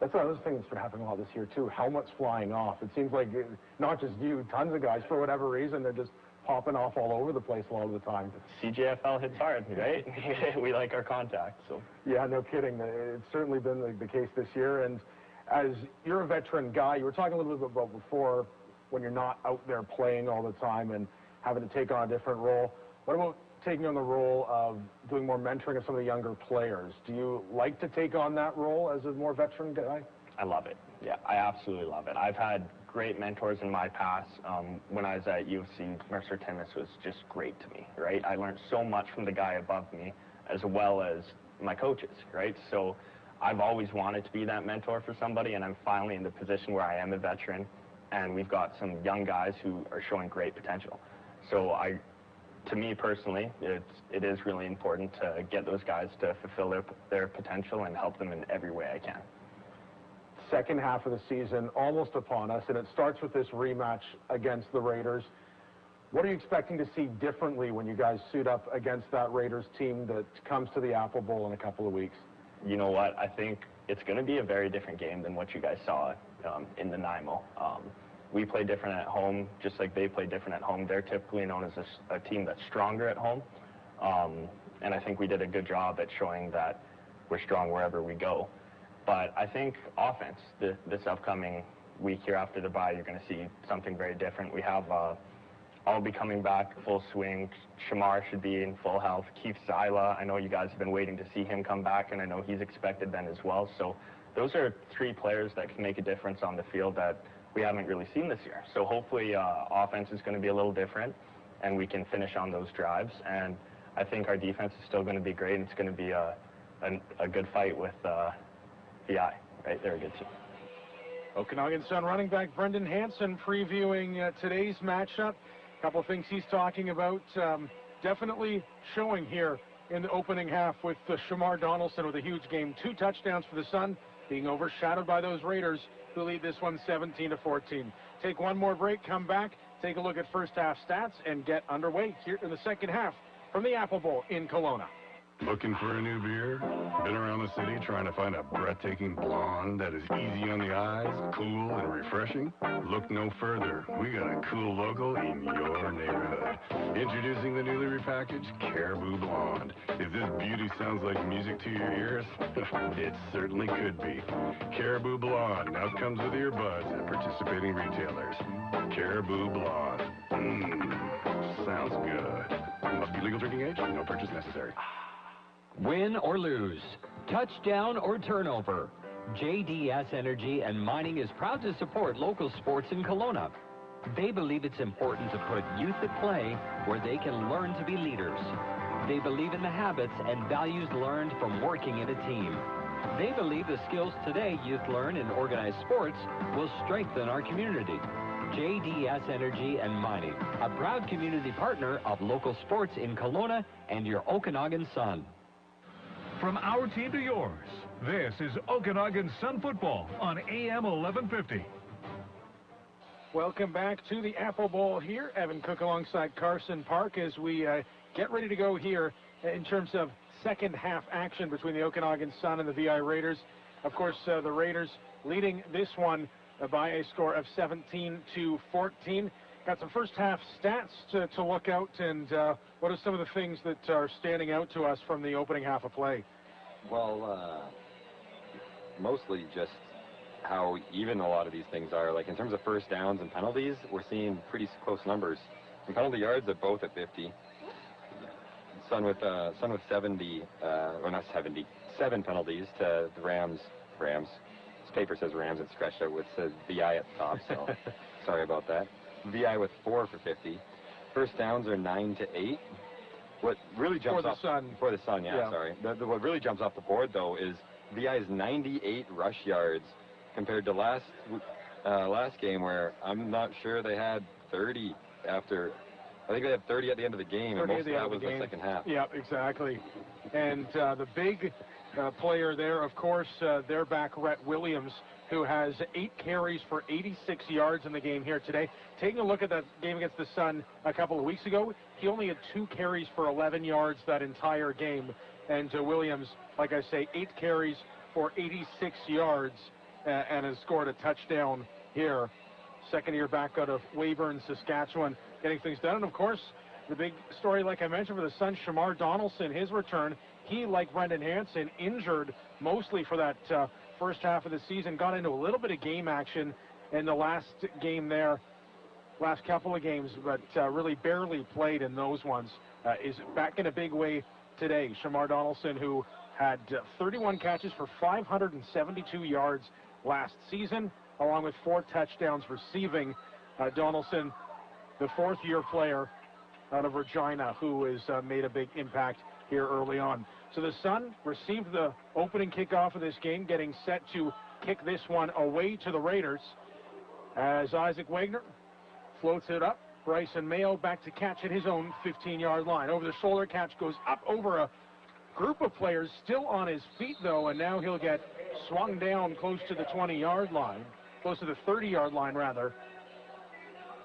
That's another thing that's been happening a lot this year too. Helmets flying off. It seems like not just you, tons of guys, for whatever reason, they're just popping off all over the place a lot of the time. CJFL hits hard, right? We like our contact, so. Yeah, no kidding. It's certainly been the case this year. And as you're a veteran guy, you were talking a little bit about before when you're not out there playing all the time and having to take on a different role. What about taking on the role of doing more mentoring of some of the younger players? Do you like to take on that role as a more veteran guy? I love it. Yeah, I absolutely love it. I've had great mentors in my past. When I was at U of C, Mercer Timmis was just great to me, right? I learned so much from the guy above me as well as my coaches, right? So I've always wanted to be that mentor for somebody, and I'm finally in the position where I am a veteran, and we've got some young guys who are showing great potential. So to me personally, it is really important to get those guys to fulfill their potential and help them in every way I can. Second half of the season almost upon us, and it starts with this rematch against the Raiders. What are you expecting to see differently when you guys suit up against that Raiders team that comes to the Apple Bowl in a couple of weeks? You know what? I think it's going to be a very different game than what you guys saw in the NIMO. We play different at home, just like they play different at home. They're typically known as a team that's stronger at home. And I think we did a good job at showing that we're strong wherever we go. But I think offense, this upcoming week here after the bye, you're going to see something very different. We have all be coming back full swing. Shamar should be in full health. Keith Zyla, I know you guys have been waiting to see him come back, and I know he's expected then as well. So those are 3 players that can make a difference on the field that we haven't really seen this year. So hopefully offense is going to be a little different, and we can finish on those drives. And I think our defense is still going to be great, and it's going to be a good fight with VI. Right, they're a good team. Okanagan Sun running back Brendan Hansen previewing today's matchup. A couple of things he's talking about. Definitely showing here in the opening half with Shamar Donaldson with a huge game. 2 touchdowns for the Sun, being overshadowed by those Raiders, who lead this one 17-14. Take one more break, come back, take a look at first half stats, and get underway here in the second half from the Apple Bowl in Kelowna. Looking for a new beer? Been around the city trying to find a breathtaking blonde that is easy on the eyes, cool and refreshing? Look no further. We got a cool local in your neighborhood. Introducing the newly repackaged Caribou Blonde. If this beauty sounds like music to your ears, it certainly could be. Caribou Blonde now comes with earbuds at participating retailers. Caribou Blonde. Sounds good. Must be legal drinking age. No purchase necessary. Win or lose, touchdown or turnover, JDS Energy and Mining is proud to support local sports in Kelowna. They believe it's important to put youth at play where they can learn to be leaders. They believe in the habits and values learned from working in a team. They believe the skills today youth learn in organized sports will strengthen our community. JDS Energy and Mining, a proud community partner of local sports in Kelowna and your Okanagan Sun. From our team to yours, this is Okanagan Sun Football on AM 1150. Welcome back to the Apple Bowl here. Evan Cook alongside Carson Park as we get ready to go here in terms of second half action between the Okanagan Sun and the VI Raiders. Of course, the Raiders leading this one by a score of 17-14. Got some first half stats to look out, and what are some of the things that are standing out to us from the opening half of play? Well, mostly just how even a lot of these things are. Like in terms of first downs and penalties, we're seeing pretty close numbers. In penalty yards, they're both at 50. Sun with 70, or not 70, 7 penalties to the Rams. This paper says Rams, it's scratched out with VI at the top, so sorry about that. VI with 4 for 50. First downs are 9-8. What really jumps off for the Sun, sorry. What really jumps off the board though is VI's 98 rush yards compared to last game where I'm not sure they had 30 after. I think they had 30 at the end of the game, and most of that was the second half. Yeah, exactly. And the big player there, of course, their back, Rhett Williams, who has 8 carries for 86 yards in the game here today. Taking a look at that game against the Sun a couple of weeks ago, he only had 2 carries for 11 yards that entire game. And Williams, like I say, 8 carries for 86 yards and has scored a touchdown here. Second-year back out of Weyburn, Saskatchewan, getting things done. And, of course, the big story, like I mentioned, for the Sun, Shamar Donaldson, his return. He, like Brendan Hansen, injured mostly for that first half of the season, got into a little bit of game action in the last game there, last couple of games, but really barely played in those ones. Is back in a big way today. Shamar Donaldson, who had 31 catches for 572 yards last season, along with 4 touchdowns receiving. Donaldson, the 4th-year player out of Regina, who has made a big impact here early on. So the Sun received the opening kickoff of this game, getting set to kick this one away to the Raiders as Isaac Wagner floats it up. Bryson Mayo back to catch at his own 15-yard line. Over the shoulder catch goes up over a group of players still on his feet, though, and now he'll get swung down close to the 20-yard line, close to the 30-yard line, rather.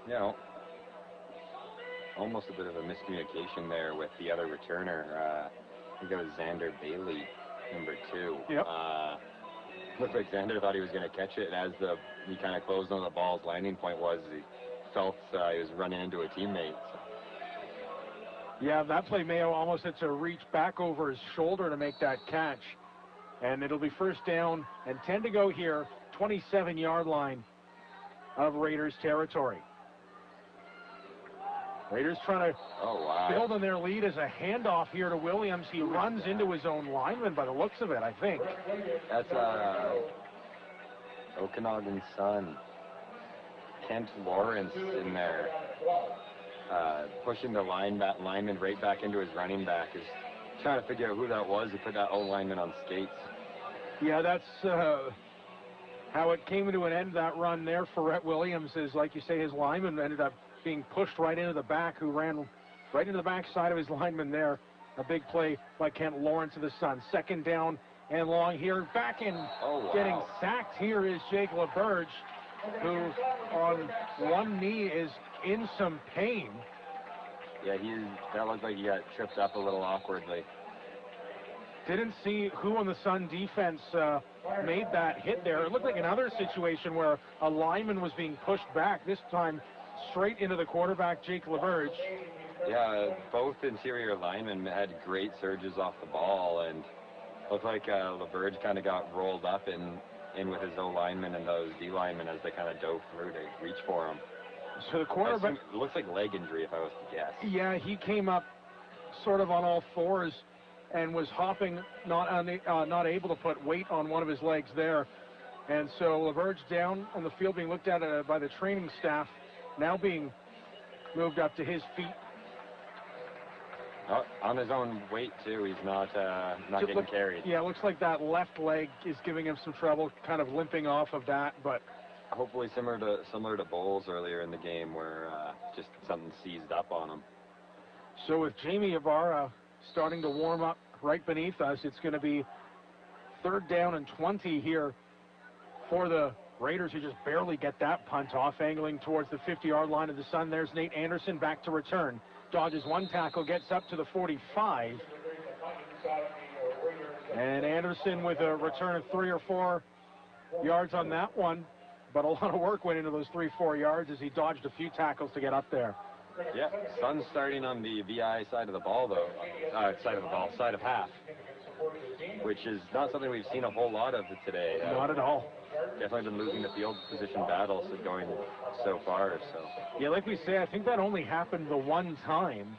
Yeah, almost a bit of a miscommunication there with the other returner. I think it was Xander Bailey, number 2. Yep. Looked like Xander thought he was going to catch it, and as he kind of closed on the ball's landing point was, he felt he was running into a teammate. So. Yeah, that play, Mayo almost had to reach back over his shoulder to make that catch. And it'll be first down and 10 to go here, 27-yard line of Raiders territory. Raiders trying to build on their lead as a handoff here to Williams. He runs into his own lineman by the looks of it, I think. That's Okanagan Sun. Kent Lawrence in there, pushing the lineman right back into his running back. Is trying to figure out who that was who put that O-lineman on skates. Yeah, that's how it came to an end, that run there for Rhett Williams. Is, like you say, his lineman ended up being pushed right into the back, who ran right into the backside of his lineman there. A big play by Kent Lawrence of the Sun. Second down and long here. Back in getting sacked here is Jake LaBerge, who on one knee is in some pain. Yeah, that looked like he got tripped up a little awkwardly. Didn't see who on the Sun defense made that hit there. It looked like another situation where a lineman was being pushed back, this time straight into the quarterback, Jake LaBerge. Yeah, both interior linemen had great surges off the ball, and looked like LaBerge kind of got rolled up in with his O-lineman and those D-linemen as they kind of dove through to reach for him. So the quarterback... It looks like leg injury, if I was to guess. Yeah, he came up sort of on all fours and was hopping, not able to put weight on one of his legs there. And so LaBerge down on the field, being looked at by the training staff, now being moved up to his feet. On his own weight, too. He's not getting carried. Yeah, it looks like that left leg is giving him some trouble, kind of limping off of that, but... Hopefully similar to Bowles earlier in the game, where just something seized up on him. So with Jamie Ibarra starting to warm up right beneath us, it's going to be 3rd down and 20 here for the Raiders, who just barely get that punt off, angling towards the 50-yard line of the Sun. There's Nate Anderson back to return. Dodges one tackle, gets up to the 45. And Anderson with a return of 3 or 4 yards on that one. But a lot of work went into those 3-4 yards as he dodged a few tackles to get up there. Yeah, Sun's starting on the VI side of the ball, though. Side of half. Which is not something we've seen a whole lot of today. Not at all. Definitely been losing the field position battles going so far. So. Yeah, like we say, I think that only happened the one time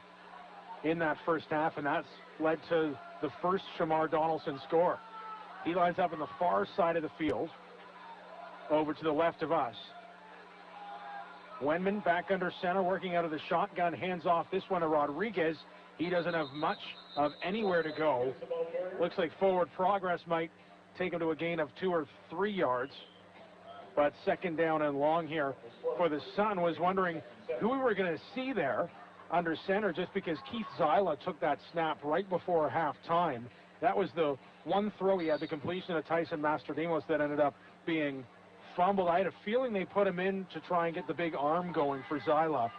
in that first half, and that's led to the first Shamar Donaldson score. He lines up on the far side of the field, over to the left of us. Wenman back under center, working out of the shotgun, hands off this one to Rodriguez. He doesn't have much of anywhere to go. Looks like forward progress might take him to a gain of 2 or 3 yards. But second down and long here for the Sun. Was wondering who we were going to see there under center, just because Keith Zyla took that snap right before halftime. That was the one throw he had, the completion of Tyson Mastrodimos, that ended up being fumbled. I had a feeling they put him in to try and get the big arm going for Zyla.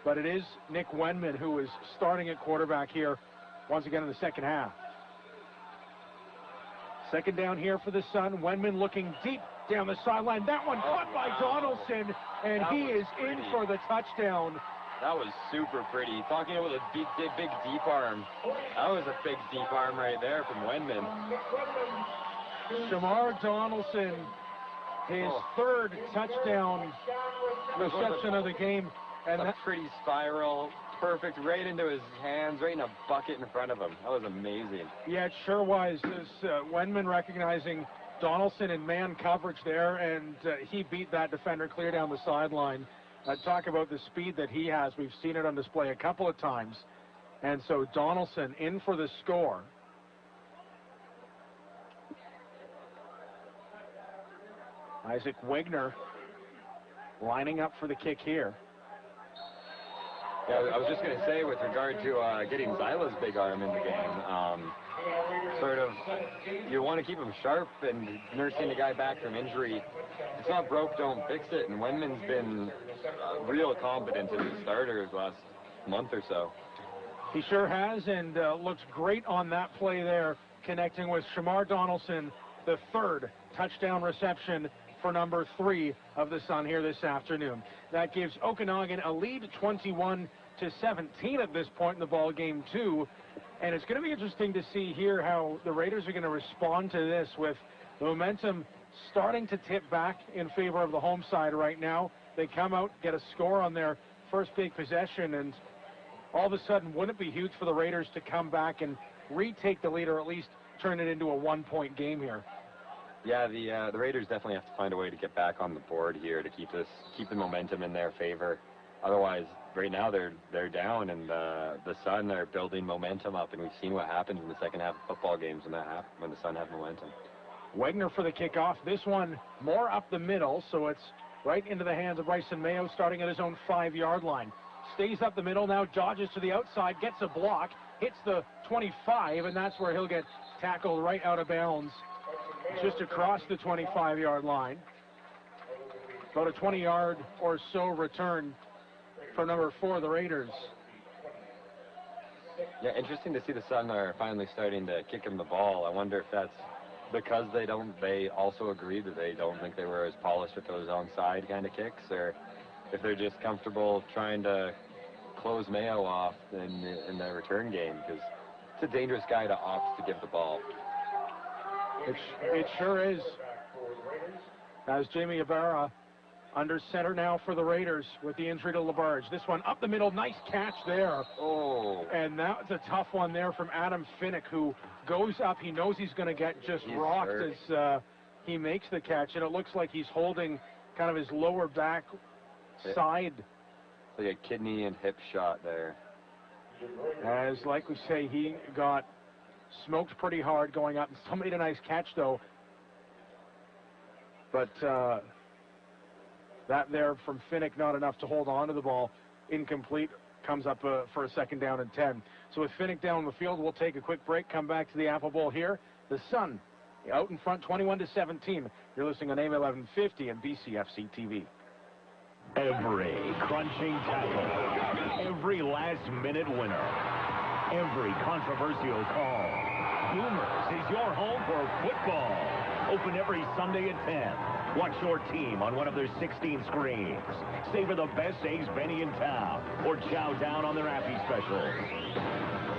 But it is Nick Wenman who is starting at quarterback here once again in the second half. Second down here for the Sun. Wenman looking deep down the sideline. That one caught by Donaldson, and he is in for the touchdown. That was super pretty. Talking about a big deep arm. That was a big deep arm right there from Wenman. Shamar Donaldson, his third touchdown reception of the game. And that pretty spiral, perfect, right into his hands, right in a bucket in front of him. That was amazing. Yeah, it sure was. Wenman recognizing Donaldson in man coverage there, and he beat that defender clear down the sideline. Talk about the speed that he has. We've seen it on display a couple of times. And so Donaldson in for the score. Isaac Wigner lining up for the kick here. Yeah, I was just going to say, with regard to getting Zyla's big arm in the game, sort of, you want to keep him sharp and nursing the guy back from injury. If it's not broke, don't fix it. And Wenman's been real competent as a starter the last month or so. He sure has, and looks great on that play there, connecting with Shamar Donaldson, the third touchdown reception for number 3 of the Sun here this afternoon. That gives Okanagan a lead, 21-17 at this point in the ball game, too. And it's going to be interesting to see here how the Raiders are going to respond to this, with the momentum starting to tip back in favor of the home side right now. They come out, get a score on their first big possession, and all of a sudden, wouldn't it be huge for the Raiders to come back and retake the lead, or at least turn it into a one-point game here? Yeah, the Raiders definitely have to find a way to get back on the board here to keep the momentum in their favor. Otherwise, right now they're down, and the Sun are building momentum up, and we've seen what happens in the second half of football games when the Sun have momentum. Wagner for the kickoff. This one more up the middle, so it's right into the hands of Bryson Mayo, starting at his own 5-yard line. Stays up the middle, now dodges to the outside, gets a block, hits the 25, and that's where he'll get tackled right out of bounds, just across the 25-yard line. About a 20-yard or so return for number 4, the Raiders. Yeah, interesting to see the Sun are finally starting to kick him the ball. I wonder if that's because they also agreed that they don't think they were as polished with those onside kind of kicks, or if they're just comfortable trying to close Mayo off in the return game, because it's a dangerous guy to opt to give the ball. It sure is. As Jamie Ibarra under center now for the Raiders with the injury to LaBarge. This one up the middle, nice catch there. Oh. And that's a tough one there from Adam Finnick, who goes up. He knows he's going to get just rocked as he makes the catch, and it looks like he's holding kind of his lower back side. Like a kidney and hip shot there. As, like we say, he got smoked pretty hard going up. Still made a nice catch, though. But that there from Finnick, not enough to hold on to the ball. Incomplete. Comes up for a 2nd down and 10. So with Finnick down the field, we'll take a quick break, come back to the Apple Bowl here. The Sun out in front, 21-17. You're listening on AM 1150 and BCFC TV. Every crunching tackle, every last-minute winner, every controversial call. Boomers is your home for football. Open every Sunday at 10. Watch your team on one of their 16 screens. Savor the best eggs Benny in town, or chow down on their Appy specials.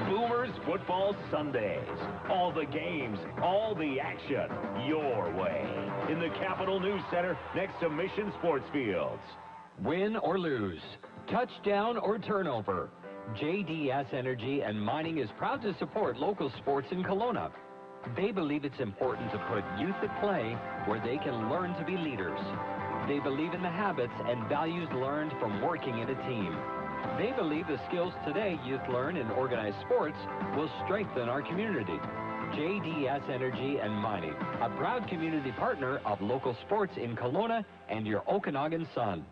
Boomers Football Sundays. All the games, all the action, your way. In the Capitol News Center next to Mission Sports Fields. Win or lose, touchdown or turnover, JDS Energy and Mining is proud to support local sports in Kelowna. They believe it's important to put youth at play where they can learn to be leaders. They believe in the habits and values learned from working in a team. They believe the skills today youth learn in organized sports will strengthen our community. JDS Energy and Mining, a proud community partner of local sports in Kelowna and your Okanagan Sun.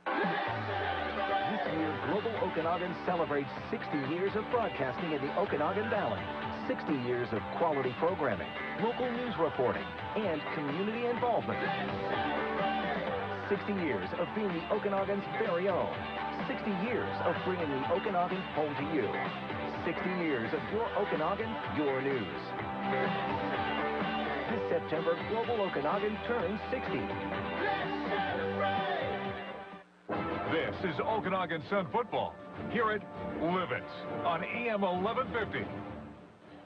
This year, Global Okanagan celebrates 60 years of broadcasting in the Okanagan Valley. 60 years of quality programming, local news reporting, and community involvement. 60 years of being the Okanagan's very own. 60 years of bringing the Okanagan home to you. 60 years of your Okanagan, your news. This September, Global Okanagan turns 60. This is Okanagan Sun football. Hear it, live it on AM 1150.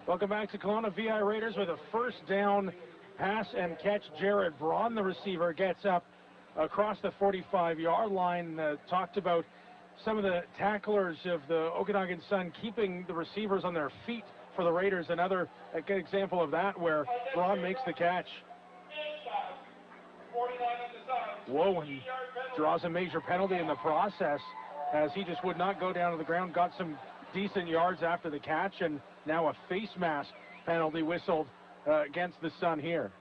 Welcome back to Kelowna. VI Raiders with a 1st down pass and catch. Jared Braun, the receiver, gets up across the 45-yard line. Talked about some of the tacklers of the Okanagan Sun keeping the receivers on their feet for the Raiders. Another good example of that where Braun makes the catch. Whoa, and draws a major penalty in the process as he just would not go down to the ground. Got some decent yards after the catch, and now a face mask penalty whistled against the Sun here.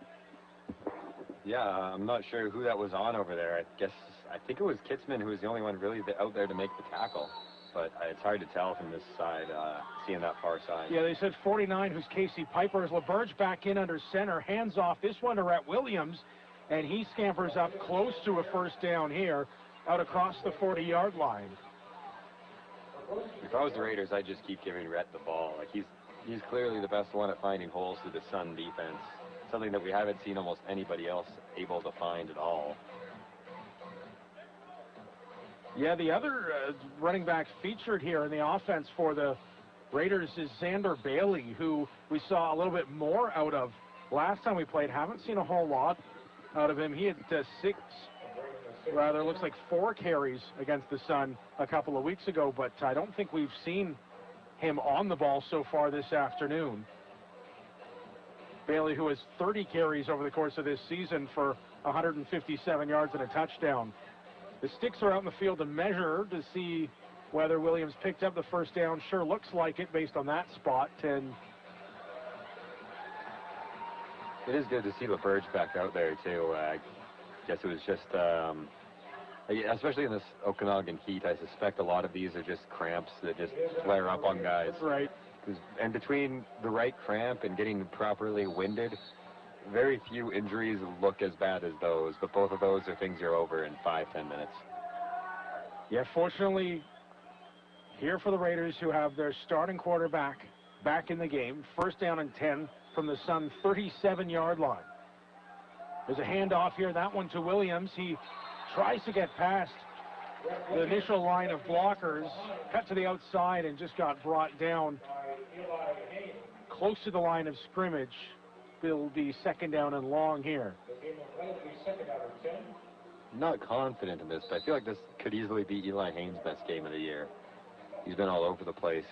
Yeah, I'm not sure who that was on over there. I think it was Kitzman who was the only one really out there to make the tackle. But it's hard to tell from this side, seeing that far side. Yeah, they said 49, who's Casey Piper. As LaBerge back in under center, hands off this one to Rhett Williams, and he scampers up close to a 1st down here, out across the 40-yard line. If I was the Raiders, I'd just keep giving Rhett the ball. Like he's clearly the best one at finding holes through the Sun defense. Something that we haven't seen almost anybody else able to find at all. Yeah, the other running back featured here in the offense for the Raiders is Xander Bailey, who we saw a little bit more out of last time we played. Haven't seen a whole lot out of him. He had looks like 4 carries against the Sun a couple of weeks ago, but I don't think we've seen him on the ball so far this afternoon. Bailey, who has 30 carries over the course of this season for 157 yards and a touchdown. The sticks are out in the field to measure to see whether Williams picked up the first down. Sure looks like it based on that spot. And it is good to see LaBerge back out there, too. I guess it was just, especially in this Okanagan heat, I suspect a lot of these are just cramps that just flare up on guys. Right. And between the right cramp and getting properly winded, very few injuries look as bad as those, but both of those are things you're over in 5-10 minutes. Yeah, fortunately, here for the Raiders, who have their starting quarterback back in the game. First down and 10 from the Sun 37-yard line. There's a handoff here, that one to Williams. He tries to get past the initial line of blockers, cut to the outside, and just got brought down close to the line of scrimmage. Will be second down and long here. I'm not confident in this, but I feel like this could easily be Eli Haynes' best game of the year. He's been all over the place.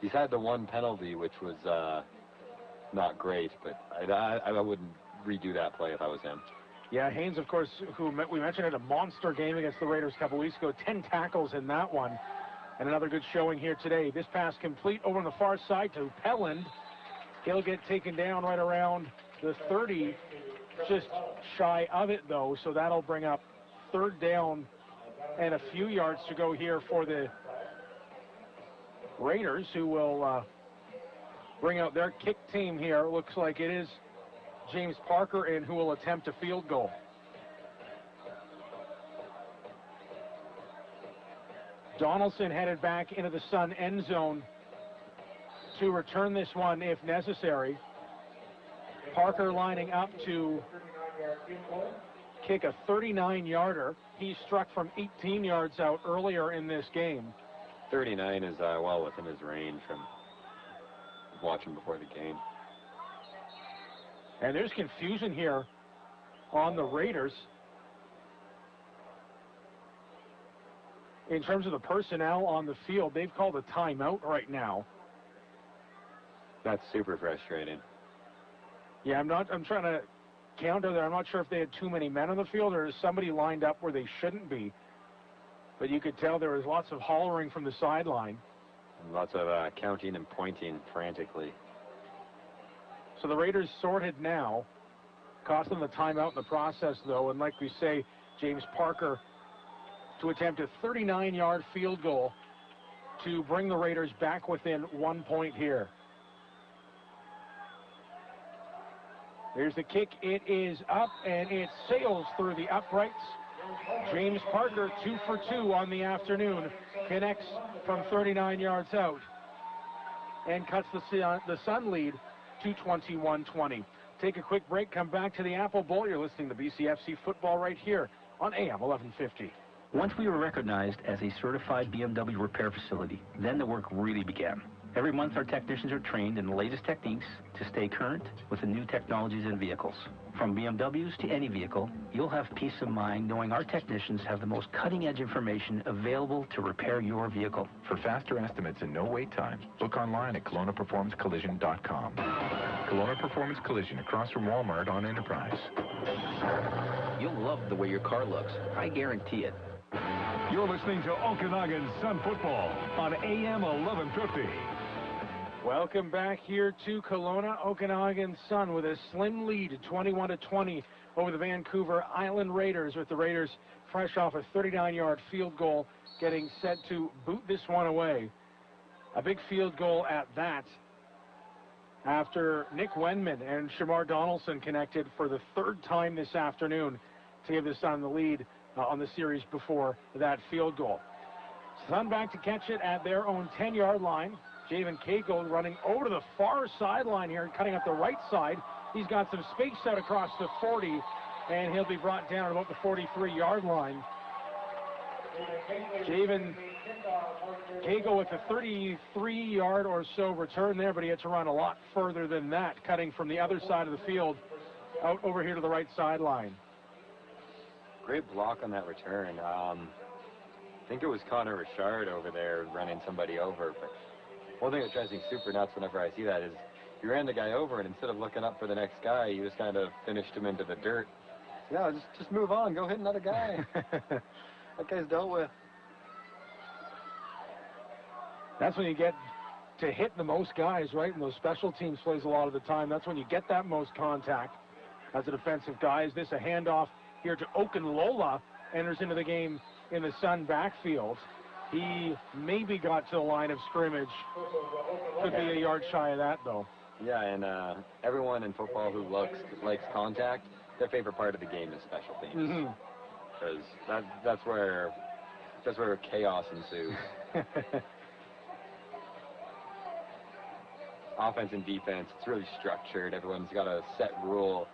He's had the one penalty, which was not great, but I wouldn't redo that play if I was him. Yeah, Haynes, of course, who we mentioned had a monster game against the Raiders a couple weeks ago. 10 tackles in that one. And another good showing here today. This pass complete over on the far side to Pelland. He'll get taken down right around the 30, just shy of it, though. So that'll bring up third down and a few yards to go here for the Raiders, who will bring out their kick team here. Looks like it is James Parker, and who will attempt a field goal. Donaldson headed back into the Sun end zone to return this one if necessary. Parker lining up to kick a 39-yarder. He struck from 18 yards out earlier in this game. 39 is well within his range from watching before the game. And there's confusion here on the Raiders in terms of the personnel on the field. They've called a timeout right now. That's super frustrating. Yeah, I'm trying to counter there. I'm not sure if they had too many men on the field or is somebody lined up where they shouldn't be. But you could tell there was lots of hollering from the sideline. And lots of counting and pointing frantically. So the Raiders sorted now. Cost them the timeout in the process, though. And like we say, James Parker to attempt a 39-yard field goal to bring the Raiders back within 1 point here. There's the kick. It is up, and it sails through the uprights. James Parker, 2 for 2 on the afternoon, connects from 39 yards out and cuts the Sun lead to 21-20. Take a quick break, come back to the Apple Bowl. You're listening to BCFC football right here on AM 1150. Once we were recognized as a certified BMW repair facility, then the work really began. Every month our technicians are trained in the latest techniques to stay current with the new technologies in vehicles. From BMWs to any vehicle, you'll have peace of mind knowing our technicians have the most cutting-edge information available to repair your vehicle. For faster estimates and no wait time, look online at KelownaPerformanceCollision.com. Kelowna Performance Collision across from Walmart on Enterprise. You'll love the way your car looks. I guarantee it. You're listening to Okanagan Sun Football on AM 1150. Welcome back here to Kelowna. Okanagan Sun with a slim lead, 21-20 over the Vancouver Island Raiders, with the Raiders fresh off a 39-yard field goal, getting set to boot this one away. A big field goal at that, after Nick Wenman and Shamar Donaldson connected for the third time this afternoon to give the Sun the lead on the series before that field goal. Sun back to catch it at their own 10-yard line. Javen Cagle running over to the far sideline here and cutting up the right side. He's got some space out across the 40, and he'll be brought down at about the 43-yard line. Javen Cagle with a 33-yard or so return there, but he had to run a lot further than that, cutting from the other side of the field out over here to the right sideline. Great block on that return. I think it was Connor Richard over there running somebody over, but one thing that drives me super nuts whenever I see that is he ran the guy over, and instead of looking up for the next guy, he just kind of finished him into the dirt. Yeah, just move on. Go hit another guy. That guy's dealt with. That's when you get to hit the most guys, right? In those special teams plays a lot of the time. That's when you get that most contact as a defensive guy. Is this a handoff here to Okanagan? Enters into the game in the Sun backfield. He maybe got to the line of scrimmage. Could be a yard shy of that, though. Yeah, and everyone in football who likes contact, their favorite part of the game is special teams. Because that's where chaos ensues. Offense and defense, it's really structured. Everyone's got a set rule.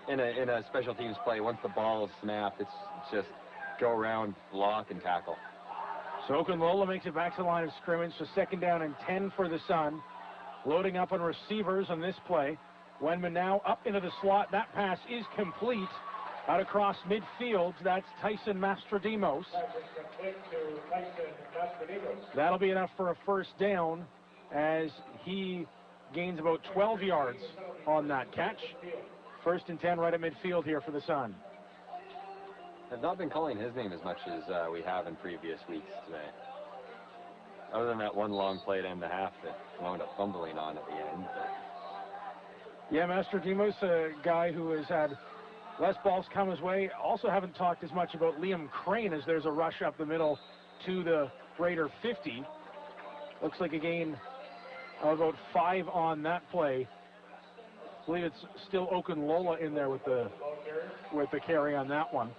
In a special teams play, once the ball is snapped, it's just go around, block, and tackle. So Okanagan makes it back to the line of scrimmage. So 2nd down and 10 for the Sun. Loading up on receivers on this play. Wenman now up into the slot. That pass is complete. Out across midfield, that's Tyson Mastrodimos. That'll be enough for a 1st down as he gains about 12 yards on that catch. 1st and 10 right at midfield here for the Sun. I've not been calling his name as much as we have in previous weeks today. Other than that one long play at end of half that wound up fumbling on at the end. Yeah, Mastrodimos, a guy who has had less balls come his way. Also haven't talked as much about Liam Crane as there's a rush up the middle to the Raider 50. Looks like a gain of about 5 on that play. I believe it's still Okanagan in there with the carry on that one.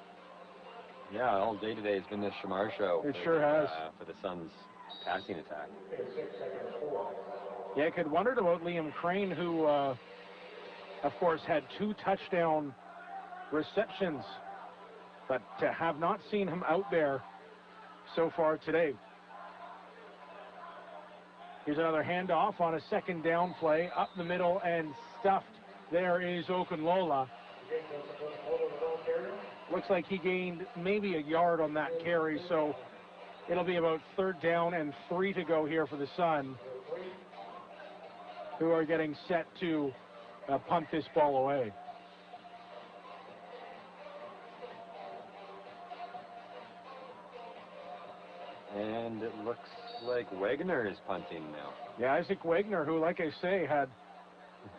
Yeah, all day today has been the Shamar show. It sure has. For the Suns' passing attack. Yeah, I could wondered about Liam Crane, who, of course, had 2 touchdown receptions, but to have not seen him out there so far today. Here's another handoff on a 2nd down play. Up the middle and stuffed. There is Okanagan. Looks like he gained maybe a yard on that carry, so it'll be about 3rd down and 3 to go here for the Sun, who are getting set to punt this ball away. And it looks like Wagner is punting now. Yeah, Isaac Wagner, who, like I say, had...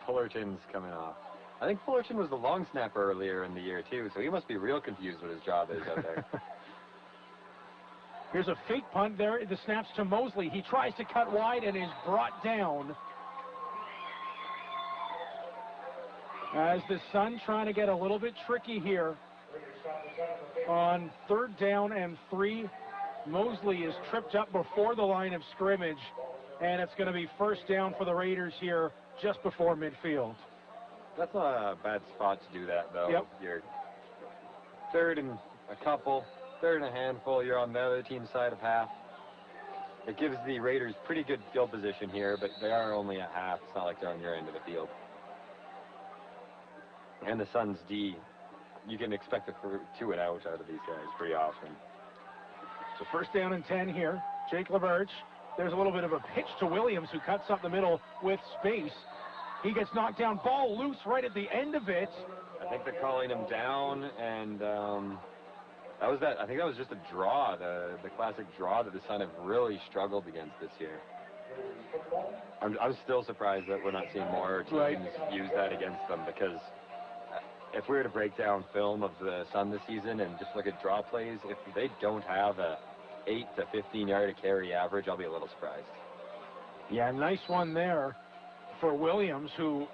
Fullerton's coming off. I think Fullerton was the long snapper earlier in the year, too, so he must be real confused what his job is out there. Here's a fake punt there. The snap's to Mosley. He tries to cut wide and is brought down. As the Sun trying to get a little bit tricky here. On 3rd down and 3, Mosley is tripped up before the line of scrimmage, and it's going to be 1st down for the Raiders here just before midfield. That's not a bad spot to do that, though. Yep. You're 3rd and a couple, 3rd and a handful. You're on the other team's side of half. It gives the Raiders pretty good field position here, but they are only at half. It's not like they're on your end of the field. And the Suns' D, you can expect to it out of these guys pretty often. So 1st down and 10 here. Jake LaBerge. There's a little bit of a pitch to Williams, who cuts up the middle with space. He gets knocked down. Ball loose right at the end of it. I think they're calling him down, and I think that was just a draw, the classic draw that the Sun have really struggled against this year. I'm still surprised that we're not seeing more teams use that against them, because if we were to break down film of the Sun this season and just look at draw plays, if they don't have a 8 to 15 yard a carry average, I'll be a little surprised. Yeah, nice one there for Williams, who,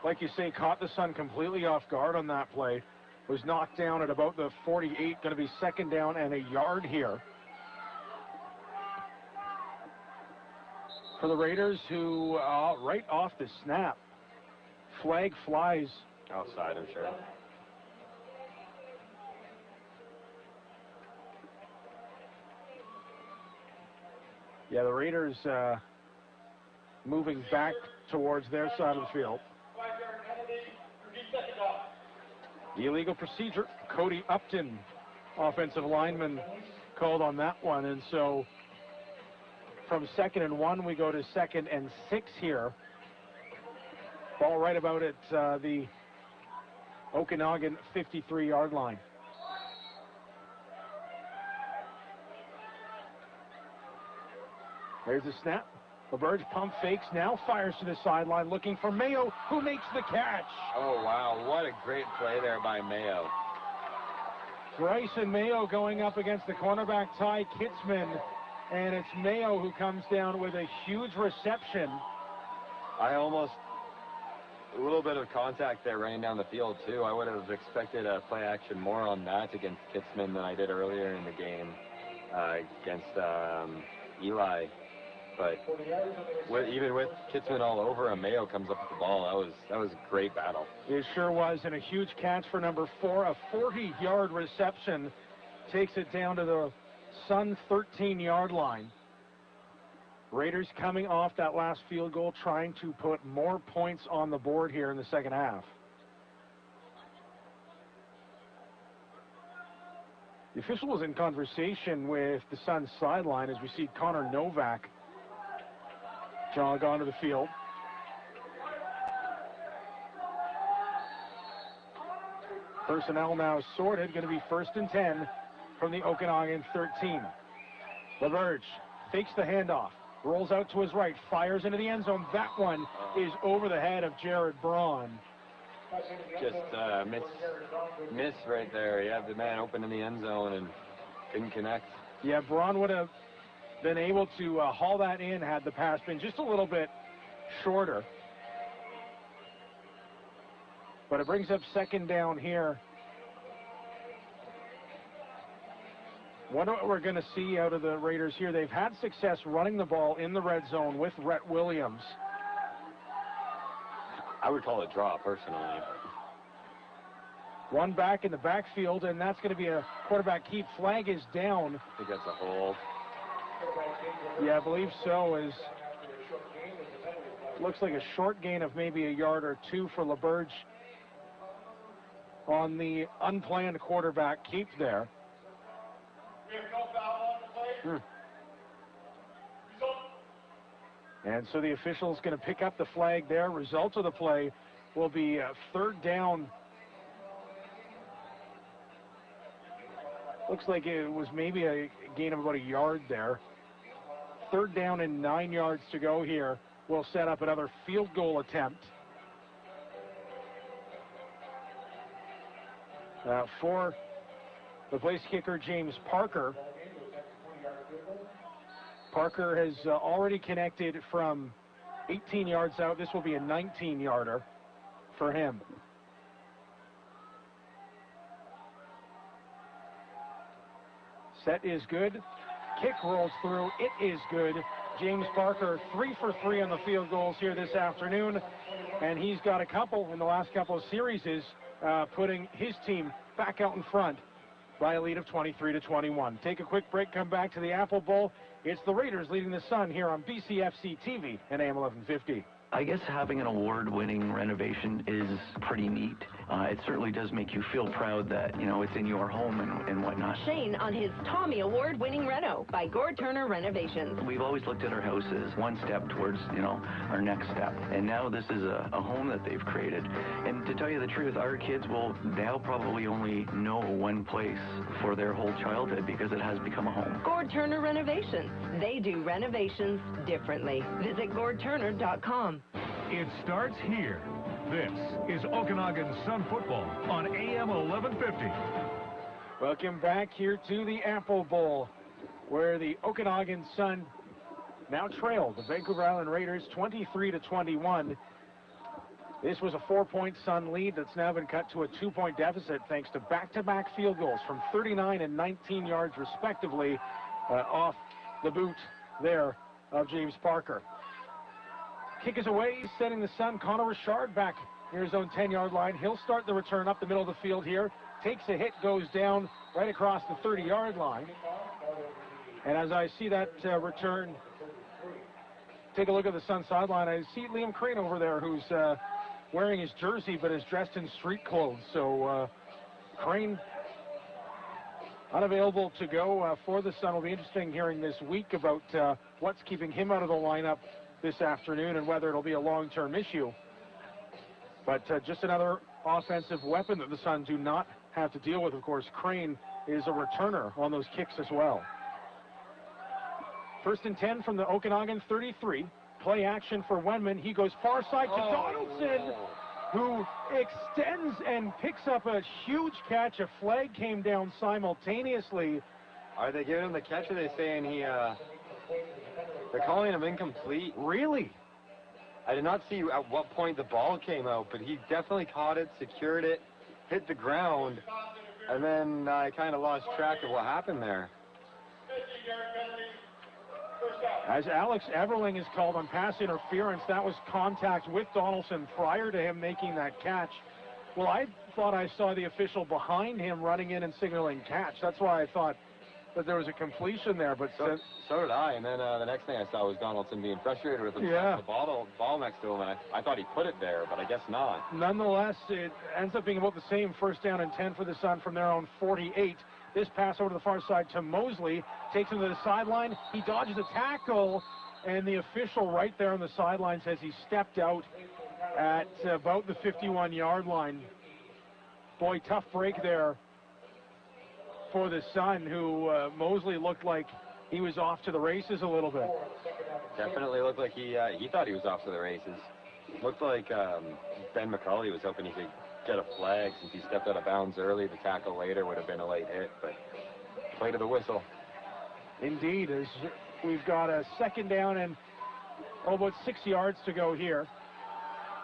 like you say, caught the Sun completely off guard on that play. Was knocked down at about the 48, going to be 2nd down and a yard here for the Raiders, who right off the snap, flag flies outside, I'm sure. Yeah, the Raiders moving back towards their side of the field. The illegal procedure, Cody Upton, offensive lineman, called on that one. And so from 2nd and 1, we go to 2nd and 6 here. Ball right about at the Okanagan 53-yard line. There's the snap. LaBerge pump fakes, now fires to the sideline, looking for Mayo, who makes the catch. Oh, wow. What a great play there by Mayo. Bryson Mayo going up against the cornerback Ty Kitzman, and it's Mayo who comes down with a huge reception. A little bit of contact there running down the field, too. I would have expected a play action more on that against Kitzman than I did earlier in the game against Eli. But even with Kitzman all over him, Mayo comes up with the ball. That was a great battle. It sure was, and a huge catch for number 4. A 40-yard reception takes it down to the Sun 13-yard line. Raiders coming off that last field goal, trying to put more points on the board here in the second half. The official was in conversation with the Sun sideline as we see Connor Novak jog onto the field. Personnel now sorted, going to be 1st and 10 from the Okanagan 13. LaBerge fakes the handoff, rolls out to his right, fires into the end zone. That one is over the head of Jared Braun. Just miss right there. You have the man open in the end zone and didn't connect. Yeah, Braun would have been able to haul that in had the pass been just a little bit shorter. But it brings up 2nd down here. Wonder what we're going to see out of the Raiders here. They've had success running the ball in the red zone with Rhett Williams. I would call it a draw, personally. One back in the backfield, and that's going to be a quarterback keep. Flag is down. I think that's a hold. Yeah, I believe so. Looks like a short gain of maybe a yard or 2 for LaBerge on the unplanned quarterback keep there. And so the official's going to pick up the flag there. Result of the play will be 3rd down. Looks like it was maybe a gain of about a yard there. 3rd down and 9 yards to go here. We'll set up another field goal attempt. For the place kicker, James Parker. Parker has already connected from 18 yards out. This will be a 19-yarder for him. Set is good. Kick rolls through. It is good. James Parker, 3 for 3 on the field goals here this afternoon. And he's got a couple in the last couple of series, putting his team back out in front by a lead of 23-21. Take a quick break, come back to the Apple Bowl. It's the Raiders leading the Sun here on BCFC TV and AM 1150. I guess having an award-winning renovation is pretty neat. It certainly does make you feel proud that, you know, it's in your home and whatnot. Shane on his Tommy Award-winning reno by Gord Turner Renovations. We've always looked at our house as one step towards, you know, our next step. And now this is a home that they've created. And to tell you the truth, our kids will now probably only know one place for their whole childhood because it has become a home. Gord Turner Renovations. They do renovations differently. Visit GordTurner.com. It starts here. This is Okanagan Sun football on AM 1150. Welcome back here to the Apple Bowl, where the Okanagan Sun now trail the Vancouver Island Raiders 23-21. This was a 4-point Sun lead that's now been cut to a 2-point deficit thanks to back-to-back field goals from 39 and 19 yards respectively off the boot there of James Parker. Kick is away, setting the Sun. Connor Richard back near his own 10-yard line. He'll start the return up the middle of the field here. Takes a hit, goes down right across the 30-yard line. And as I see that return, take a look at the Sun sideline. I see Liam Crane over there who's wearing his jersey but is dressed in street clothes. So Crane unavailable to go for the Sun. It'll be interesting hearing this week about what's keeping him out of the lineup this afternoon and whether it'll be a long-term issue. But just another offensive weapon that the Sun do not have to deal with. Of course, Crane is a returner on those kicks as well. 1st and 10 from the Okanagan 33. Play action for Wenman. He goes far side to Donaldson, who extends and picks up a huge catch. A flag came down simultaneously. Are they giving him the catch, or are they saying they're calling him incomplete? Really? I did not see at what point the ball came out, but he definitely caught it, secured it, hit the ground, and then I kind of lost track of what happened there. As Alex Everling is called on pass interference, that was contact with Donaldson prior to him making that catch. Well, I thought I saw the official behind him running in and signaling catch. That's why I thought that there was a completion there. But so did I, and then the next thing I saw was Donaldson being frustrated with the ball next to him, and I thought he put it there, but I guess not. Nonetheless, it ends up being about the same. 1st down and 10 for the Sun from their own 48. This pass over to the far side to Mosley, takes him to the sideline. He dodges a tackle, and the official right there on the sideline says he stepped out at about the 51-yard line. Boy, tough break there for the Sun, who Mosley looked like he was off to the races a little bit. Definitely looked like he thought he was off to the races. Looked like Ben McCauley was hoping he could get a flag since he stepped out of bounds early. The tackle later would have been a late hit, but play to the whistle. Indeed, as we've got a 2nd down and about 6 yards to go here.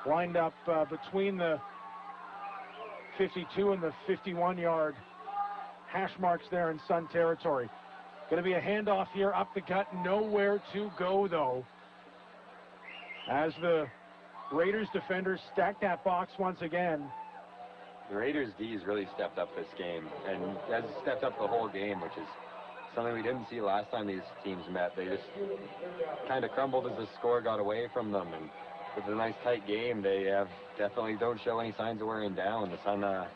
Lined up between the 52 and the 51-yard hash marks there in Sun territory. Going to be a handoff here up the gut. Nowhere to go, though, as the Raiders defenders stack that box once again. The Raiders D's really stepped up this game, and has stepped up the whole game, which is something we didn't see last time these teams met. They just kind of crumbled as the score got away from them, and with a nice tight game, they definitely don't show any signs of wearing down. The Sun gonna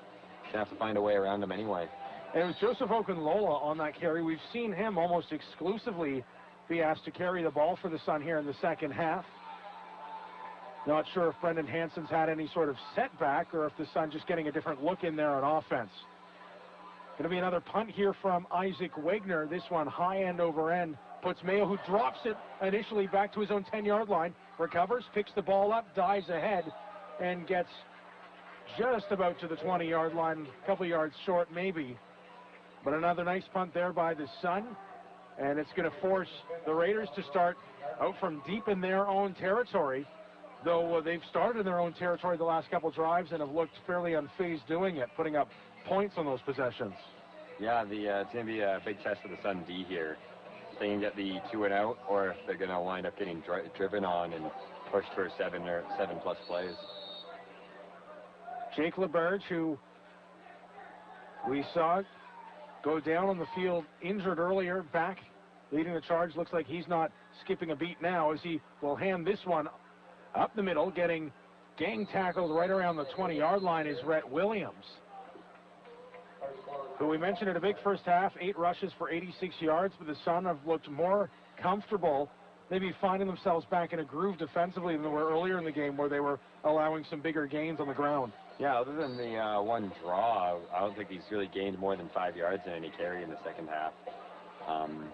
have to find a way around them anyway. And it was Joseph Okunlola on that carry. We've seen him almost exclusively be asked to carry the ball for the Sun here in the second half. Not sure if Brendan Hansen's had any sort of setback or if the Sun just getting a different look in there on offense. Going to be another punt here from Isaac Wagner. This one high end over end. Puts Mayo, who drops it initially back to his own 10-yard line. Recovers, picks the ball up, dives ahead, and gets just about to the 20-yard line. A couple yards short maybe. But another nice punt there by the Sun. And it's going to force the Raiders to start out from deep in their own territory. Though they've started in their own territory the last couple drives and have looked fairly unfazed doing it, putting up points on those possessions. Yeah, it's going to be a big test for the Sun D here. If they can get the 2 and out, or if they're going to wind up getting driven on and pushed for 7+ plays. Jake LeBerge, who we saw go down on the field injured earlier, back leading the charge. Looks like he's not skipping a beat now, as he will hand this one up the middle. Getting gang tackled right around the 20-yard line is Rhett Williams, who we mentioned in a big first half, 8 rushes for 86 yards, but the Sun have looked more comfortable, maybe finding themselves back in a groove defensively than they were earlier in the game, where they were allowing some bigger gains on the ground. Yeah, other than the one draw, I don't think he's really gained more than 5 yards in any carry in the second half.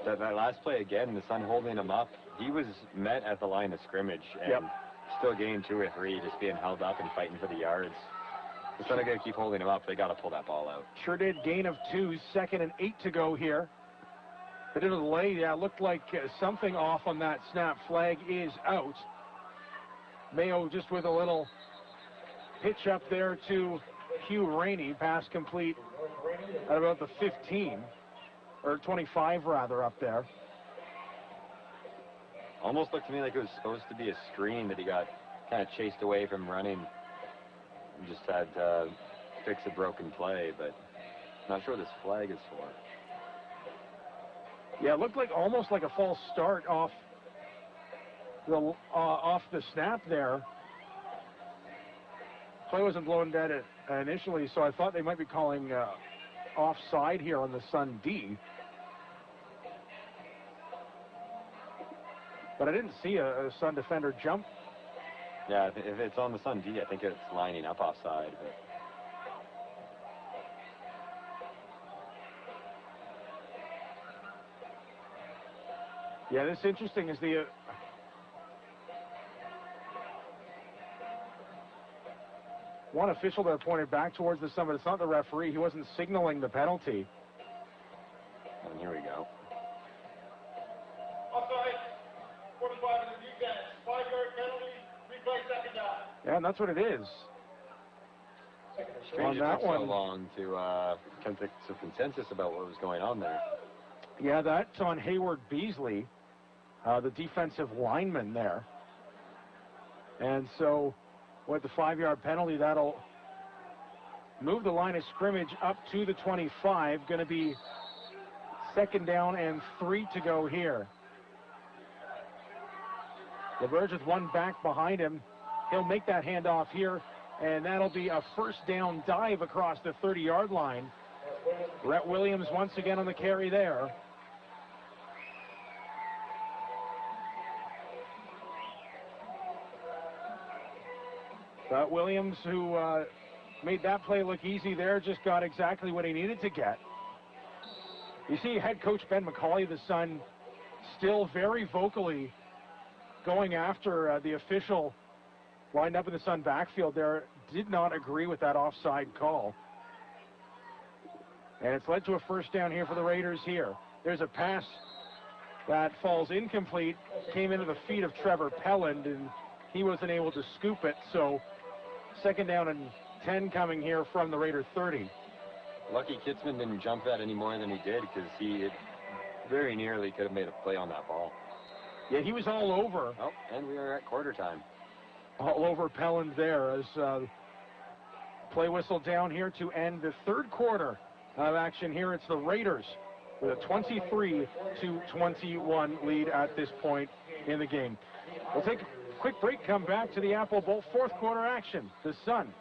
That last play again, the Sun holding him up, he was met at the line of scrimmage and still gained 2 or 3, just being held up and fighting for the yards. The Sun are going to keep holding him up. They got to pull that ball out. Sure did. Gain of 2, 2nd and 8 to go here. Bit of a delay. Yeah, looked like something off on that snap. Flag is out. Mayo just with a little pitch up there to Hugh Rainey. Pass complete at about the 15, or 25 rather, up there. Almost looked to me like it was supposed to be a screen that he got kind of chased away from running. Just had to fix a broken play, but not sure what this flag is for. Yeah, it looked like almost like a false start off the snap there. Play wasn't blown dead initially, so I thought they might be calling offside here on the Sun D. But I didn't see a Sun defender jump Yeah, if it's on the Sun D, I think it's lining up offside. But... Yeah, this is interesting. Is the one official that pointed back towards the Sun, but it's not the referee. He wasn't signaling the penalty. And here we go. Offside, 45 in the defense. 5-yard penalty, replay second down. Yeah, and that's what it is. Strange On that it took one, so long to come to some consensus about what was going on there. Yeah, that's on Hayward Beasley, the defensive lineman there. And so with the 5-yard penalty, that'll move the line of scrimmage up to the 25. Going to be 2nd down and 3 to go here. LaBerge with one back behind him. He'll make that handoff here, and that'll be a 1st down dive across the 30-yard line. Rhett Williams once again on the carry there. But Williams, who made that play look easy there, just got exactly what he needed to get. You see head coach Ben McCauley, the Sun, still very vocally going after the official lined up in the Sun backfield there. Did not agree with that offside call. And it's led to a 1st down here for the Raiders here. There's a pass that falls incomplete, came into the feet of Trevor Pelland, and he wasn't able to scoop it. So 2nd down and 10 coming here from the Raider 30. Lucky Kitzman didn't jump that any more than he did, because he very nearly could have made a play on that ball. Yeah, he was all over. Oh, and we are at quarter time. All over Pelland there as play whistle down here to end the 3rd quarter of action here. It's the Raiders with a 23-21 lead at this point in the game. We'll take a quick break, come back to the Apple Bowl 4th quarter action. The Sun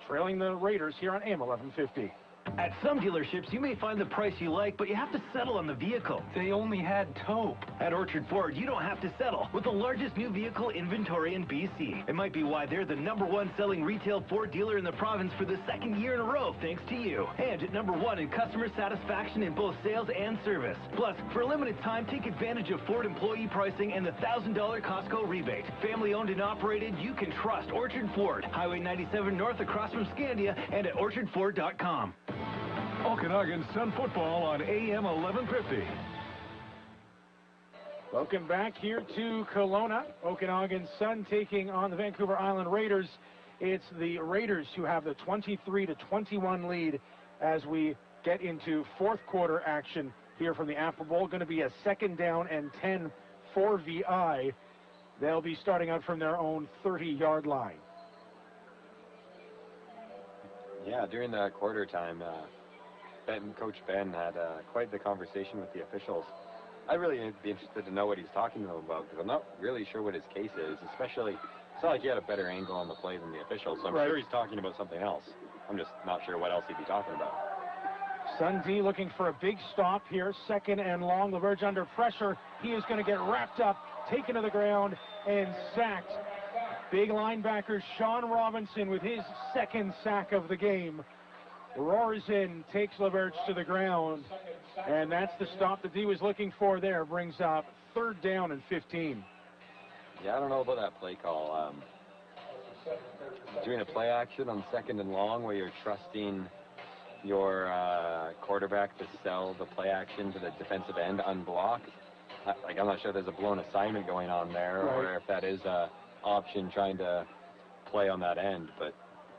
trailing the Raiders here on AM 1150. At some dealerships, you may find the price you like, but you have to settle on the vehicle. They only had tow. At Orchard Ford, you don't have to settle. With the largest new vehicle inventory in BC. It might be why they're the #1 selling retail Ford dealer in the province for the 2nd year in a row, thanks to you. And #1 in customer satisfaction in both sales and service. Plus, for a limited time, take advantage of Ford employee pricing and the $1,000 Costco rebate. Family owned and operated, you can trust Orchard Ford. Highway 97 North across from Scandia and at orchardford.com. Okanagan Sun football on AM 1150. Welcome back here to Kelowna. Okanagan Sun taking on the Vancouver Island Raiders. It's the Raiders who have the 23-21 lead as we get into 4th quarter action here from the Apple Bowl. Going to be a 2nd down and 10 for VI. They'll be starting out from their own 30-yard line. Yeah, during the quarter time, Coach Ben had quite the conversation with the officials. I'd really be interested to know what he's talking to them about, because I'm not really sure what his case is, especially, it's not like he had a better angle on the play than the officials, so I'm sure he's talking about something else. I'm just not sure what else he'd be talking about. Sun D looking for a big stop here, 2nd and long. LaBerge under pressure. He is going to get wrapped up, taken to the ground, and sacked. Big linebacker Sean Robinson with his 2nd sack of the game. Roars in, takes LaBerge to the ground, and that's the stop that he was looking for there. Brings up 3rd down and 15. Yeah, I don't know about that play call. Doing a play action on 2nd and long where you're trusting your quarterback to sell the play action to the defensive end unblocked. I'm not sure there's a blown assignment going on there, or if that is a option trying to play on that end, but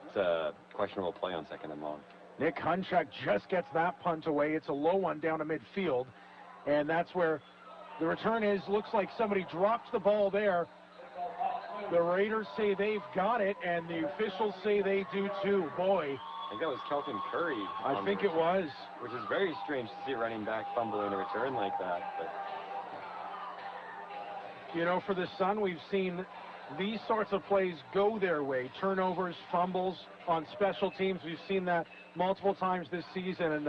it's a questionable play on 2nd and long. Nick Hunchak just gets that punt away. It's a low one down to midfield, and that's where the return is. Looks like somebody dropped the ball there. The Raiders say they've got it, and the officials say they do too. Boy. I think that was Kelton Curry. I think it was. Which is very strange to see a running back fumbling a return like that. But you know, for the Sun, we've seen these sorts of plays go their way. Turnovers, fumbles on special teams. We've seen that multiple times this season, and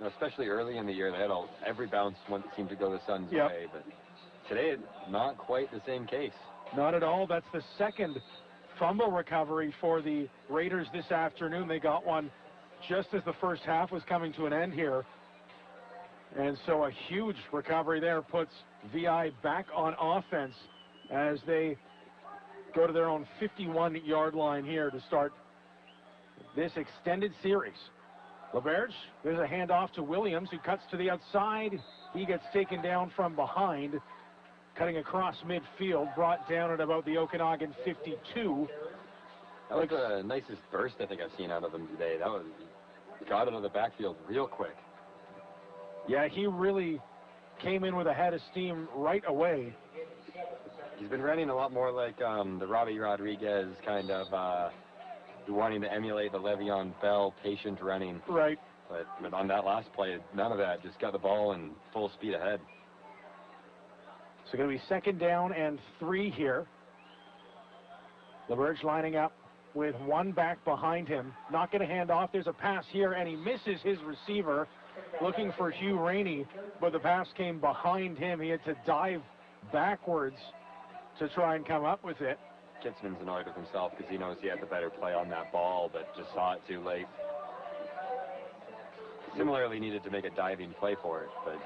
especially early in the year, they had every bounce seemed to go the Sun's way. But today, not quite the same case. Not at all. That's the second fumble recovery for the Raiders this afternoon. They got one just as the first half was coming to an end here. And so a huge recovery there puts VI back on offense as they go to their own 51-yard line here to start this extended series. LeBerge, there's a handoff to Williams, who cuts to the outside. He gets taken down from behind, cutting across midfield, brought down at about the Okanagan 52. That was the nicest burst I think I've seen out of him today. That was, got into the backfield real quick. Yeah, he really came in with a head of steam right away. He's been running a lot more like the Robbie Rodriguez kind of wanting to emulate the Le'Veon Bell patient running. Right. But on that last play, none of that. Just got the ball and full speed ahead. So going to be 2nd down and 3 here. LeBerge lining up with one back behind him. Not going to hand off. There's a pass here, and he misses his receiver. Looking for Hugh Rainey, but the pass came behind him. He had to dive backwards to try and come up with it. Kitzman's annoyed with himself because he knows he had the better play on that ball, but just saw it too late. Similarly needed to make a diving play for it, but...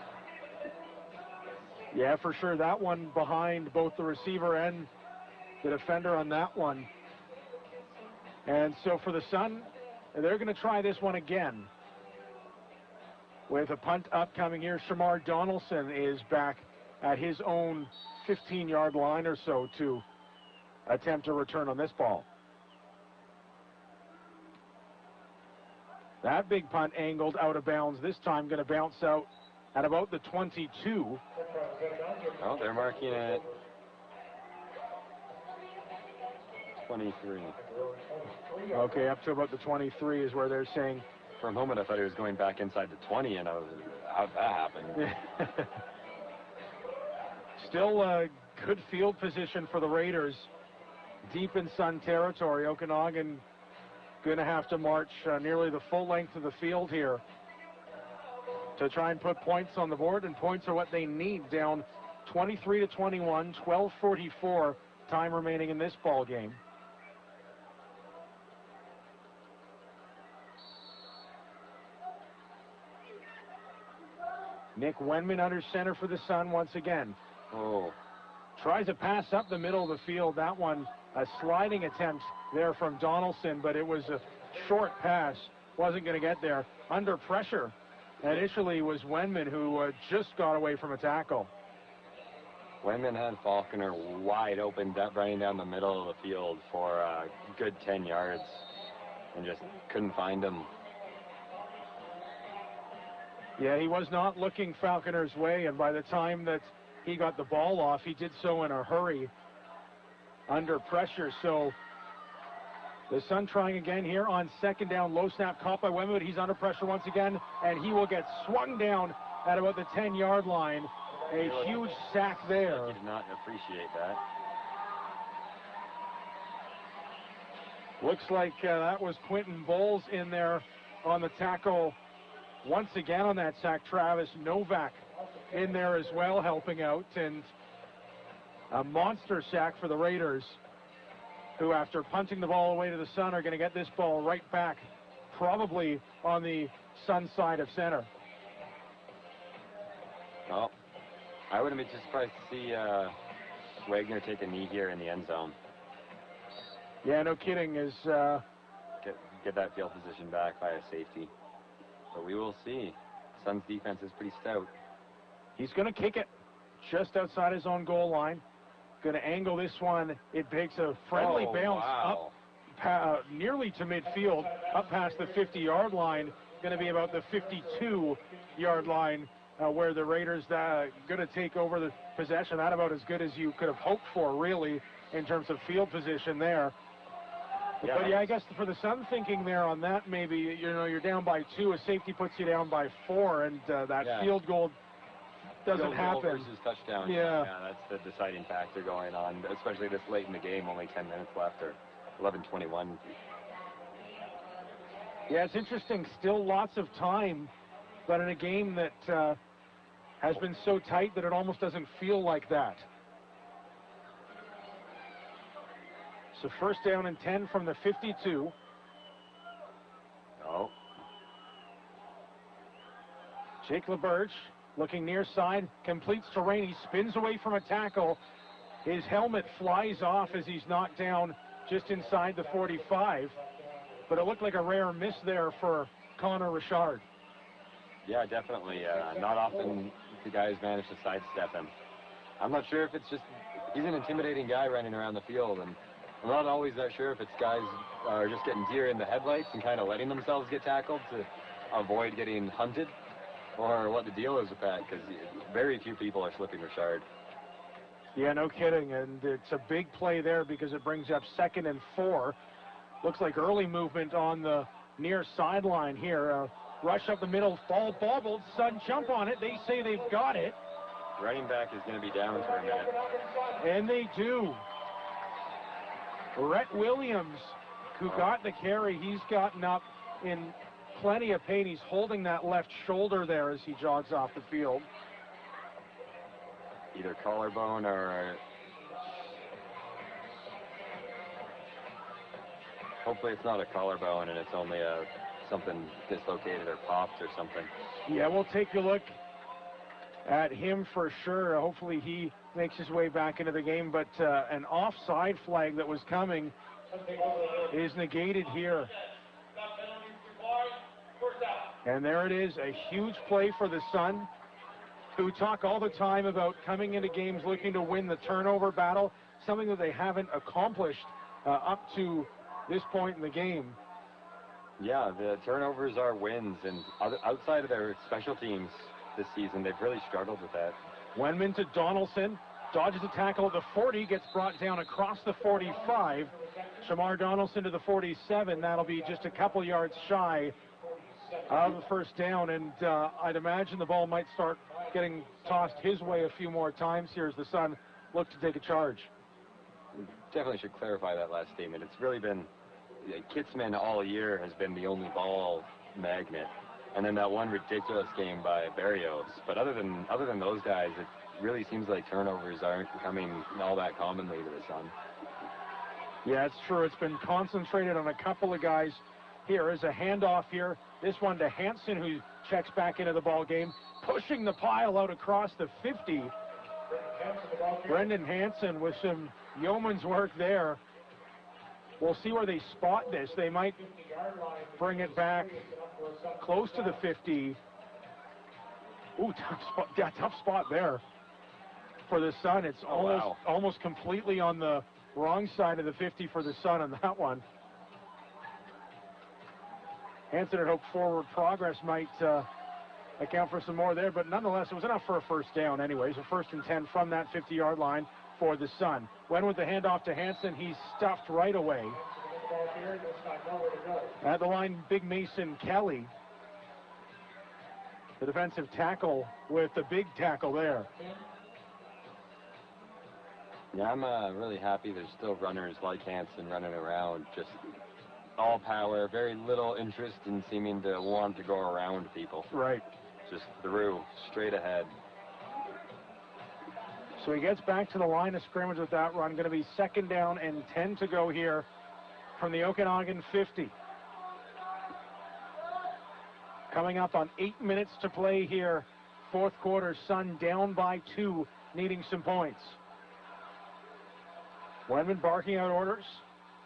Yeah, for sure. That one behind both the receiver and the defender on that one. And so for the Sun, they're going to try this one again. With a punt upcoming here, Shamar Donaldson is back at his own 15-yard line or so to attempt a return on this ball. That big punt angled out of bounds. This time going to bounce out at about the 22. Oh, they're marking it 23. Okay, up to about the 23 is where they're saying. For a moment, I thought he was going back inside the 20, and I was, how'd that happen? Still good field position for the Raiders. Deep in Sun territory. Okanagan going to have to march nearly the full length of the field here to try and put points on the board, and points are what they need. Down 23-21, 12:44 time remaining in this ball game. Nick Wenman under center for the Sun once again. Oh. Tries a pass up the middle of the field. That one, a sliding attempt there from Donaldson, but it was a short pass. Wasn't going to get there. Under pressure initially was Wenman, who just got away from a tackle. Wenman had Falconer wide open, running down the middle of the field for a good 10 yards and just couldn't find him. Yeah, he was not looking Falconer's way, and by the time that he got the ball off, he did so in a hurry under pressure. So the Sun trying again here on 2nd down. Low snap caught by Wenman, but he's under pressure once again, and he will get swung down at about the 10-yard line. A huge sack there. He did not appreciate that. Looks like that was Quentin Bowles in there on the tackle. Once again on that sack, Travis Novak in there as well, helping out, and a monster sack for the Raiders, who after punting the ball away to the Sun are going to get this ball right back, probably on the Sun side of center. Well, I wouldn't be too surprised to see Wagner take a knee here in the end zone. Yeah, no kidding. Is get that field position back by a safety. But we will see. Sun's defense is pretty stout. He's going to kick it just outside his own goal line. Going to angle this one. It takes a friendly bounce up nearly to midfield, up past the 50-yard line. Going to be about the 52-yard line where the Raiders going to take over the possession. That about as good as you could have hoped for, really, in terms of field position there. Yeah. But yeah, I guess for the Sun thinking there on that, maybe, you're down by 2, a safety puts you down by 4, and that field goal doesn't happen. Field goal versus touchdown. Yeah, that's the deciding factor going on, especially this late in the game, only 10 minutes left, or 11:21. Yeah, it's interesting. Still lots of time, but in a game that has been so tight that it almost doesn't feel like that. So first down and 10 from the 52. Oh. Jake LaBerge looking near side, completes to Rainey, spins away from a tackle. His helmet flies off as he's knocked down just inside the 45. But it looked like a rare miss there for Connor Richard. Yeah, definitely. Not often the guys manage to sidestep him. I'm not sure if it's just, he's an intimidating guy running around the field, and I'm not always that sure if it's guys are just getting deer in the headlights and kind of letting themselves get tackled to avoid getting hunted, or what the deal is with that, because very few people are slipping Richard. Yeah, no kidding, and it's a big play there because it brings up 2nd and 4. Looks like early movement on the near sideline here. Rush up the middle, ball bobbled, Sun jump on it. They say they've got it. Running back is going to be down for a minute. And they do. Rhett Williams, who got the carry, he's gotten up in plenty of pain. He's holding that left shoulder there as he jogs off the field. Either collarbone or... Hopefully it's not a collarbone and it's only something dislocated or popped or something. Yeah, we'll take a look at him for sure. Hopefully he makes his way back into the game, but an offside flag that was coming is negated here. And there it is, a huge play for the Sun, who talk all the time about coming into games looking to win the turnover battle, something that they haven't accomplished up to this point in the game. Yeah, the turnovers are wins, and outside of their special teams this season, they've really struggled with that. Wenman to Donaldson, dodges a tackle at the 40, gets brought down across the 45. Shamar Donaldson to the 47. That'll be just a couple yards shy of the first down, and I'd imagine the ball might start getting tossed his way a few more times here as the Sun look to take a charge. Definitely should clarify that last statement. It's really been, Kitzman all year has been the only ball magnet, and then that one ridiculous game by Barrios. But other than those guys, it really seems like turnovers aren't coming all that commonly to the Sun. Yeah, it's true. It's been concentrated on a couple of guys. Here is a handoff here. This one to Hansen, who checks back into the ball game, pushing the pile out across the 50. Brendan Hansen with some yeoman's work there. We'll see where they spot this. They might bring it back close to the 50. Ooh, tough spot there for the Sun. It's almost completely on the wrong side of the 50 for the Sun on that one. Hansen had hoped forward progress might account for some more there, but nonetheless, it was enough for a first down anyways. A 1st and 10 from that 50-yard line for the Sun. When with the handoff to Hansen, he's stuffed right away. At the line, Big Mason Kelly, the defensive tackle, with the big tackle there. Yeah, I'm really happy there's still runners like Hansen running around, just all power, very little interest in seeming to want to go around people. Right. Just through, straight ahead. So he gets back to the line of scrimmage with that run. Going to be 2nd down and 10 to go here from the Okanagan 50. Coming up on 8 minutes to play here. 4th quarter, Sun down by 2, needing some points. Wenman barking out orders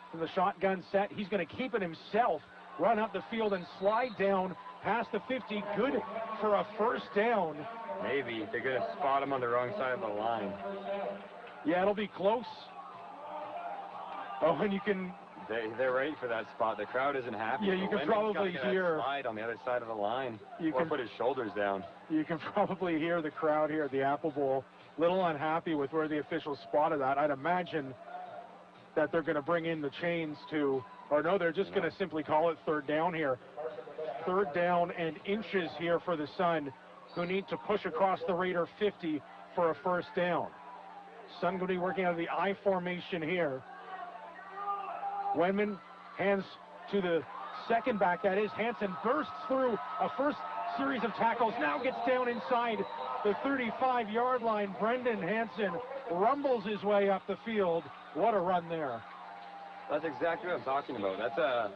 from the shotgun set. He's going to keep it himself, run up the field and slide down past the 50. Good for a first down. Maybe. They're going to spot him on the wrong side of the line. Yeah, it'll be close. Oh, and you can... They're ready for that spot. The crowd isn't happy. Yeah, you can probably hear... slide on the other side of the line. Or put his shoulders down. You can probably hear the crowd here at the Apple Bowl a little unhappy with where the officials spotted that. I'd imagine that they're going to bring in the chains to... Or no, they're just going to simply call it 3rd down here. 3rd down and inches here for the Sun, who need to push across the Raider 50 for a first down. Sun going to be working out of the I formation here. Wenman hands to the second back, that is Hansen, bursts through a first series of tackles, now gets down inside the 35-yard line. Brendan Hansen rumbles his way up the field. What a run there. That's exactly what I'm talking about. That's a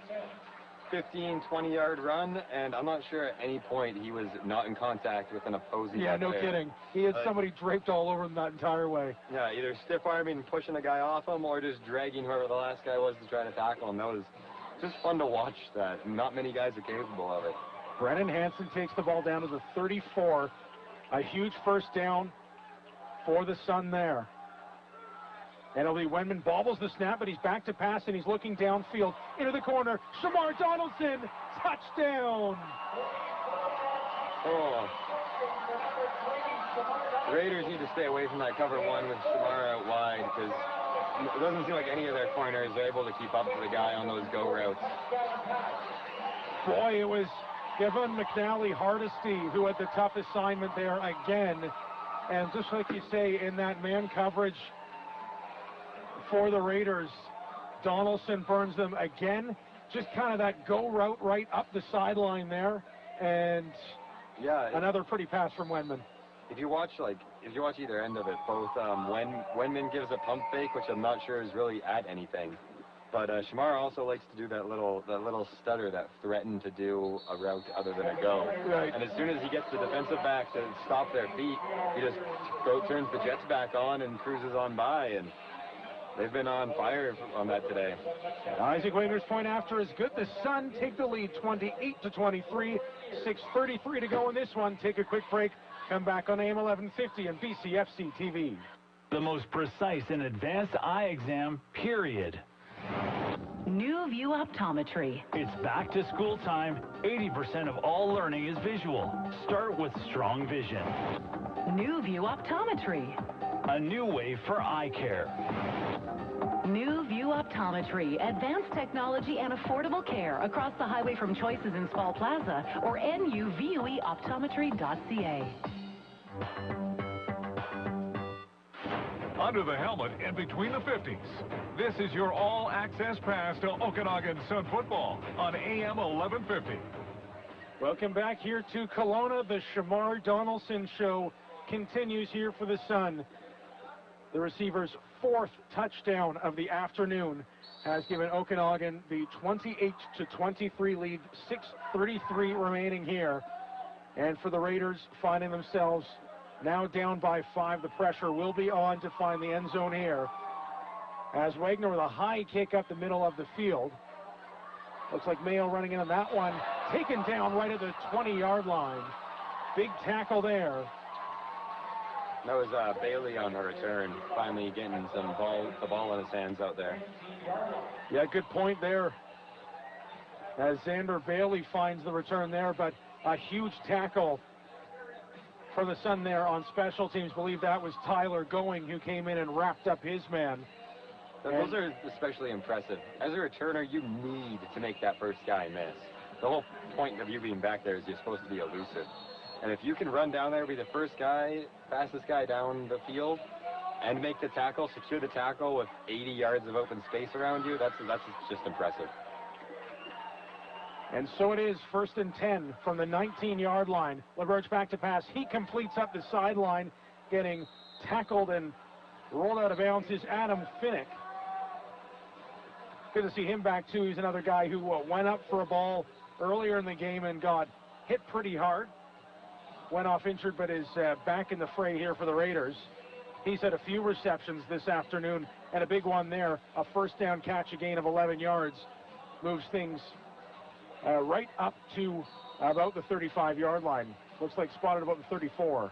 15, 20-yard run, and I'm not sure at any point he was not in contact with an opposing Yeah, no player. kidding. He had somebody draped all over him that entire way. Yeah, either stiff-arming, pushing a guy off him, or just dragging whoever the last guy was to try to tackle him. That was just fun to watch that. Not many guys are capable of it. Brennan Hansen takes the ball down to the 34. A huge first down for the Sun there. And it'll be Wenman bobbles the snap, but he's back to pass, and he's looking downfield into the corner. Shamar Donaldson, touchdown! Oh. The Raiders need to stay away from that cover one with Shamar out wide, because it doesn't seem like any of their corners are able to keep up to the guy on those go routes. Boy, it was Kevin McNally Hardesty who had the tough assignment there again. And just like you say, in that man coverage for the Raiders, Donaldson burns them again. Just kind of that go route right up the sideline there. And yeah, another pretty pass from Wenman. If you watch either end of it, both Wenman gives a pump fake, which I'm not sure is really at anything. But Shamar also likes to do that little stutter that threatened to do a route other than a go. Right. And as soon as he gets the defensive back to stop their feet, he just turns the jets back on and cruises on by. And they've been on fire on that today. Isaac Wagner's point after is good. The Sun take the lead 28-23. 6:33 to go in this one. Take a quick break. Come back on AM 1150 and BCFC TV. The most precise and advanced eye exam, period. New View Optometry. It's back to school time. 80% of all learning is visual. Start with strong vision. New View Optometry. A new way for eye care. New View Optometry. Advanced technology and affordable care across the highway from Choices in Spall Plaza or nuvueoptometry.ca. Under the helmet in between the 50s. This is your all-access pass to Okanagan Sun football on AM 1150. Welcome back here to Kelowna. The Shamar Donaldson show continues here for the Sun. The receiver's fourth touchdown of the afternoon has given Okanagan the 28-23 lead. 6:33 remaining here. And for the Raiders, finding themselves now down by 5. The pressure will be on to find the end zone here. As Wagner with a high kick up the middle of the field. Looks like Mayo running in on that one. Taken down right at the 20-yard line. Big tackle there. That was Bailey on the return, finally getting the ball in his hands out there. Yeah, good point there. As Xander Bailey finds the return there, but a huge tackle for the Sun there on special teams. Believe that was Tyler Going who came in and wrapped up his man. Those are especially impressive. As a returner, you need to make that first guy miss. The whole point of you being back there is you're supposed to be elusive. And if you can run down there, be the first guy, fastest guy down the field, and make the tackle, secure the tackle with 80 yards of open space around you, that's just impressive. And so it is, 1st and 10 from the 19-yard line. LaBerge back to pass. He completes up the sideline, getting tackled and rolled out of bounds is Adam Finnick. Good to see him back, too. He's another guy who went up for a ball earlier in the game and got hit pretty hard. Went off injured, but is back in the fray here for the Raiders. He's had a few receptions this afternoon, and a big one there. A first down catch, a gain of 11 yards. Moves things right up to about the 35-yard line. Looks like spotted about the 34.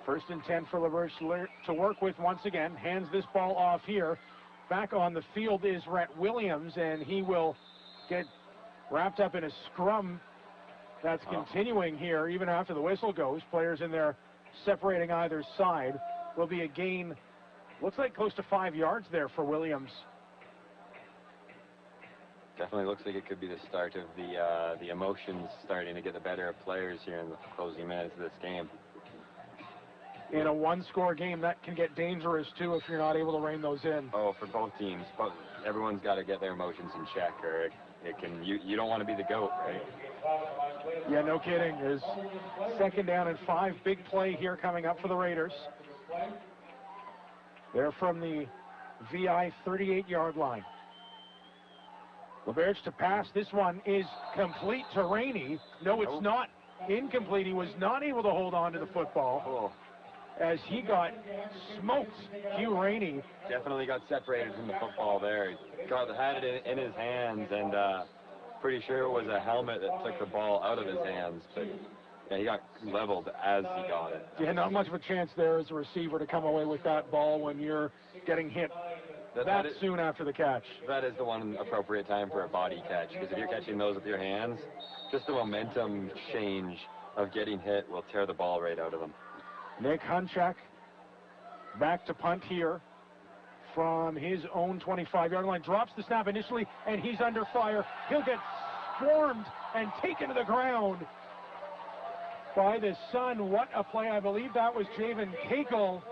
First and 10 for LaBerge to work with once again. Hands this ball off here. Back on the field is Rhett Williams, and he will get wrapped up in a scrum that's continuing here even after the whistle goes. Players in there separating either side. Will be a gain, looks like close to 5 yards there for Williams. Definitely looks like it could be the start of the emotions starting to get the better of players here in the closing minutes of this game. In a one-score game, that can get dangerous, too, if you're not able to rein those in. Oh, for both teams. Everyone's got to get their emotions in check, or you don't want to be the GOAT, right? Yeah, no kidding. There's 2nd down and 5. Big play here coming up for the Raiders. They're from the VI 38-yard line. LeBerge to pass. This one is complete to Rainey. No, it's not incomplete. He was not able to hold on to the football as he got smoked. Hugh Rainey definitely got separated from the football there. He had it in his hands, and pretty sure it was a helmet that took the ball out of his hands. But yeah, he got leveled as he got it. Yeah, not much of a chance there as a receiver to come away with that ball when you're getting hit that soon after the catch. That is the one appropriate time for a body catch, because if you're catching those with your hands, just the momentum change of getting hit will tear the ball right out of them. Nick Hunchak back to punt here from his own 25-yard line. Drops the snap initially, and he's under fire. He'll get swarmed and taken to the ground by the Sun. What a play. I believe that was Javen Cagle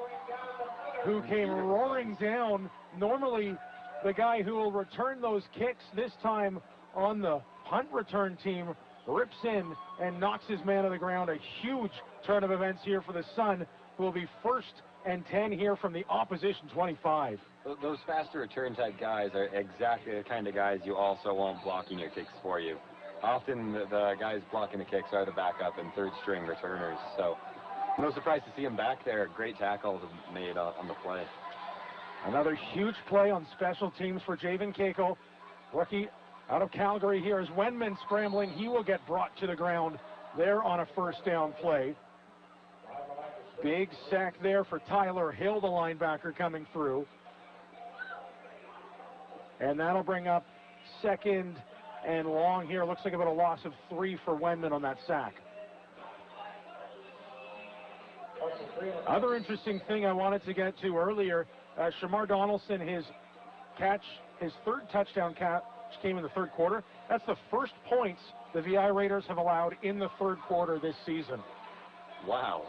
who came roaring down. Normally, the guy who will return those kicks this time on the punt return team rips in and knocks his man to the ground. A huge turn of events here for the Sun, who will be 1st and 10 here from the opposition 25. Those faster return type guys are exactly the kind of guys you also want blocking your kicks for you. Often the guys blocking the kicks are the backup and 3rd string returners. So no surprise to see him back there. Great tackles made on the play. Another huge play on special teams for Javen Cagle. Rookie out of Calgary here is Wenman scrambling. He will get brought to the ground there on a 1st down play. Big sack there for Tyler Hill, the linebacker, coming through. And that'll bring up 2nd and long here. Looks like about a loss of 3 for Wenman on that sack. Other interesting thing I wanted to get to earlier, Shamar Donaldson, his 3rd touchdown catch came in the 3rd quarter. That's the 1st points the VI Raiders have allowed in the 3rd quarter this season. Wow.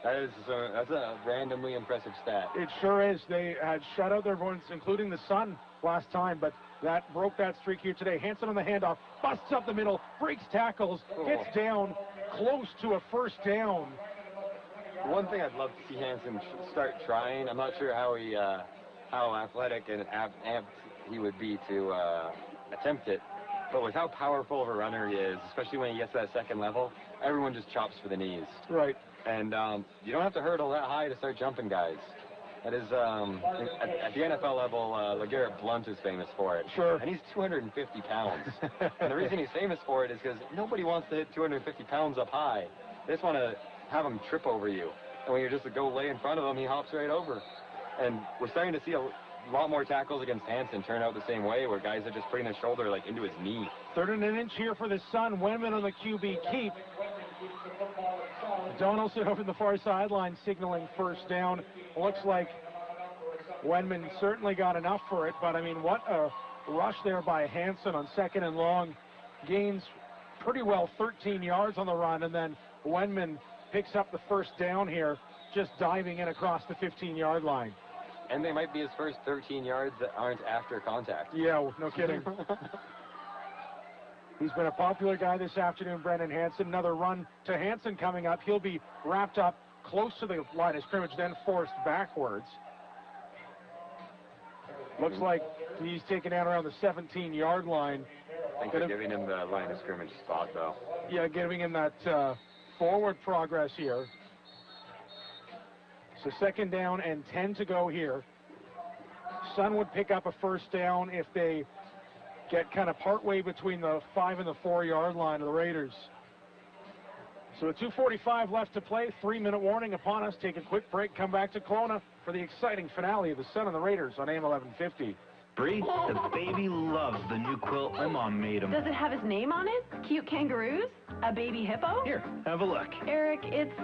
That's a randomly impressive stat. It sure is. They had shut out their opponents, including the Sun last time, but that broke that streak here today. Hansen on the handoff, busts up the middle, breaks tackles, gets down close to a 1st down. One thing I'd love to see Hansen start trying. I'm not sure how athletic and amped he would be to attempt it, but with how powerful of a runner he is, especially when he gets to that 2nd level, everyone just chops for the knees. Right. And you don't have to hurdle that high to start jumping guys. That is, at the NFL level, LeGarrette Blount is famous for it. Sure. And he's 250 pounds. And the reason he's famous for it is because nobody wants to hit 250 pounds up high. They just want to have him trip over you. And when you're just to go lay in front of him, he hops right over. And we're starting to see a lot more tackles against Hansen turn out the same way, where guys are just putting their shoulder like into his knee. 3rd and an inch here for the Sun. Wenman on the QB keep. Donaldson over the far sideline signaling 1st down. Looks like Wenman certainly got enough for it, but I mean, what a rush there by Hansen on 2nd and long. Gains pretty well 13 yards on the run, and then Wenman picks up the 1st down here, just diving in across the 15-yard line. And they might be his first 13 yards that aren't after contact. Yeah, no kidding. He's been a popular guy this afternoon, Brendan Hansen. Another run to Hansen coming up. He'll be wrapped up close to the line of scrimmage, then forced backwards. Looks like he's taken down around the 17-yard line. I think they're giving him the line of scrimmage spot, though. Yeah, giving him that forward progress here. So 2nd down and 10 to go here. Sun would pick up a 1st down if they get kind of partway between the 5 and the 4-yard line of the Raiders. So with 2:45 left to play, 3-minute warning upon us. Take a quick break, come back to Kelowna for the exciting finale of the Sun and the Raiders on AM 1150. Bree, the baby loves the new quilt my mom made him. Does it have his name on it? Cute kangaroos? A baby hippo? Here, have a look. Eric, it's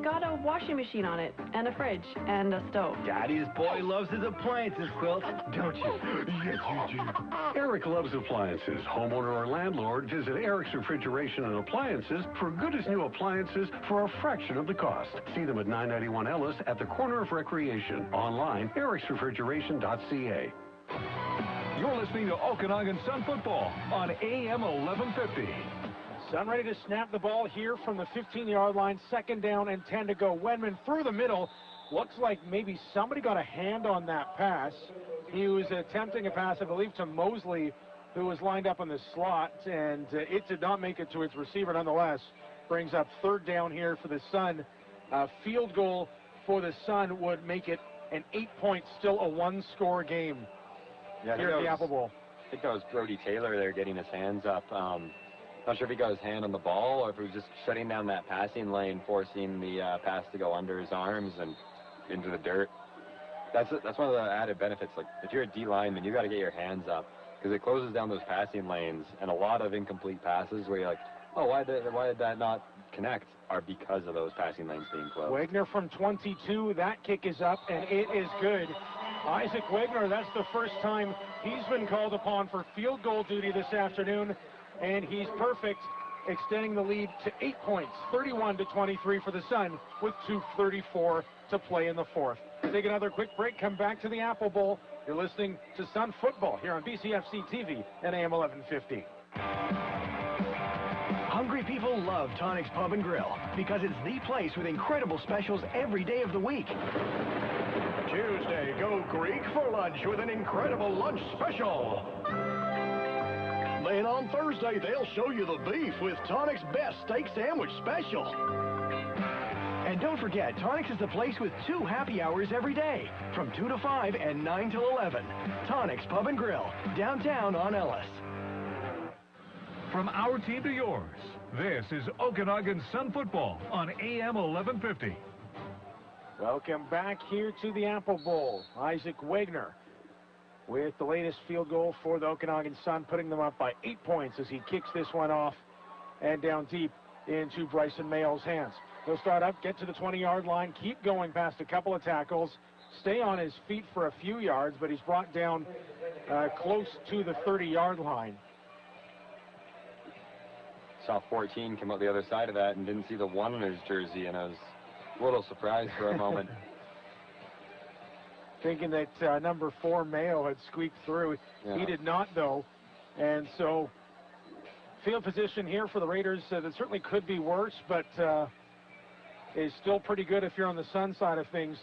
got a washing machine on it, and a fridge, and a stove. Daddy's boy loves his appliances quilt, don't you? Yes, you do. Eric loves appliances. Homeowner or landlord, visit Eric's Refrigeration and Appliances for good as new appliances for a fraction of the cost. See them at 991 Ellis at the corner of Recreation. Online, ericsrefrigeration.ca. You're listening to Okanagan Sun Football on AM 1150. Sun ready to snap the ball here from the 15-yard line. 2nd down and 10 to go. Wenman through the middle. Looks like maybe somebody got a hand on that pass. He was attempting a pass, I believe, to Mosley, who was lined up in the slot, and it did not make it to its receiver nonetheless. Brings up 3rd down here for the Sun. Field goal for the Sun would make it an 8-point, still a 1-score game here at the Apple Bowl. I think that was Brody Taylor there getting his hands up. Not sure if he got his hand on the ball or if he was just shutting down that passing lane, forcing the pass to go under his arms and into the dirt. That's one of the added benefits. Like, if you're a D lineman, you got to get your hands up because it closes down those passing lanes, and a lot of incomplete passes where you're like, oh, why did that not connect, are because of those passing lanes being closed. Wagner from 22, that kick is up, and it is good. Isaac Wagner, that's the first time he's been called upon for field goal duty this afternoon, and he's perfect, extending the lead to 8 points, 31-23 for the Sun, with 2:34 to play in the 4th. Take another quick break, come back to the Apple Bowl. You're listening to Sun Football here on BCFC TV and AM 1150. Hungry people love Tonic's Pub and Grill because it's the place with incredible specials every day of the week. Tuesday, go Greek for lunch with an incredible lunch special. Then on Thursday, they'll show you the beef with Tonic's best steak sandwich special. And don't forget, Tonic's is the place with 2 happy hours every day, from 2 to 5 and 9 till 11. Tonic's Pub and Grill, downtown on Ellis. From our team to yours, this is Okanagan Sun Football on AM 1150. Welcome back here to the Apple Bowl. Isaac Wagner with the latest field goal for the Okanagan Sun, putting them up by 8 points as he kicks this one off and down deep into Bryson Mayo's hands. He'll start up, get to the 20-yard line, keep going past a couple of tackles, stay on his feet for a few yards, but he's brought down close to the 30-yard line. Saw 14 come out the other side of that and didn't see the 1 on his jersey, and I was a little surprised for a moment. Thinking that number 4 Mayo had squeaked through. Yeah. He did not, though. And so field position here for the Raiders that certainly could be worse, but is still pretty good if you're on the Sun side of things.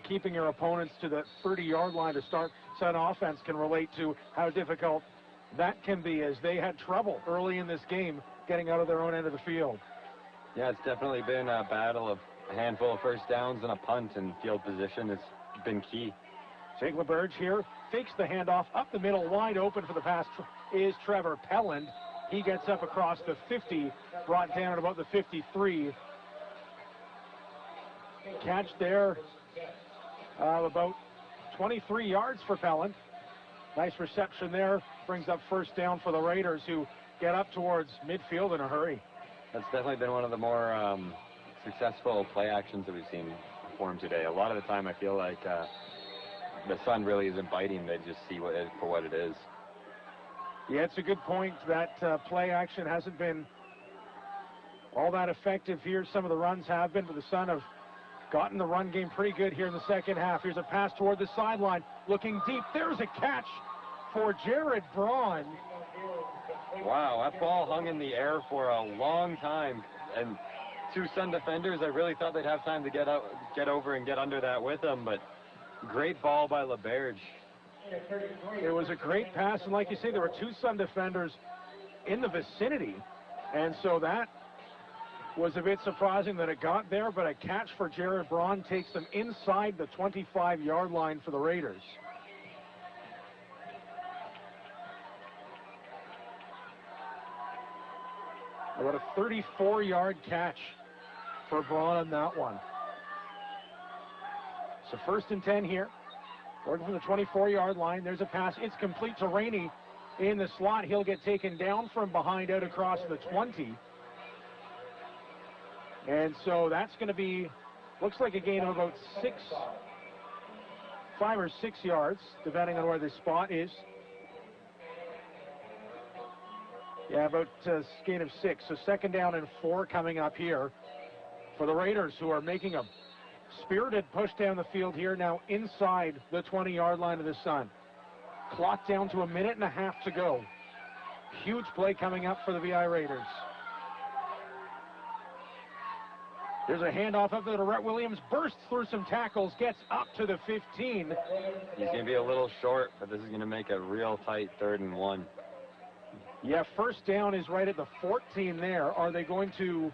Keeping your opponents to the 30-yard line to start Sun offense can relate to how difficult that can be, as they had trouble early in this game getting out of their own end of the field. Yeah, it's definitely been a battle of a handful of first downs and a punt, and field position has been key. Jake LaBerge here fakes the handoff up the middle, wide open for the pass is Trevor Pelland. He gets up across the 50, brought down at about the 53. Catch there about 23 yards for Pelland. Nice reception there, brings up first down for the Raiders, who get up towards midfield in a hurry. That's definitely been one of the more successful play actions that we've seen performed today. A lot of the time I feel like the Sun really isn't biting. They just see it for what it is. Yeah, it's a good point. That play action hasn't been all that effective here. Some of the runs have been, but the Sun have gotten the run game pretty good here in the second half. Here's a pass toward the sideline, looking deep. There's a catch for Jared Braun. Wow, that ball hung in the air for a long time, and 2 Sun defenders, I really thought they'd have time to get over and get under that with them, but great ball by LaBerge. It was a great pass, and like you say, there were 2 Sun defenders in the vicinity, and so that was a bit surprising that it got there, but a catch for Jared Braun takes them inside the 25-yard line for the Raiders. About a 34-yard catch for Braun on that one. So 1st and 10 here. Working from the 24-yard line. There's a pass. It's complete to Rainey in the slot. He'll get taken down from behind out across the 20. And so that's going to be, looks like a gain of about 5 or 6 yards, depending on where the spot is. Yeah, about a gain of 6. So 2nd down and 4 coming up here for the Raiders, who are making a spirited push down the field here now inside the 20-yard line of the Sun. Clock down to a minute and a half to go. Huge play coming up for the VI Raiders. There's a handoff up there to Rhett Williams, bursts through some tackles, gets up to the 15. He's going to be a little short, but this is going to make a real tight 3rd and 1. Yeah, first down is right at the 14 there. Are they going to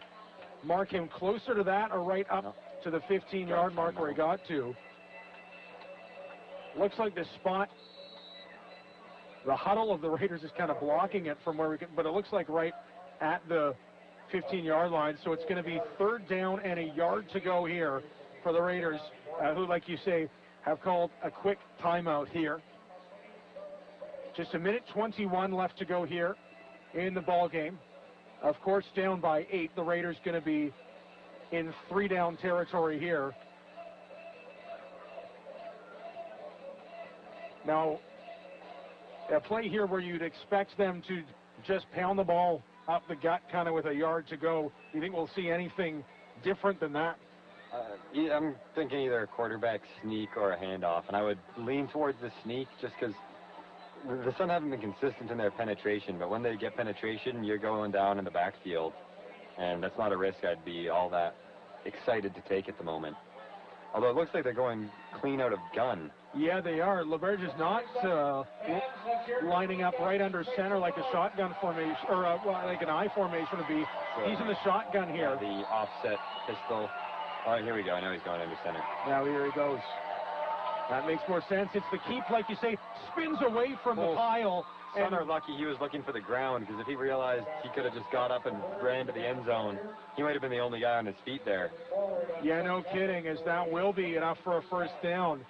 mark him closer to that or right up to the 15-yard mark where he got to? Looks like the spot, the huddle of the Raiders is kind of blocking it from where we can, but it looks like right at the 15-yard line. So it's going to be 3rd down and a yard to go here for the Raiders, who, like you say, have called a quick timeout here. Just 1:21 left to go here in the ball game. Of course, down by 8. The Raiders going to be in 3-down territory here. Now, a play here where you'd expect them to just pound the ball up the gut kind of with a yard to go. Do you think we'll see anything different than that? Yeah, I'm thinking either a quarterback sneak or a handoff, and I would lean towards the sneak just because the Sun haven't been consistent in their penetration, but when they get penetration, you're going down in the backfield, and that's not a risk I'd be all that excited to take at the moment. Although it looks like they're going clean out of gun. Yeah, they are. LeBerge is not lining up right under center like a shotgun formation, or like an I formation would be. So, he's in the shotgun here. The offset pistol. Oh, here we go. I know he's going under center. Now here he goes. That makes more sense. It's the keep, like you say, spins away from the pile. Sun are lucky he was looking for the ground, because if he realized he could have just got up and ran to the end zone, he might have been the only guy on his feet there. Yeah, no kidding, as that will be enough for a first down.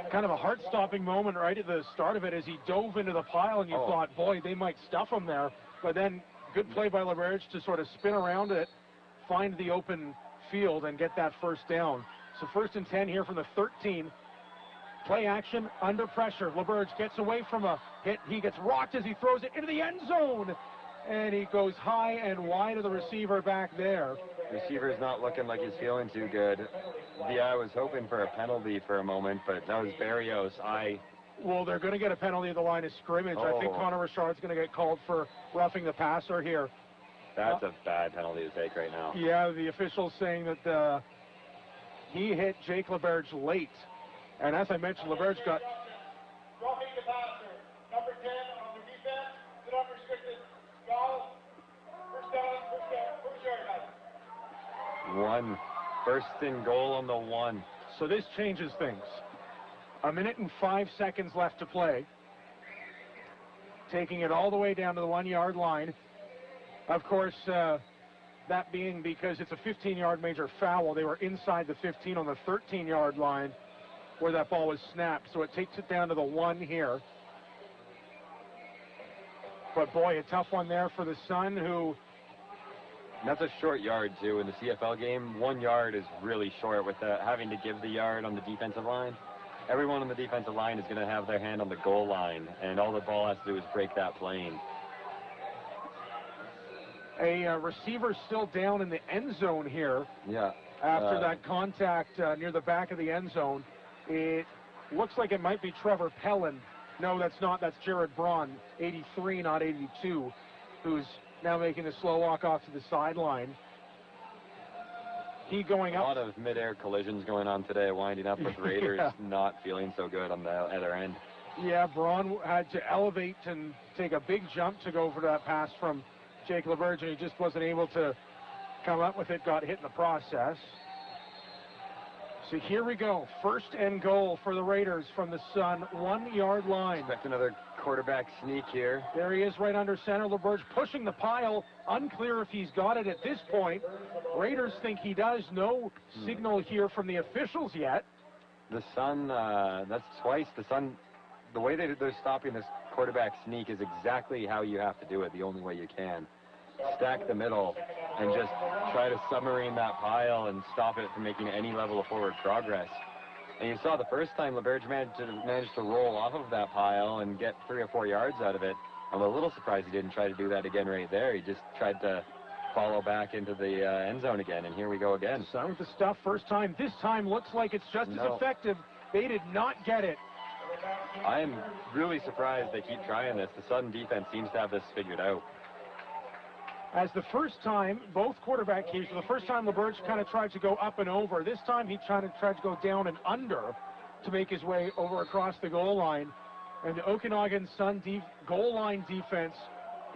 Kind of a heart-stopping moment right at the start of it as he dove into the pile, and you thought, boy, they might stuff him there. But then good play by LeBerge to sort of spin around it, find the open field, and get that first down. So 1st and 10 here from the 13. Play action under pressure. LeBerge gets away from a hit. He gets rocked as he throws it into the end zone. And he goes high and wide of the receiver back there. Receiver's not looking like he's feeling too good. I was hoping for a penalty for a moment, but that was Barrios. Well, they're going to get a penalty at the line of scrimmage. I think Connor Richard's going to get called for roughing the passer here. That's a bad penalty to take right now. Yeah, the official's saying that he hit Jake LeBerge late. And as I mentioned, LeBerge got... Roughing the passer. Number 10 on the defense. Good unrestricted. Foul. First down. 1. 1st and goal on the 1. So this changes things. 1 and 5 seconds left to play. Taking it all the way down to the 1-yard line. Of course, that being because it's a 15-yard major foul. They were inside the 15 on the 13-yard line where that ball was snapped. So it takes it down to the 1 here. But boy, a tough one there for the Sun, who... That's a short yard, too, in the CFL game. 1 yard is really short with having to give the yard on the defensive line. Everyone on the defensive line is going to have their hand on the goal line, and all the ball has to do is break that plane. A receiver still down in the end zone here. Yeah. After that contact near the back of the end zone. It looks like it might be Trevor Pellin. No, that's not. That's Jared Braun, 83, not 82, who's now making the slow walk off to the sideline. He going up. A lot of mid-air collisions going on today, winding up with Raiders not feeling so good on the other end. Yeah, Braun had to elevate and take a big jump to go for that pass from Jake LeBerge, and he just wasn't able to come up with it, got hit in the process. So here we go. 1st and goal for the Raiders from the Sun, 1-yard line. Expect another quarterback sneak here. There he is right under center. LeBerge pushing the pile. Unclear if he's got it at this point. Raiders think he does. No signal here from the officials yet. The Sun, that's twice. The Sun, the way they're stopping this quarterback sneak is exactly how you have to do it, the only way you can. Stack the middle and just try to submarine that pile and stop it from making any level of forward progress. And you saw the first time LeBerge managed to roll off of that pile and get 3 or 4 yards out of it. I'm a little surprised he didn't try to do that again right there. He just tried to follow back into the end zone again, and here we go again. Sun with the stuff first time. This time looks like it's just as effective. They did not get it. I am really surprised they keep trying this. The Sun defense seems to have this figured out. as the first time, both quarterback keepers, the first time LeBurge kind of tried to go up and over. This time he tried to go down and under to make his way over across the goal line. And the Okanagan Sun goal line defense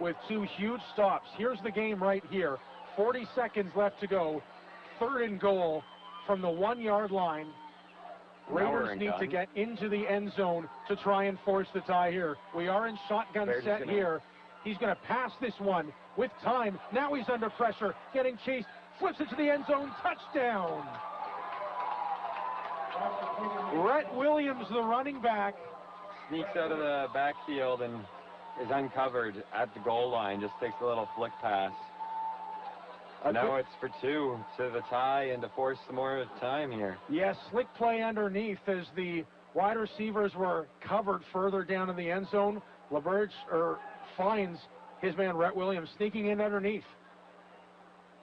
with two huge stops. Here's the game right here. 40 seconds left to go. 3rd and goal from the 1-yard line. Raiders need to get into the end zone to try and force the tie here. We are in shotgun set here. He's going to pass this one with time. Now he's under pressure, getting chased, flips it to the end zone, touchdown. Rhett Williams, the running back, sneaks out of the backfield and is uncovered at the goal line, just takes a little flick pass. Now it's for 2 to the tie and to force some more time here. Yes, slick play underneath as the wide receivers were covered further down in the end zone. LeBurge finds his man Rhett Williams sneaking in underneath.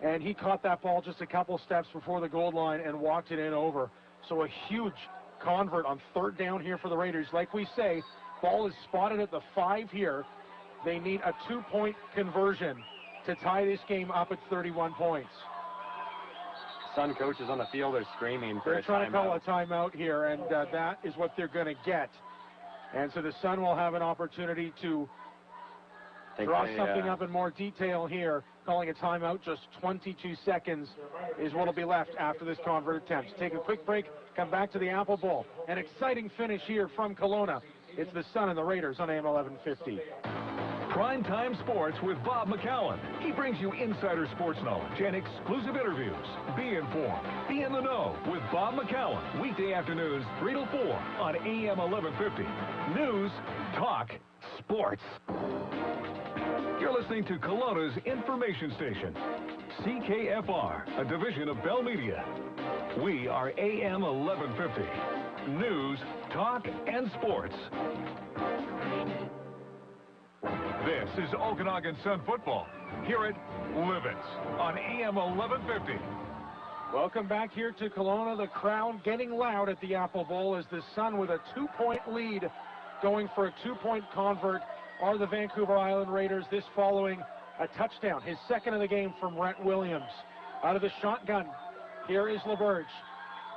And he caught that ball just a couple steps before the goal line and walked it in over. So a huge convert on 3rd down here for the Raiders. Like we say, ball is spotted at the 5 here. They need a 2-point conversion to tie this game up at 31 points. Sun coaches on the field are screaming for They're trying to call a timeout here, and that is what they're going to get. And so the Sun will have an opportunity to draw something up in more detail here. Calling a timeout, just 22 seconds is what will be left after this convert attempt. Take a quick break, come back to the Apple Bowl. An exciting finish here from Kelowna. It's the Sun and the Raiders on AM 1150. Primetime Sports with Bob McCowan. He brings you insider sports knowledge and exclusive interviews. Be informed. Be in the know with Bob McCowan. Weekday afternoons, 3 to 4 on AM 1150. News, talk, sports. You're listening to Kelowna's information station, CKFR, a division of Bell Media. We are AM 1150. News, talk, and sports. This is Okanagan Sun football. Hear it, live it on AM 1150. Welcome back here to Kelowna. The crowd getting loud at the Apple Bowl as the Sun with a 2-point lead going for a 2-point convert are the Vancouver Island Raiders. This following a touchdown, his 2nd of the game from Rhett Williams. Out of the shotgun, here is LeBurge.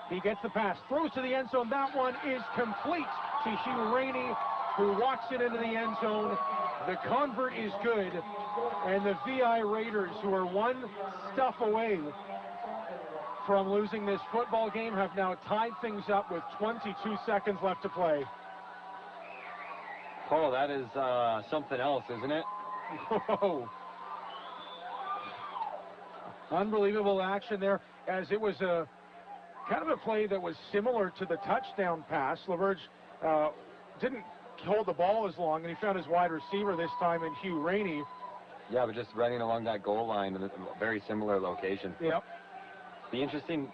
He gets the pass, throws to the end zone. That one is complete to Hugh Rainey, who walks it into the end zone. The convert is good, and the VI Raiders, who are one stuff away from losing this football game, have now tied things up with 22 seconds left to play. Oh, that is something else, isn't it? Whoa. Unbelievable action there, as it was a kind of a play that was similar to the touchdown pass. LeBurge didn't hold the ball as long, and he found his wide receiver this time in Hugh Rainey. Yeah, but just running along that goal line in a very similar location. Yep. It's been interesting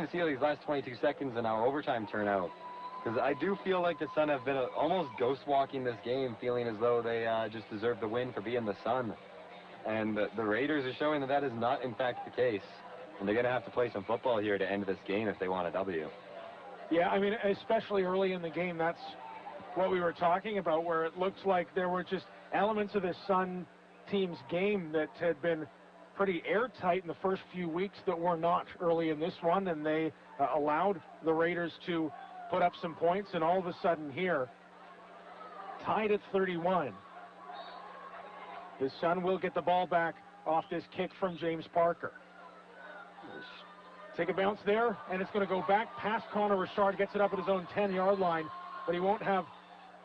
to see how these last 22 seconds and how overtime turn out. Because I do feel like the Sun have been almost ghost-walking this game, feeling as though they just deserve the win for being the Sun. And the Raiders are showing that that is not, in fact, the case. And they're going to have to play some football here to end this game if they want a W. Yeah, I mean, especially early in the game, that's what we were talking about, where it looks like there were just elements of this Sun team's game that had been pretty airtight in the first few weeks that were not early in this one, and they allowed the Raiders to put up some points, and all of a sudden here, tied at 31. The Sun will get the ball back off this kick from James Parker. Take a bounce there, and it's going to go back past Connor Richard, gets it up at his own 10-yard line, but he won't have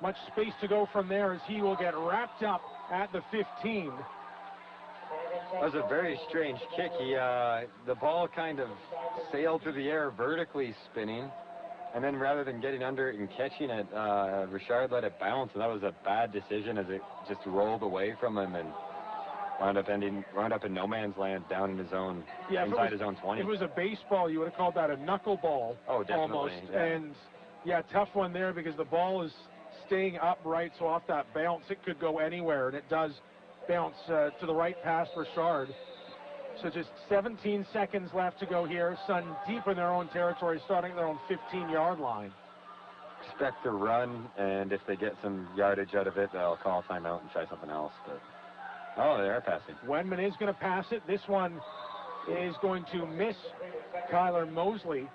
much space to go from there as he will get wrapped up at the 15. That was a very strange kick. The ball kind of sailed through the air vertically spinning, and then rather than getting under it and catching it, Richard let it bounce, and that was a bad decision as it just rolled away from him and wound up in no man's land down in his own, inside his own 20. If it was a baseball, you would have called that a knuckleball. Oh, definitely. Almost. Yeah. And, yeah, tough one there because the ball is staying upright, so off that bounce, it could go anywhere, and it does bounce to the right past Richard. So just 17 seconds left to go here. Sun deep in their own territory, starting at their own 15-yard line. Expect to run, and if they get some yardage out of it, they'll call timeout and try something else. But Oh, they are passing. Wendman is going to pass it. This one is going to miss Kyler Mosley.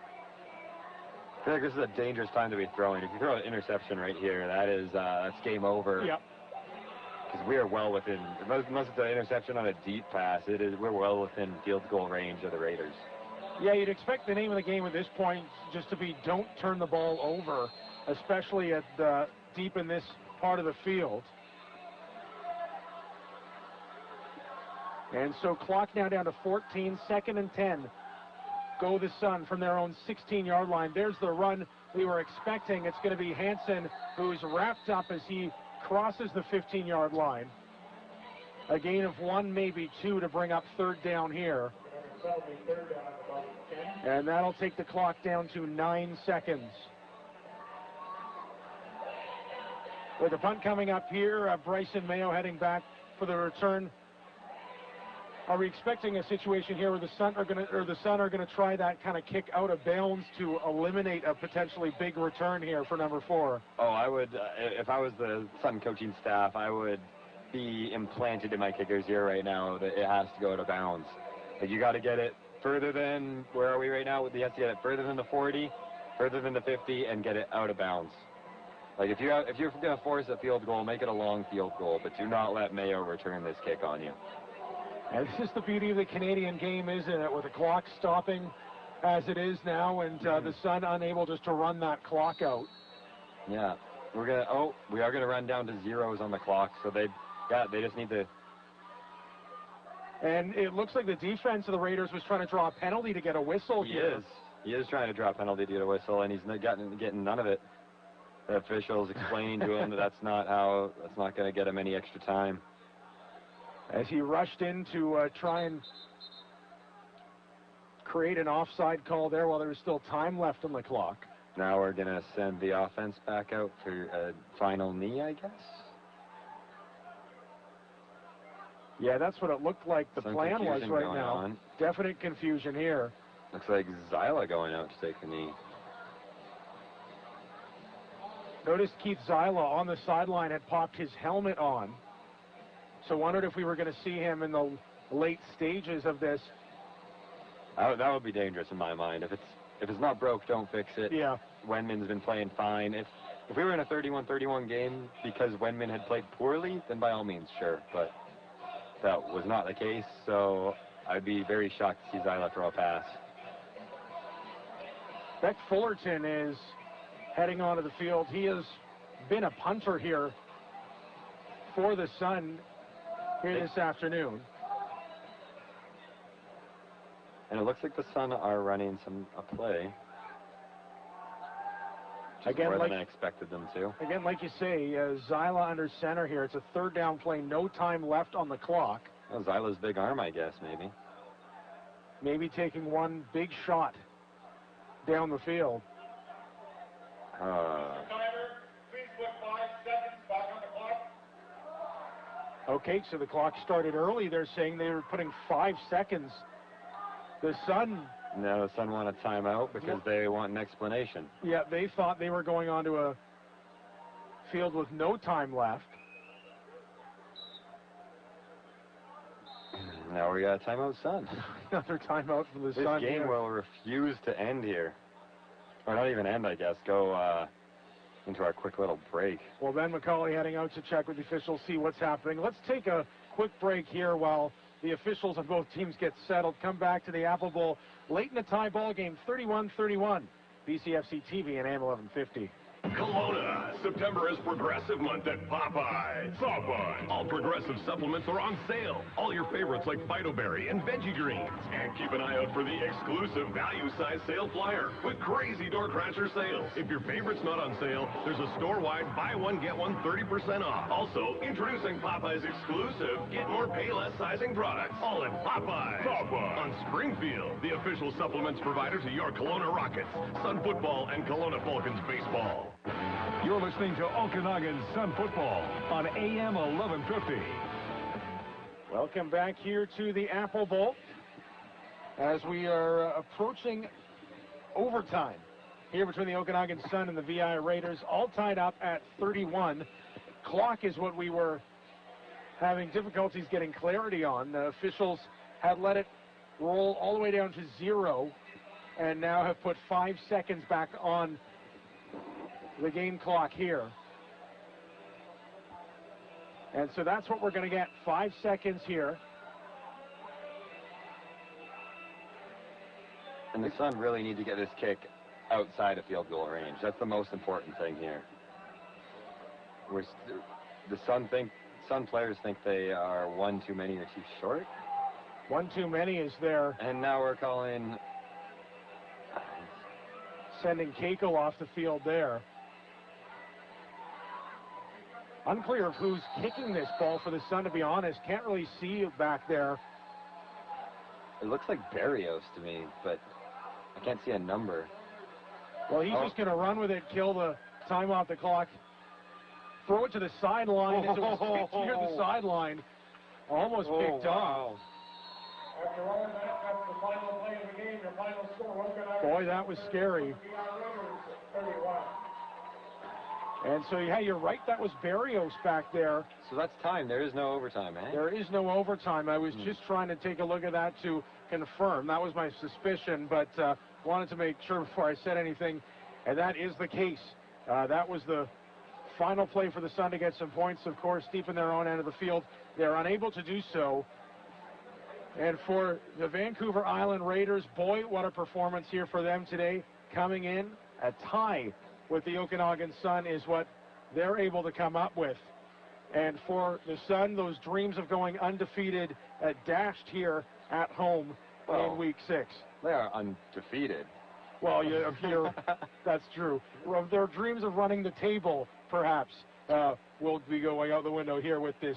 I feel like this is a dangerous time to be throwing. If you throw an interception right here, that's game over. Yep. Because we are well within, unless it's an interception on a deep pass, we're well within field goal range of the Raiders. Yeah, you'd expect the name of the game at this point just to be don't turn the ball over, especially at deep in this part of the field. And so clock now down to 14, 2nd and 10. Go the Sun from their own 16-yard line. There's the run we were expecting. It's going to be Hansen, who's wrapped up as he crosses the 15-yard line. A gain of 1, maybe 2 to bring up 3rd down here. And that'll take the clock down to 9 seconds. With the punt coming up here, Bryson Mayo heading back for the return. Are we expecting a situation here where the Sun are going to try that kind of kick out of bounds to eliminate a potentially big return here for number 4? Oh, I would, if I was the Sun coaching staff, I would be implanted in my kickers here right now that it has to go out of bounds. Like, you got to get it further than, where are we right now? You have to get it further than the 40, further than the 50, and get it out of bounds. Like, if you're going to force a field goal, make it a long field goal, but do not let Mayo return this kick on you. And this is the beauty of the Canadian game, isn't it? With the clock stopping as it is now, and the Sun unable just to run that clock out. Yeah, we are gonna run down to zeros on the clock, so they just need to. And it looks like the defense of the Raiders was trying to draw a penalty to get a whistle here. He is trying to draw a penalty to get a whistle, and he's getting none of it. The officials explaining to him that that's not going to get him any extra time. As he rushed in to try and create an offside call there while there was still time left on the clock. Now we're going to send the offense back out for a final knee, I guess. Yeah, that's what it looked like the plan was right now. On. Definite confusion here. Looks like Zyla going out to take the knee. Notice Keith Zyla on the sideline had popped his helmet on. So wondered if we were going to see him in the late stages of this. That would be dangerous in my mind. If it's not broke, don't fix it. Yeah. Wendman's been playing fine. If we were in a 31-31 game because Wendman had played poorly, then by all means, sure. But that was not the case, so I'd be very shocked to see Zyla throw a pass. Beck Fullerton is heading onto the field. He has been a punter here for the Sun here this afternoon. And it looks like the Sun are running a play. Again, more than I expected them to. Again, like you say, Zyla under center here. It's a 3rd down play, no time left on the clock. Well, Zyla's big arm, I guess, maybe. Maybe taking one big shot down the field. Okay, so the clock started early. They're saying they were putting 5 seconds. The Sun... No, the Sun want a timeout because they want an explanation. Yeah, they thought they were going onto a field with no time left. Now we got a timeout, Sun. Another timeout for the Sun. This game will refuse to end here. Or not even end, I guess. Go into our quick little break. Well, Ben McCauley heading out to check with the officials, see what's happening. Let's take a quick break here while the officials of both teams get settled. Come back to the Apple Bowl late in the tie ball game, 31-31. BCFC TV and AM 1150. Kelowna, September is Progressive Month at Popeyes. Popeyes. All Progressive supplements are on sale. All your favorites like Phytoberry and Veggie Greens. And keep an eye out for the exclusive value size sale flyer with crazy door crasher sales. If your favorite's not on sale, there's a store-wide buy one, get one 30% off. Also, introducing Popeyes exclusive Get More Pay Less sizing products. All at Popeyes. Popeyes. On Springfield, the official supplements provider to your Kelowna Rockets, Sun Football, and Kelowna Falcons baseball. You're listening to Okanagan Sun Football on AM 1150. Welcome back here to the Apple Bowl as we are approaching overtime here between the Okanagan Sun and the VI Raiders, all tied up at 31. Clock is what we were having difficulties getting clarity on. The officials had let it roll all the way down to 0 and now have put 5 seconds back on the game clock here. And so that's what we're going to get, 5 seconds here. And the Sun really need to get this kick outside of field goal range. That's the most important thing here. The Sun players think they are one too many or too short. One too many is there. And now we're calling... sending Keiko off the field there. Unclear of who's kicking this ball for the Sun, to be honest. Can't really see it back there. It looks like Barrios to me, but I can't see a number. Well, he's just going to run with it, kill the time off the clock. Throw it to the sideline. As it was kicked near the sideline. Almost picked off. After all that, that's the final play of the game. Your final score, Okanagan. Boy, that was scary. 31. And so, yeah, you're right. That was Barrios back there. So that's time. There is no overtime, eh? There is no overtime. I was just trying to take a look at that to confirm. That was my suspicion, but wanted to make sure before I said anything. And that is the case. That was the final play for the Sun to get some points, of course, deep in their own end of the field. They're unable to do so. And for the Vancouver Island Raiders, boy, what a performance here for them today. Coming in, a tie with the Okanagan Sun is what they're able to come up with. And for the Sun, those dreams of going undefeated dashed here at home in Week 6. They are undefeated. Well, that's true. Well, their dreams of running the table, perhaps, will be going out the window here with this